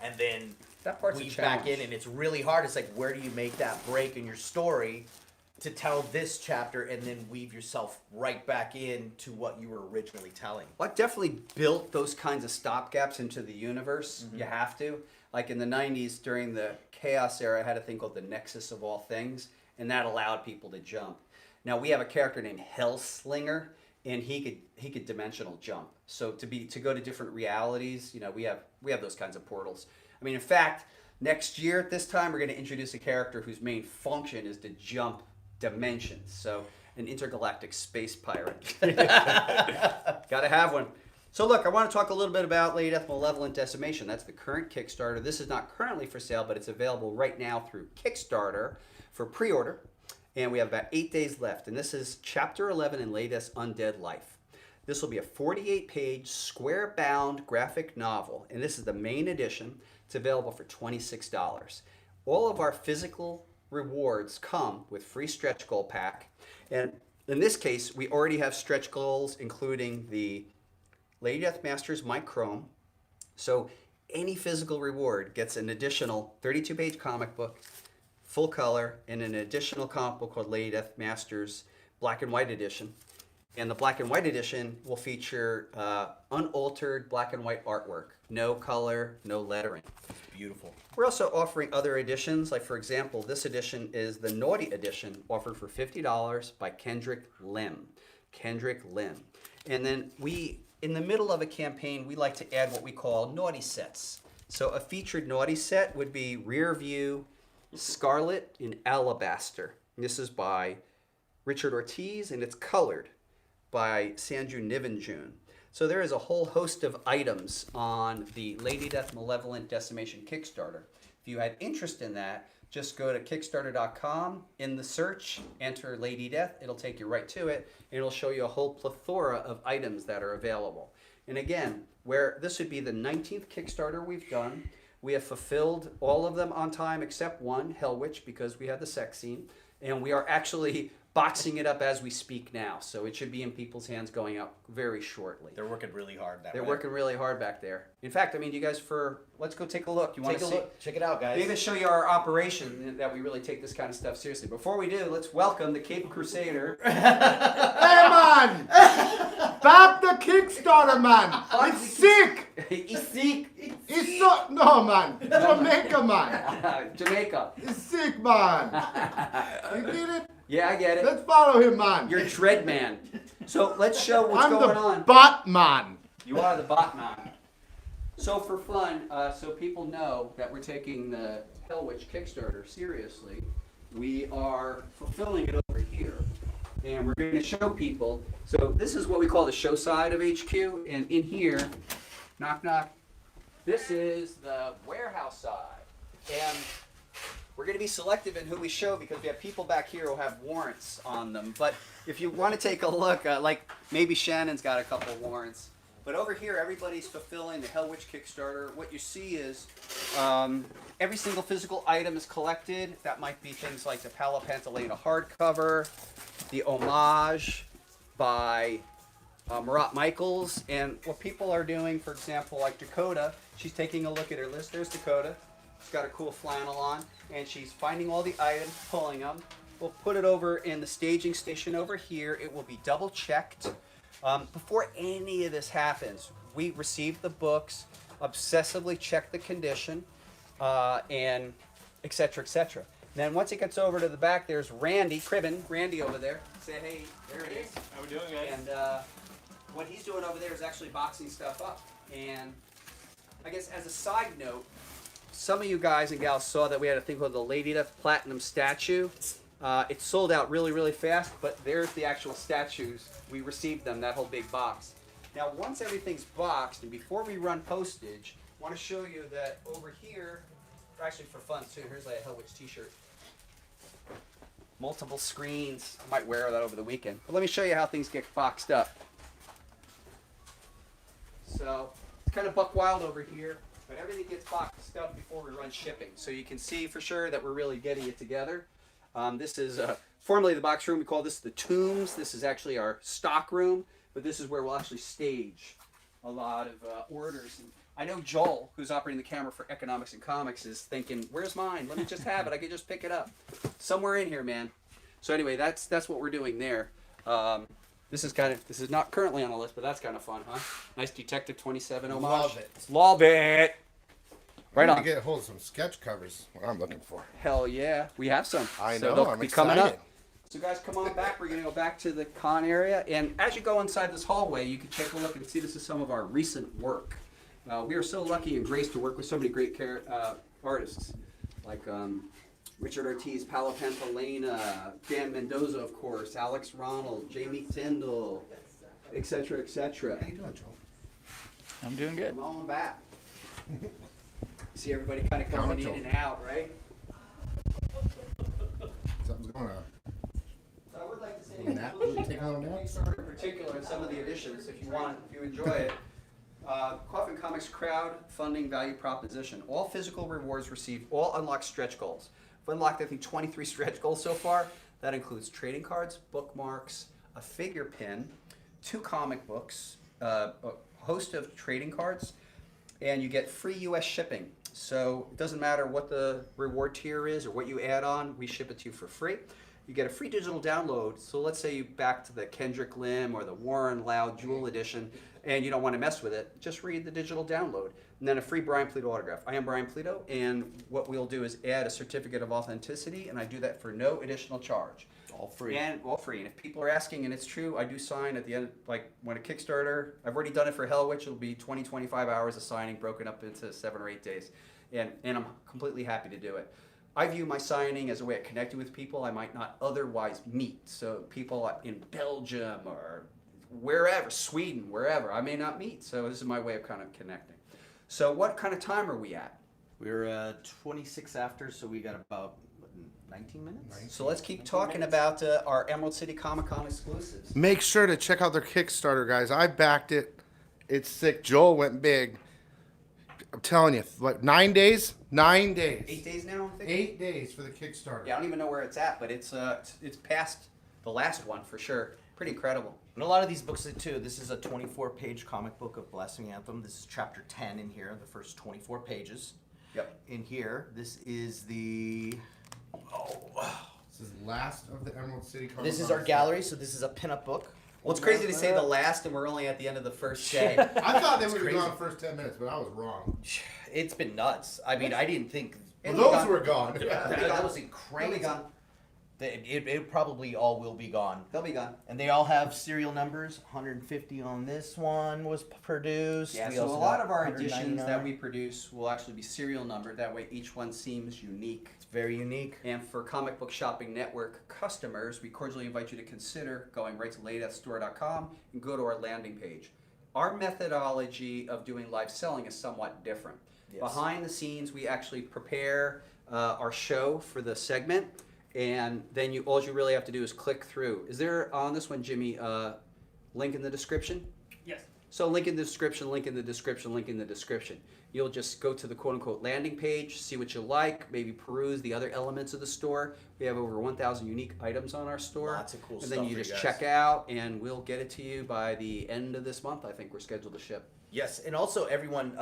[SPEAKER 7] and then
[SPEAKER 12] that part's
[SPEAKER 7] weave
[SPEAKER 12] a challenge.
[SPEAKER 7] back in, and it's really hard. It's like, where do you make that break in your story to tell this chapter and then weave yourself right back into what you were originally telling?
[SPEAKER 12] Well, I definitely built those kinds of stopgaps into the universe.
[SPEAKER 7] Mm-hmm.
[SPEAKER 12] You have to. Like in the 90s, during the Chaos era, I had a thing called the Nexus of All Things, and that allowed people to jump. Now, we have a character named Hellslinger, and he could dimensional jump. So to go to different realities, you know, we have those kinds of portals. I mean, in fact, next year at this time, we're going to introduce a character whose main function is to jump dimensions. So an intergalactic space pirate. Gotta have one. So look, I want to talk a little bit about Lady Death Malevolent Decimation. That's the current Kickstarter. This is not currently for sale, but it's available right now through Kickstarter for pre-order. And we have about 8 days left. And this is Chapter 11 in Lady Death's Undead Life. This will be a 48-page, square-bound graphic novel. And this is the main edition. It's available for $26. All of our physical rewards come with free stretch goal pack. And in this case, we already have stretch goals, including the Lady Death Masters Mike Chrome. So any physical reward gets an additional 32-page comic book, full color, and an additional comic book called Lady Death Masters Black and White Edition. And the Black and White Edition will feature unaltered black and white artwork. No color, no lettering.
[SPEAKER 11] Beautiful.
[SPEAKER 12] We're also offering other editions. Like, for example, this edition is the Naughty Edition, offered for $50 by Kendrick Lim. Kendrick Lim. And then in the middle of a campaign, we like to add what we call naughty sets. So a featured naughty set would be Rear View Scarlet in Alabaster. And this is by Richard Ortiz, and it's colored by Sanju Nivenjun. So there is a whole host of items on the Lady Death Malevolent Decimation Kickstarter. If you had interest in that, just go to Kickstarter.com. In the search, enter Lady Death. It'll take you right to it, and it'll show you a whole plethora of items that are available. And again, where this would be the 19th Kickstarter we've done, we have fulfilled all of them on time except one, Hell Witch, because we had the sex scene. And we are actually boxing it up as we speak now. So it should be in people's hands going out very shortly.
[SPEAKER 11] They're working really hard.
[SPEAKER 12] They're working really hard back there. In fact, I mean, you guys, let's go take a look. You want to see?
[SPEAKER 11] Look. Check it out, guys.
[SPEAKER 12] Maybe show you our operation, that we really take this kind of stuff seriously. Before we do, let's welcome the Cape Crusader.
[SPEAKER 1] Hey, man! Back the Kickstarter, man! It's sick!
[SPEAKER 12] He's sick.
[SPEAKER 1] It's so... No, man. Jamaica, man.
[SPEAKER 12] Jamaica.
[SPEAKER 1] It's sick, man. You get it?
[SPEAKER 12] Yeah, I get it.
[SPEAKER 1] Let's follow him, man.
[SPEAKER 12] You're Dread Man. So let's show what's going on.
[SPEAKER 1] I'm the Batman.
[SPEAKER 12] You are the Batman. So for fun, so people know that we're taking the Hell Witch Kickstarter seriously, we are fulfilling it over here. And we're going to show people. So this is what we call the show side of HQ. And in here, knock knock, this is the warehouse side. And we're going to be selective in who we show because we have people back here who have warrants on them. But if you want to take a look, like maybe Shannon's got a couple warrants. But over here, everybody's fulfilling the Hell Witch Kickstarter. What you see is every single physical item is collected. That might be things like the Palo Pantalena hardcover, the homage by Murat Michaels. And what people are doing, for example, like Dakota, she's taking a look at her list. There's Dakota. She's got her cool flannel on, and she's finding all the items, pulling them. We'll put it over in the staging station over here. It will be double checked. Before any of this happens, we receive the books, obsessively check the condition, and et cetera, et cetera. Then once it gets over to the back, there's Randy Cribben. Randy over there. Say hey, there it is.
[SPEAKER 2] How we doing, guys?
[SPEAKER 12] And what he's doing over there is actually boxing stuff up. And I guess as a side note, some of you guys and gals saw that we had a thing called the Lady Death Platinum statue. It sold out really, really fast, but there's the actual statues. We received them, that whole big box. Now, once everything's boxed, and before we run postage, I want to show you that over here, actually for fun too, here's like a Hell Witch t-shirt. Multiple screens. I might wear that over the weekend. But let me show you how things get boxed up. So, it's kind of buck wild over here. But everything gets boxed up before we run shipping. So you can see for sure that we're really getting it together. This is formerly the box room. We call this the Tombs. This is actually our stock room. But this is where we'll actually stage a lot of orders. And I know Joel, who's operating the camera for Economics and Comics, is thinking, where's mine? Let me just have it. I can just pick it up. Somewhere in here, man. So anyway, that's what we're doing there. This is not currently on the list, but that's kind of fun, huh? Nice Detective 27 homage.
[SPEAKER 1] Love it.
[SPEAKER 12] Love it. Right
[SPEAKER 1] I
[SPEAKER 12] on.
[SPEAKER 1] need to get a hold of some sketch covers. What I'm looking for.
[SPEAKER 12] Hell yeah, we have some.
[SPEAKER 1] I
[SPEAKER 12] So
[SPEAKER 1] know.
[SPEAKER 12] they'll
[SPEAKER 1] I'm
[SPEAKER 12] be
[SPEAKER 1] excited.
[SPEAKER 12] coming up. So guys, come on back. We're gonna go back to the con area, and as you go inside this hallway, you can take a look and see this is some of our recent work. We are so lucky and graced to work with so many great artists, like Richard Ortiz, Paolo Pantalena, Dan Mendoza, of course, Alex Ronald, Jamie Tyndall, etc., etc.
[SPEAKER 1] How you doing, Joel?
[SPEAKER 6] I'm doing good.
[SPEAKER 12] Come on back. See everybody kind of coming in and out, right?
[SPEAKER 1] Something's going on.
[SPEAKER 12] So I would like to say,
[SPEAKER 1] Take a little nap?
[SPEAKER 12] in particular in some of the editions, if you enjoy it. Coffin Comics crowdfunding value proposition. All physical rewards received, all unlocked stretch goals. I've unlocked, I think, 23 stretch goals so far. That includes trading cards, bookmarks, a figure pin, 2 comic books, a host of trading cards, and you get free US shipping. So it doesn't matter what the reward tier is or what you add on, we ship it to you for free. You get a free digital download. So let's say you back to the Kendrick Lim or the Warren Loud Jewel edition and you don't want to mess with it, just read the digital download. And then a free Brian Pleto autograph. I am Brian Pleto, and what we'll do is add a certificate of authenticity, and I do that for no additional charge.
[SPEAKER 7] All free.
[SPEAKER 12] And all free. And if people are asking, and it's true, I do sign at the end, like when a Kickstarter, I've already done it for Hell Witch, it'll be 20, 25 hours of signing broken up into 7 or 8 days. And I'm completely happy to do it. I view my signing as a way of connecting with people I might not otherwise meet. So people in Belgium or wherever, Sweden, wherever, I may not meet. So this is my way of kind of connecting. So what kind of time are we at?
[SPEAKER 7] We're 26 after, so we got about 19 minutes?
[SPEAKER 12] So let's keep talking about our Emerald City Comic Con exclusives.
[SPEAKER 1] Make sure to check out their Kickstarter, guys. I backed it. It's sick. Joel went big. I'm telling you, like 9 days? 9 days.
[SPEAKER 12] 8 days now, I think?
[SPEAKER 1] 8 days for the Kickstarter.
[SPEAKER 12] Yeah, I don't even know where it's at, but it's past the last one for sure. Pretty incredible.
[SPEAKER 7] And a lot of these books too. This is a 24-page comic book of Blasphemy Anthem. This is chapter 10 in here, the first 24 pages.
[SPEAKER 12] Yep.
[SPEAKER 7] In here, this is the...
[SPEAKER 1] This is last of the Emerald City Comic
[SPEAKER 7] This is
[SPEAKER 1] Con
[SPEAKER 7] our gallery, so this is a pinup book.
[SPEAKER 12] Well, it's crazy to say the last, and we're only at the end of the first day.
[SPEAKER 1] I thought they would have
[SPEAKER 7] crazy.
[SPEAKER 1] gone first 10 minutes, but I was wrong.
[SPEAKER 7] It's been nuts. I mean, I didn't think...
[SPEAKER 1] Well, those were gone.
[SPEAKER 7] That was
[SPEAKER 12] They'll be
[SPEAKER 7] crazy.
[SPEAKER 12] gone.
[SPEAKER 7] It probably all will be gone.
[SPEAKER 12] They'll be gone.
[SPEAKER 7] And they all have serial numbers. 150 on this one was produced.
[SPEAKER 12] Yeah,
[SPEAKER 7] We
[SPEAKER 12] so a
[SPEAKER 7] also
[SPEAKER 12] lot
[SPEAKER 7] got
[SPEAKER 12] of our editions that
[SPEAKER 7] 199.
[SPEAKER 12] we produce will actually be serial numbered. That way each one seems unique.
[SPEAKER 7] It's very unique.
[SPEAKER 12] And for Comic Book Shopping Network customers, we cordially invite you to consider going right to ladydeathstore.com and go to our landing page. Our methodology of doing live selling is somewhat different.
[SPEAKER 7] Yes.
[SPEAKER 12] Behind the scenes, we actually prepare our show for the segment, and then all you really have to do is click through. Is there on this one, Jimmy, link in the description?
[SPEAKER 2] Yes.
[SPEAKER 12] So link in the description, link in the description, link in the description. You'll just go to the quote-unquote landing page, see what you like, maybe peruse the other elements of the store. We have over 1,000 unique items on our store.
[SPEAKER 7] Lots of cool
[SPEAKER 12] and
[SPEAKER 7] stuff
[SPEAKER 12] then you
[SPEAKER 7] for you
[SPEAKER 12] just
[SPEAKER 7] guys.
[SPEAKER 12] check out, and we'll get it to you by the end of this month. I think we're scheduled to ship.
[SPEAKER 7] Yes, and also everyone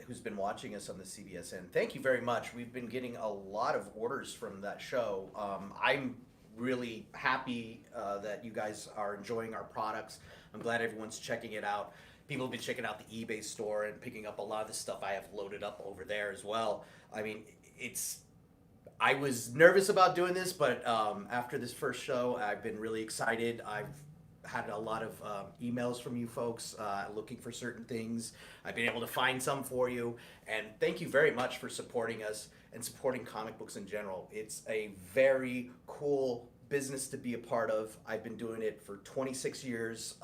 [SPEAKER 7] who's been watching us on the CBSN, thank you very much. We've been getting a lot of orders from that show. I'm really happy that you guys are enjoying our products. I'm glad everyone's checking it out. People have been checking out the eBay store and picking up a lot of the stuff I have loaded up over there as well. I mean, I was nervous about doing this, but after this first show, I've been really excited. I've had a lot of emails from you folks looking for certain things. I've been able to find some for you, and thank you very much for supporting us and supporting comic books in general. It's a very cool business to be a part of. I've been doing it for 26 years.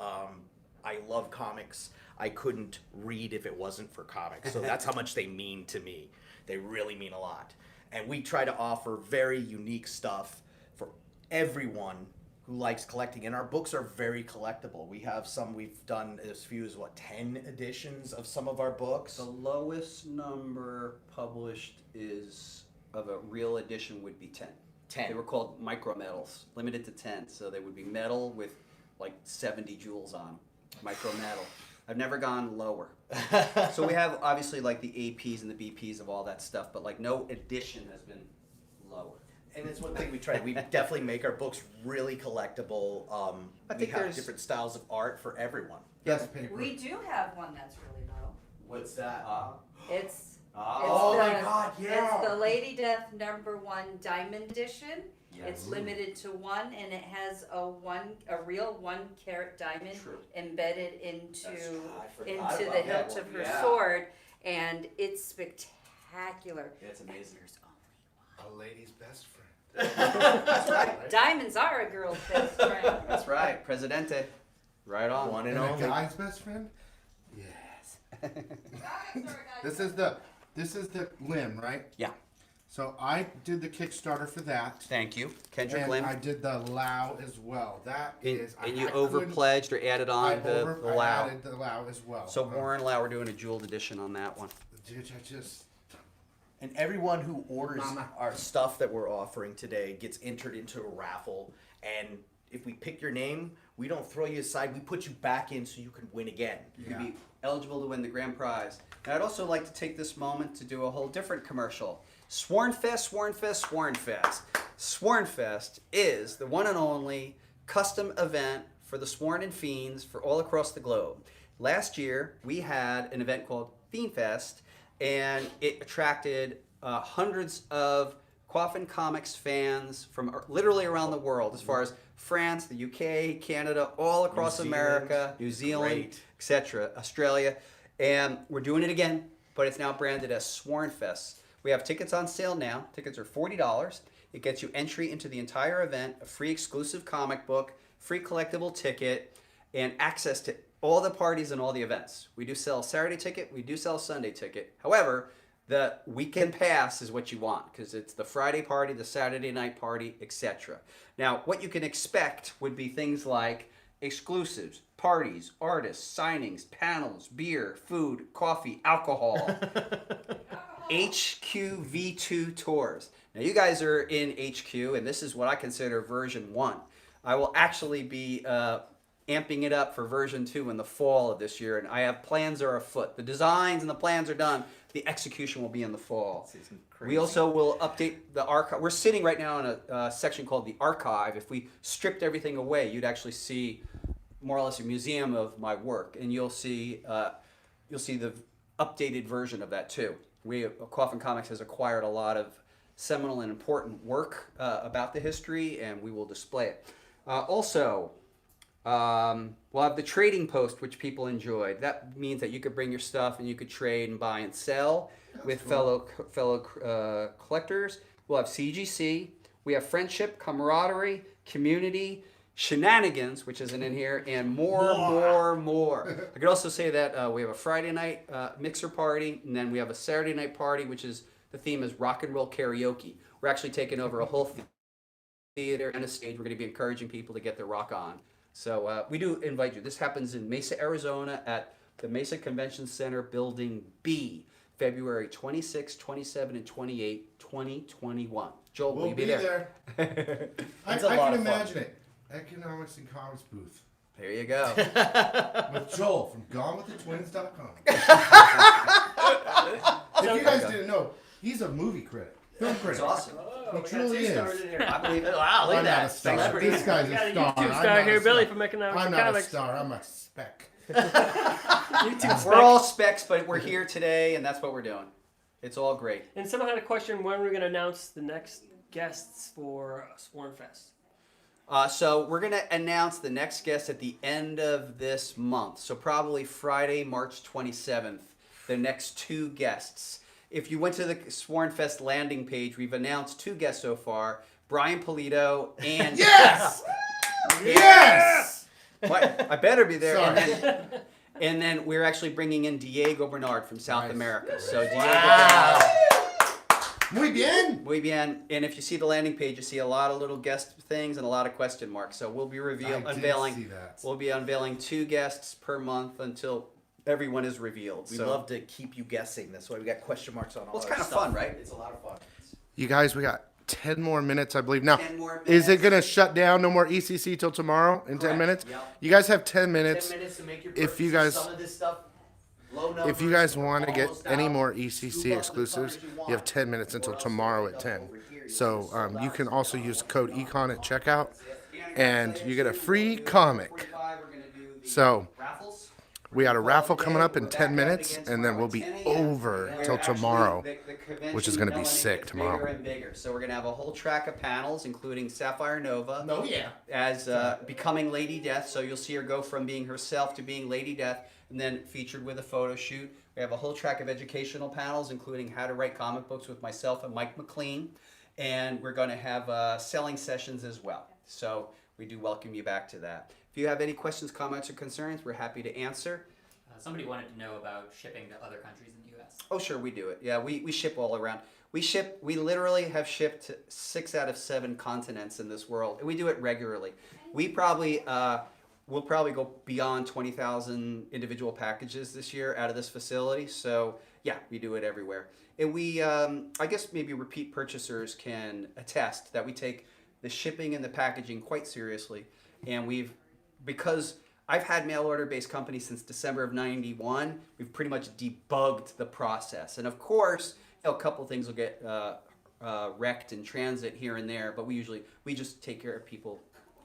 [SPEAKER 7] I love comics. I couldn't read if it wasn't for comics, so that's how much they mean to me. They really mean a lot. And we try to offer very unique stuff for everyone who likes collecting, and our books are very collectible. We have some, we've done as few as 10 editions of some of our books.
[SPEAKER 12] The lowest number published of a real edition would be 10.
[SPEAKER 7] 10.
[SPEAKER 12] They were called micro metals, limited to 10. So they would be metal with like 70 jewels on, micro metal. I've never gone lower. So we have obviously like the APs and the BPs of all that stuff, but like no edition has been lower.
[SPEAKER 7] And it's one thing we try. We definitely make our books really collectible.
[SPEAKER 12] I
[SPEAKER 7] We
[SPEAKER 12] think
[SPEAKER 7] have
[SPEAKER 12] there's
[SPEAKER 7] different styles of art for everyone.
[SPEAKER 12] Yes.
[SPEAKER 9] We do have one that's really low.
[SPEAKER 7] What's that?
[SPEAKER 9] It's
[SPEAKER 7] Oh
[SPEAKER 9] the,
[SPEAKER 7] my God! Yeah.
[SPEAKER 9] It's the Lady Death #1 Diamond Edition.
[SPEAKER 12] Yes.
[SPEAKER 9] It's limited to 1, and it has a real 1-carat diamond
[SPEAKER 12] True.
[SPEAKER 9] embedded into
[SPEAKER 7] I forgot
[SPEAKER 9] the
[SPEAKER 7] about that
[SPEAKER 9] hilt
[SPEAKER 7] one.
[SPEAKER 9] of her
[SPEAKER 12] Yeah.
[SPEAKER 9] sword, and it's spectacular.
[SPEAKER 12] It's amazing.
[SPEAKER 9] There's only one.
[SPEAKER 1] A lady's best friend.
[SPEAKER 3] That's right.
[SPEAKER 9] Diamonds are a girl's best friend.
[SPEAKER 3] That's right. Presidente. Right on.
[SPEAKER 7] One and
[SPEAKER 1] And a
[SPEAKER 7] only.
[SPEAKER 1] guy's best friend? Yes. This is the limb, right?
[SPEAKER 3] Yeah.
[SPEAKER 1] So I did the Kickstarter for that.
[SPEAKER 3] Thank you. Kendrick
[SPEAKER 1] And
[SPEAKER 3] Lim.
[SPEAKER 1] I did the Lao as well. That
[SPEAKER 3] And,
[SPEAKER 1] is.
[SPEAKER 3] and you
[SPEAKER 1] I couldn't-
[SPEAKER 3] overpledged or added on the
[SPEAKER 1] I
[SPEAKER 3] Lao.
[SPEAKER 1] added the Lao as well.
[SPEAKER 3] So Warren Lau, we're doing a jeweled edition on that one.
[SPEAKER 1] Dude, I just.
[SPEAKER 7] And everyone who orders
[SPEAKER 1] Mama.
[SPEAKER 7] our stuff that we're offering today gets entered into a raffle. And if we pick your name, we don't throw you aside. We put you back in so you can win again.
[SPEAKER 3] You can be eligible to win the grand prize. And I'd also like to take this moment to do a whole different commercial. Swornfest, Swornfest, Swornfest. Swornfest is the one and only custom event for the Sworn and Fiends for all across the globe. Last year, we had an event called Fiendfest, and it attracted hundreds of Coffin Comics fans from literally around the world, as far as France, the UK, Canada, all across America, New Zealand, etc., Australia. And we're doing it again, but it's now branded as Swornfest. We have tickets on sale now. Tickets are $40. It gets you entry into the entire event, a free exclusive comic book, free collectible ticket, and access to all the parties and all the events. We do sell a Saturday ticket. We do sell a Sunday ticket. However, the weekend pass is what you want because it's the Friday party, the Saturday night party, etc. Now, what you can expect would be things like exclusives, parties, artists, signings, panels, beer, food, coffee, alcohol. HQ V2 tours. Now you guys are in HQ, and this is what I consider version 1. I will actually be amping it up for version 2 in the fall of this year, and I have plans are afoot. The designs and the plans are done. The execution will be in the fall. We also will update the archive. We're sitting right now in a section called the archive. If we stripped everything away, you'd actually see more or less a museum of my work, and you'll see the updated version of that too. Coffin Comics has acquired a lot of seminal and important work about the history, and we will display it. Also, we'll have the trading post, which people enjoyed. That means that you could bring your stuff and you could trade and buy and sell with fellow collectors. We'll have CGC. We have friendship, camaraderie, community, shenanigans, which isn't in here, and more. I could also say that we have a Friday night mixer party, and then we have a Saturday night party, which is the theme is rock and roll karaoke. We're actually taking over a whole theater and a stage. We're going to be encouraging people to get their rock on. So we do invite you. This happens in Mesa, Arizona at the Mesa Convention Center, Building B, February 26, 27, and 28, 2021. Joel, will you be there?
[SPEAKER 1] I can imagine it. Economics and Comics booth.
[SPEAKER 3] There you go.
[SPEAKER 1] With Joel from GoneWithTheTwins.com. If you guys didn't know, he's a movie critic. Film critic.
[SPEAKER 3] That's awesome.
[SPEAKER 1] He truly is.
[SPEAKER 3] I believe it.
[SPEAKER 6] Wow, look
[SPEAKER 1] I'm
[SPEAKER 6] at
[SPEAKER 1] not a
[SPEAKER 6] that.
[SPEAKER 1] star.
[SPEAKER 6] Celebrity.
[SPEAKER 1] This guy's
[SPEAKER 2] You got
[SPEAKER 1] a
[SPEAKER 2] a
[SPEAKER 1] star.
[SPEAKER 2] YouTube
[SPEAKER 1] I'm
[SPEAKER 2] star
[SPEAKER 1] not
[SPEAKER 2] here,
[SPEAKER 1] a
[SPEAKER 2] Billy
[SPEAKER 1] star.
[SPEAKER 2] from Economics
[SPEAKER 1] I'm
[SPEAKER 2] and
[SPEAKER 1] not a
[SPEAKER 2] Comics.
[SPEAKER 1] star. I'm a speck.
[SPEAKER 2] YouTube
[SPEAKER 3] We're all specs, but we're here today, and that's what we're doing. It's all great.
[SPEAKER 2] And someone had a question: when are we going to announce the next guests for Swornfest?
[SPEAKER 3] So we're going to announce the next guest at the end of this month. So probably Friday, March 27th, the next 2 guests. If you went to the Swornfest landing page, we've announced 2 guests so far, Brian Polito and...
[SPEAKER 1] Yes! Yes!
[SPEAKER 3] What? I better be there.
[SPEAKER 1] Sorry.
[SPEAKER 3] And then we're actually bringing in Diego Bernard from South America. So Diego
[SPEAKER 6] Wow.
[SPEAKER 1] Muy bien.
[SPEAKER 3] Muy bien. And if you see the landing page, you see a lot of little guest things and a lot of question marks. So we'll be
[SPEAKER 1] I did
[SPEAKER 3] unveiling.
[SPEAKER 1] see that.
[SPEAKER 3] We'll be unveiling 2 guests per month until everyone is revealed.
[SPEAKER 7] We
[SPEAKER 3] So
[SPEAKER 7] love to keep you guessing. That's why we got question marks on all
[SPEAKER 3] Well, it's
[SPEAKER 7] our
[SPEAKER 3] kind of
[SPEAKER 7] stuff.
[SPEAKER 3] fun, right?
[SPEAKER 7] It's a lot of fun.
[SPEAKER 1] You guys, we got 10 more minutes, I believe. Now,
[SPEAKER 3] 10 more
[SPEAKER 1] is it
[SPEAKER 3] minutes.
[SPEAKER 1] going to shut down? No more ECC till tomorrow in 10
[SPEAKER 3] Correct.
[SPEAKER 1] minutes?
[SPEAKER 3] Yep.
[SPEAKER 1] You guys have 10 minutes.
[SPEAKER 7] 10 minutes to make your
[SPEAKER 1] If you
[SPEAKER 7] purchases.
[SPEAKER 1] guys-
[SPEAKER 7] Some of this stuff, low
[SPEAKER 1] If
[SPEAKER 7] numbers,
[SPEAKER 1] you guys want to get
[SPEAKER 7] almost
[SPEAKER 1] any
[SPEAKER 7] out.
[SPEAKER 1] more
[SPEAKER 7] Scoop
[SPEAKER 1] ECC
[SPEAKER 7] up the
[SPEAKER 1] exclusives,
[SPEAKER 7] covers
[SPEAKER 1] you have 10 minutes until tomorrow at 10. So you can also use code ECON at checkout, and you get a free comic. So
[SPEAKER 3] Raffles?
[SPEAKER 1] we got a raffle coming up in 10 minutes, and then we'll be over till tomorrow, which is going to be sick tomorrow.
[SPEAKER 3] Bigger and bigger. So we're going to have a whole track of panels, including Sapphire Nova.
[SPEAKER 1] Oh, yeah.
[SPEAKER 3] As becoming Lady Death. So you'll see her go from being herself to being Lady Death, and then featured with a photo shoot. We have a whole track of educational panels, including how to write comic books with myself and Mike MacLean.
[SPEAKER 12] And we're going to have selling sessions as well. So we do welcome you back to that. If you have any questions, comments, or concerns, we're happy to answer.
[SPEAKER 6] Somebody wanted to know about shipping to other countries in the U.S.
[SPEAKER 12] Oh, sure, we do it. Yeah, we ship all around. We literally have shipped to 6 out of 7 continents in this world. And we do it regularly. We probably, we'll probably go beyond 20,000 individual packages this year out of this facility. So yeah, we do it everywhere. And we, I guess maybe repeat purchasers can attest that we take the shipping and the packaging quite seriously. And because I've had mail order based companies since December of '91, we've pretty much debugged the process. And of course, a couple things will get wrecked in transit here and there, but we just take care of people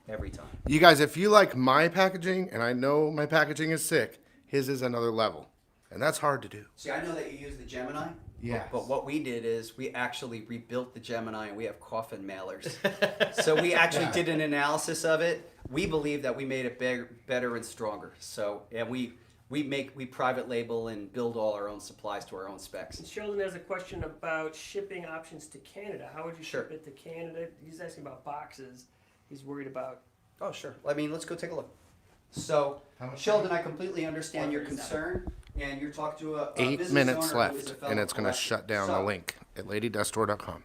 [SPEAKER 12] every time.
[SPEAKER 1] You guys, if you like my packaging, and I know my packaging is sick, his is another level. And that's hard to do.
[SPEAKER 12] See, I know that you use the Gemini.
[SPEAKER 1] Yes.
[SPEAKER 12] But what we did is we actually rebuilt the Gemini and we have Coffin mailers. So we actually did an analysis of it. We believe that we made it better and stronger. So, and we private label and build all our own supplies to our own specs.
[SPEAKER 2] And Sheldon has a question about shipping options to Canada. How would you ship it to Canada? He's asking about boxes. He's worried about.
[SPEAKER 12] Oh, sure. I mean, let's go take a look. So, Sheldon, I completely understand your concern, and you're talking to a
[SPEAKER 1] 8
[SPEAKER 12] business
[SPEAKER 1] minutes
[SPEAKER 12] owner who is a
[SPEAKER 1] left,
[SPEAKER 12] fellow
[SPEAKER 1] and it's going to
[SPEAKER 12] collector.
[SPEAKER 1] shut down the link at ladydeathstore.com.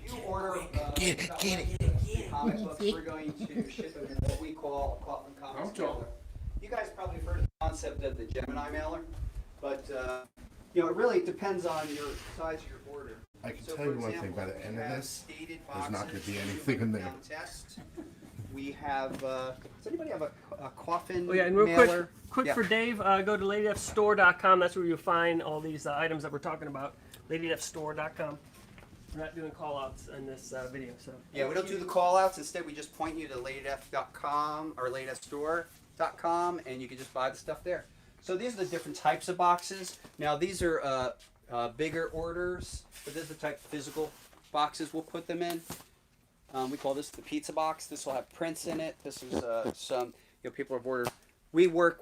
[SPEAKER 12] If you order
[SPEAKER 1] Get it.
[SPEAKER 12] comic books, we're going to ship them in what we call a Coffin Comics mailer. You guys probably have heard of the concept of the Gemini mailer, but you know, it really depends on your size of your order.
[SPEAKER 1] I can
[SPEAKER 12] So,
[SPEAKER 1] tell
[SPEAKER 12] for
[SPEAKER 1] you one thing,
[SPEAKER 12] example,
[SPEAKER 1] by the end of
[SPEAKER 12] we have
[SPEAKER 1] this,
[SPEAKER 12] stated
[SPEAKER 1] there's not going
[SPEAKER 12] boxes,
[SPEAKER 1] to be anything in there.
[SPEAKER 12] down test. We have, does anybody have a Coffin
[SPEAKER 2] Oh yeah, and real
[SPEAKER 12] mailer?
[SPEAKER 2] quick
[SPEAKER 12] Yeah.
[SPEAKER 2] for Dave, go to ladydeathstore.com. That's where you'll find all these items that we're talking about. ladydeathstore.com. We're not doing call-outs in this video, so.
[SPEAKER 12] Yeah, we don't do the call-outs. Instead, we just point you to ladydeath.com or ladydeathstore.com, and you can just buy the stuff there. So these are the different types of boxes. Now, these are bigger orders, but this is the type of physical boxes we'll put them in. We call this the pizza box. This will have prints in it. This is some, you know, people have ordered. We work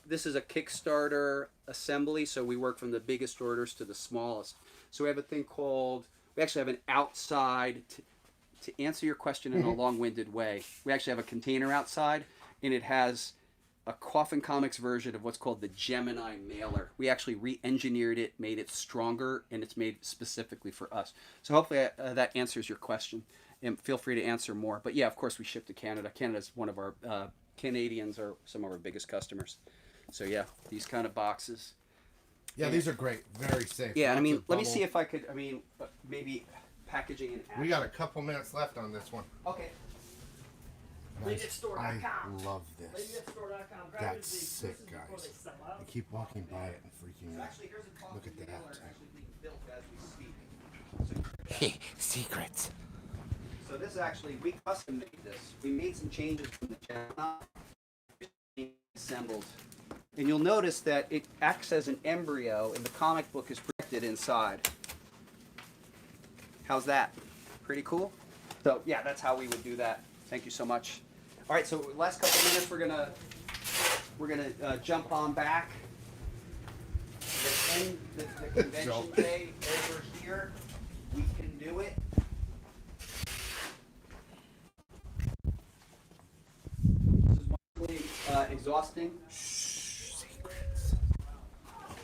[SPEAKER 12] this is a Kickstarter assembly, so we work from the biggest orders to the smallest. So we have a thing called, we actually have an outside, to answer your question in a long-winded way, we actually have a container outside, and it has a Coffin Comics version of what's called the Gemini mailer. We actually re-engineered it, made it stronger, and it's made specifically for us. So hopefully that answers your question. And feel free to answer more. But yeah, of course, we ship to Canada. Canada's one of our, Canadians are some of our biggest customers. So yeah, these kind of boxes.
[SPEAKER 1] Yeah, these are great. Very safe.
[SPEAKER 12] Yeah, I
[SPEAKER 1] Lots
[SPEAKER 12] mean,
[SPEAKER 1] of
[SPEAKER 12] let me
[SPEAKER 1] bubble.
[SPEAKER 12] see if I could, maybe packaging and
[SPEAKER 1] We got a couple minutes left on this one.
[SPEAKER 12] Okay.
[SPEAKER 2] ladydeathstore.com.
[SPEAKER 1] I love this.
[SPEAKER 2] ladydeathstore.com. Grab
[SPEAKER 1] That's
[SPEAKER 2] these.
[SPEAKER 1] sick,
[SPEAKER 2] This is before
[SPEAKER 1] guys.
[SPEAKER 2] they sell out.
[SPEAKER 1] I keep walking by it and freaking out.
[SPEAKER 12] Actually, here's a
[SPEAKER 1] Look at
[SPEAKER 12] Coffin
[SPEAKER 1] that.
[SPEAKER 12] mailer actually being built as we speak.
[SPEAKER 1] Secrets.
[SPEAKER 12] So this actually, we custom made this. We made some changes from the Gemini, assembled. And you'll notice that it acts as an embryo and the comic book is protected inside. How's that? Pretty cool? So yeah, that's how we would do that. Thank you so much. All right, so last couple minutes we're gonna jump on back. The end the convention day over here. We can do it. This is wonderfully exhausting.
[SPEAKER 1] Secrets.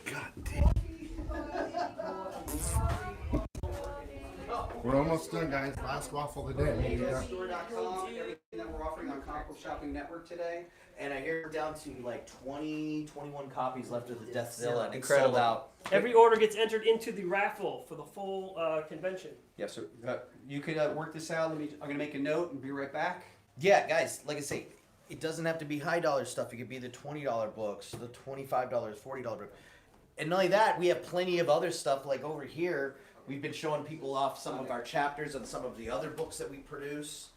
[SPEAKER 1] God damn. We're almost done, guys. Last waffle of the day.
[SPEAKER 12] Store.com, everything that we're offering on Comic Book Shopping Network today.
[SPEAKER 7] And I hear we're down to like 20, 21 copies left of the Deathzilla, and it's
[SPEAKER 12] Incredible.
[SPEAKER 7] sold out.
[SPEAKER 2] Every order gets entered into the raffle for the full convention.
[SPEAKER 12] Yeah, so you could work this out. I'm going to make a note and be right back.
[SPEAKER 7] Yeah, guys, like I say, it doesn't have to be high dollar stuff. It could be the $20 books, the $25, $40 book. And not only that, we have plenty of other stuff. Like over here, we've been showing people off some of our chapters and some of the other books that we produce.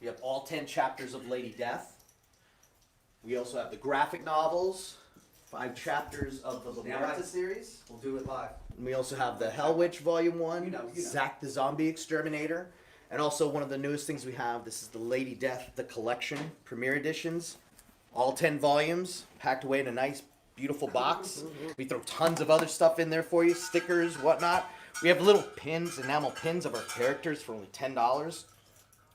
[SPEAKER 7] We have all 10 chapters of Lady Death. We also have the graphic novels, 5 chapters of the Muerta series.
[SPEAKER 12] We'll do it live.
[SPEAKER 7] And we also have the Hell Witch Volume 1,
[SPEAKER 12] You know.
[SPEAKER 7] Zack the Zombie Exterminator, and also one of the newest things we have, this is the Lady Death, the Collection, Premiere Editions. All 10 volumes, packed away in a nice, beautiful box. We throw tons of other stuff in there for you, stickers, whatnot. We have little pins, enamel pins of our characters for only $10.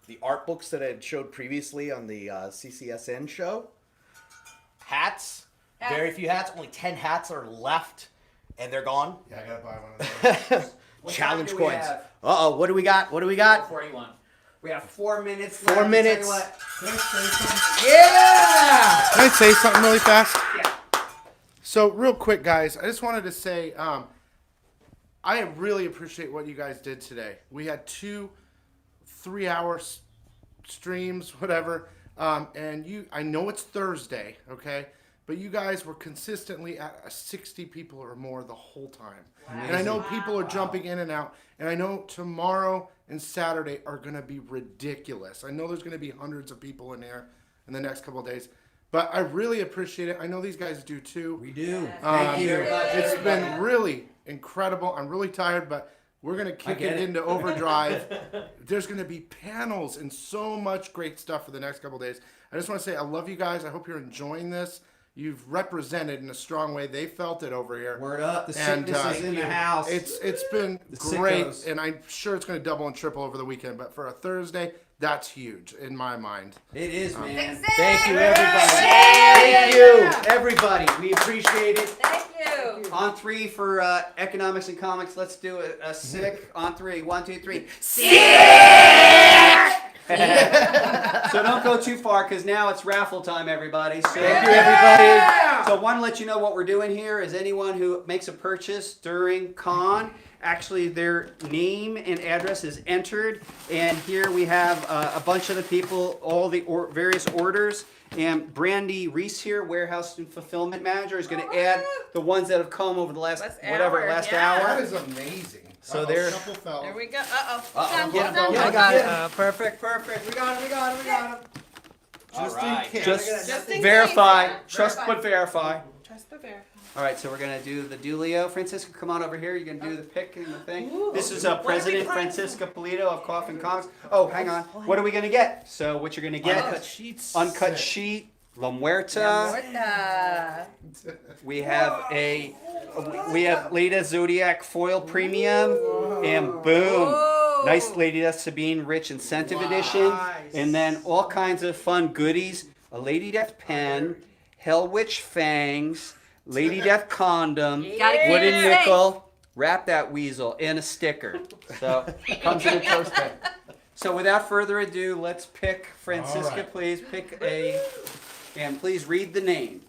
[SPEAKER 7] The art books that I had showed previously on the CCSN show. Hats. Very few hats. Only 10 hats are left, and they're gone.
[SPEAKER 1] Yeah, I gotta buy one of those.
[SPEAKER 7] Challenge
[SPEAKER 3] time do we
[SPEAKER 7] coins.
[SPEAKER 3] have?
[SPEAKER 7] Uh-oh, what do we got? What do we got?
[SPEAKER 6] 41.
[SPEAKER 3] We have 4 minutes.
[SPEAKER 7] 4
[SPEAKER 3] left.
[SPEAKER 7] minutes.
[SPEAKER 3] Tell you what.
[SPEAKER 1] Can I say something?
[SPEAKER 3] Yeah.
[SPEAKER 1] Can I say something really fast?
[SPEAKER 3] Yeah.
[SPEAKER 1] So real quick, guys, I just wanted to say, I really appreciate what you guys did today. We had 2 3-hour streams, whatever, and I know it's Thursday, okay, but you guys were consistently at 60 people or more the whole time. And I know people are jumping in and out, and I know tomorrow and Saturday are going to be ridiculous. I know there's going to be hundreds of people in there in the next couple of days. But I really appreciate it. I know these guys do too.
[SPEAKER 4] We do.
[SPEAKER 3] Thank you very much.
[SPEAKER 1] It's been really incredible. I'm really tired, but we're going to kick it into overdrive. There's going to be panels and so much great stuff for the next couple of days. I just want to say I love you guys. I hope you're enjoying this. You've represented in a strong way. They felt it over here.
[SPEAKER 3] Word up. The
[SPEAKER 1] And,
[SPEAKER 3] sickness is in the house.
[SPEAKER 1] It's been
[SPEAKER 3] The
[SPEAKER 1] great,
[SPEAKER 3] sickos.
[SPEAKER 1] and I'm sure it's going to double and triple over the weekend. But for a Thursday, that's huge in my mind.
[SPEAKER 3] It is, man.
[SPEAKER 9] Thank
[SPEAKER 3] you, everybody.
[SPEAKER 9] Thank
[SPEAKER 3] you, everybody. We appreciate it.
[SPEAKER 9] Thank you.
[SPEAKER 3] On 3 for economics and comics. Let's do a sick. On 3. 1, 2, 3. So don't go too far because now it's raffle time, everybody. So thank you, everybody. So I want to let you know what we're doing here is anyone who makes a purchase during con, actually their name and address is entered. And here we have a bunch of the people, all the various orders. And Brandy Reese here, warehouse and fulfillment manager, is going to add the ones that have come over the last
[SPEAKER 9] Last
[SPEAKER 3] hour.
[SPEAKER 1] That is amazing.
[SPEAKER 3] So there.
[SPEAKER 1] Couple fell.
[SPEAKER 9] There we go. Uh-oh.
[SPEAKER 3] Uh-oh.
[SPEAKER 9] Hold on.
[SPEAKER 3] I got it.
[SPEAKER 8] Perfect. We got him.
[SPEAKER 1] Just
[SPEAKER 6] Alright.
[SPEAKER 1] in case.
[SPEAKER 3] Just
[SPEAKER 9] in
[SPEAKER 3] verify.
[SPEAKER 9] case.
[SPEAKER 3] Trust
[SPEAKER 9] Verify.
[SPEAKER 3] but verify.
[SPEAKER 9] Trust but verify.
[SPEAKER 3] All right, so we're gonna do the Dulio. Francisca, come on over here. You're gonna do the pick and the thing. This is President Francisca Polito of Coffin Comics. Oh, hang on. What are we gonna get? So what you're gonna get?
[SPEAKER 4] Uncut sheets.
[SPEAKER 3] Uncut sheet. La Muerta.
[SPEAKER 9] Muerta.
[SPEAKER 3] We have Lady Zodiac foil premium, and boom,
[SPEAKER 9] Whoa.
[SPEAKER 3] nice Lady Death Sabine Rich Incentive Edition, and then all kinds of fun goodies: a Lady Death pen, Hell Witch fangs, Lady Death condom,
[SPEAKER 9] Gotta keep
[SPEAKER 3] wooden
[SPEAKER 9] it safe.
[SPEAKER 3] nickel, wrap that weasel, and a sticker. So it comes in a toast bag. So without further ado, let's pick Francisca.
[SPEAKER 1] All right.
[SPEAKER 3] Please pick a, and please read the name.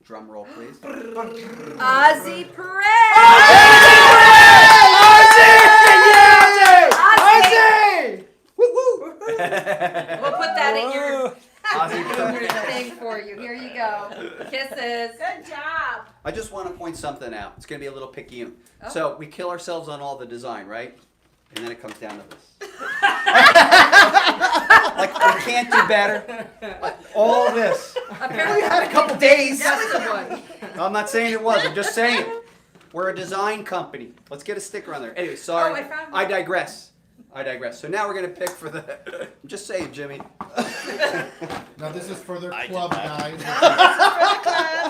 [SPEAKER 3] Drum roll, please.
[SPEAKER 9] Ozzy Perez. Ozzy!
[SPEAKER 3] Woo-woo!
[SPEAKER 9] We'll put that in your
[SPEAKER 3] Ozzy.
[SPEAKER 9] thing for you. Here you go. Kisses. Good job.
[SPEAKER 3] I just want to point something out. It's going to be a little picayune.
[SPEAKER 9] Oh.
[SPEAKER 3] So we kill ourselves on all the design, right? And then it comes down to this. Like, we can't do better. Like, all this.
[SPEAKER 9] Apparently,
[SPEAKER 3] had a couple days.
[SPEAKER 9] that was the one.
[SPEAKER 3] I'm not saying it was. I'm just saying. We're a design company. Let's get a sticker on there. Anyway, sorry.
[SPEAKER 9] Oh, I found
[SPEAKER 3] I
[SPEAKER 9] one.
[SPEAKER 3] digress. So now we're going to pick for the... I'm just saying, Jimmy.
[SPEAKER 1] Now this is for their club, guys.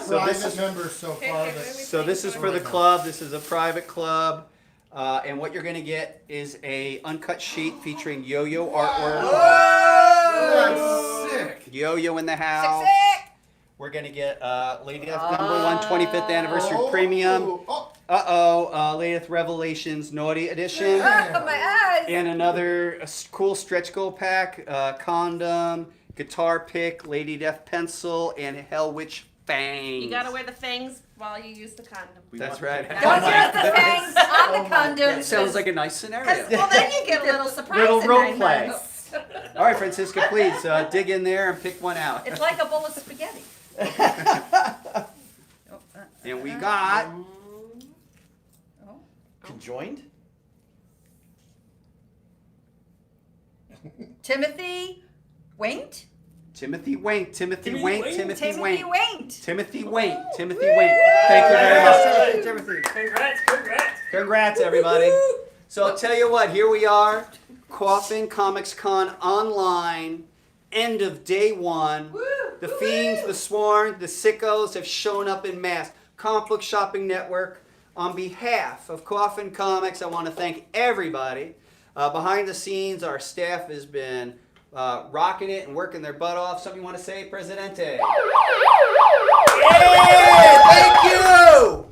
[SPEAKER 3] So
[SPEAKER 1] Private
[SPEAKER 3] this is...
[SPEAKER 1] members so far. But
[SPEAKER 3] So this is for the club. This is a private club. And what you're going to get is a uncut sheet featuring yo-yo artwork.
[SPEAKER 1] that's sick.
[SPEAKER 3] Yo-yo in the house.
[SPEAKER 9] Sick.
[SPEAKER 3] We're going to get Lady Death #1 25th Anniversary Premium.
[SPEAKER 1] Oh,
[SPEAKER 3] Lady Death Revelations Naughty Edition.
[SPEAKER 9] Oh, my eyes.
[SPEAKER 3] And another cool stretch goal pack, condom, guitar pick, Lady Death pencil, and Hell Witch fangs.
[SPEAKER 9] You gotta wear the fangs while you use the condom.
[SPEAKER 3] That's right.
[SPEAKER 9] Don't use the fangs on the condom.
[SPEAKER 3] Sounds like a nice scenario.
[SPEAKER 9] Well, then you get a little surprise.
[SPEAKER 3] Little
[SPEAKER 9] in
[SPEAKER 3] role
[SPEAKER 9] 9
[SPEAKER 3] play.
[SPEAKER 9] months.
[SPEAKER 3] All right, Francisca, please dig in there and pick one out.
[SPEAKER 9] It's like a bowl of spaghetti.
[SPEAKER 3] And we got
[SPEAKER 7] Conjoined?
[SPEAKER 9] Timothy Waint?
[SPEAKER 3] Timothy Waint. Timothy Waint. Timothy Waint.
[SPEAKER 9] Waint.
[SPEAKER 3] Timothy Waint. Timothy Waint. Thank you very much.
[SPEAKER 8] Timothy.
[SPEAKER 2] Congrats.
[SPEAKER 3] Congrats, everybody. So I'll tell you what, here we are, Coffin Comics Con online, end of day 1. The fiends, the sworn, the sickos have shown up in mass. Comic Book Shopping Network, on behalf of Coffin Comics, I want to thank everybody. Behind the scenes, our staff has been rocking it and working their butt off. Something you want to say, Presidente? Thank you!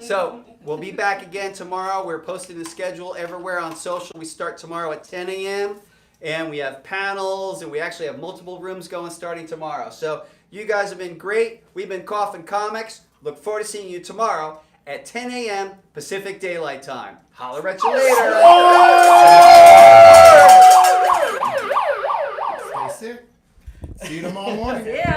[SPEAKER 3] So, we'll be back again tomorrow. We're posting the schedule everywhere on social. We start tomorrow at 10 a.m. And we have panels, and we actually have multiple rooms going starting tomorrow. So, you guys have been great. We've been Coffin Comics. Look forward to seeing you tomorrow at 10 a.m. Pacific Daylight Time. Holler at you later.
[SPEAKER 1] Stay sick. See you tomorrow morning.
[SPEAKER 2] Yeah.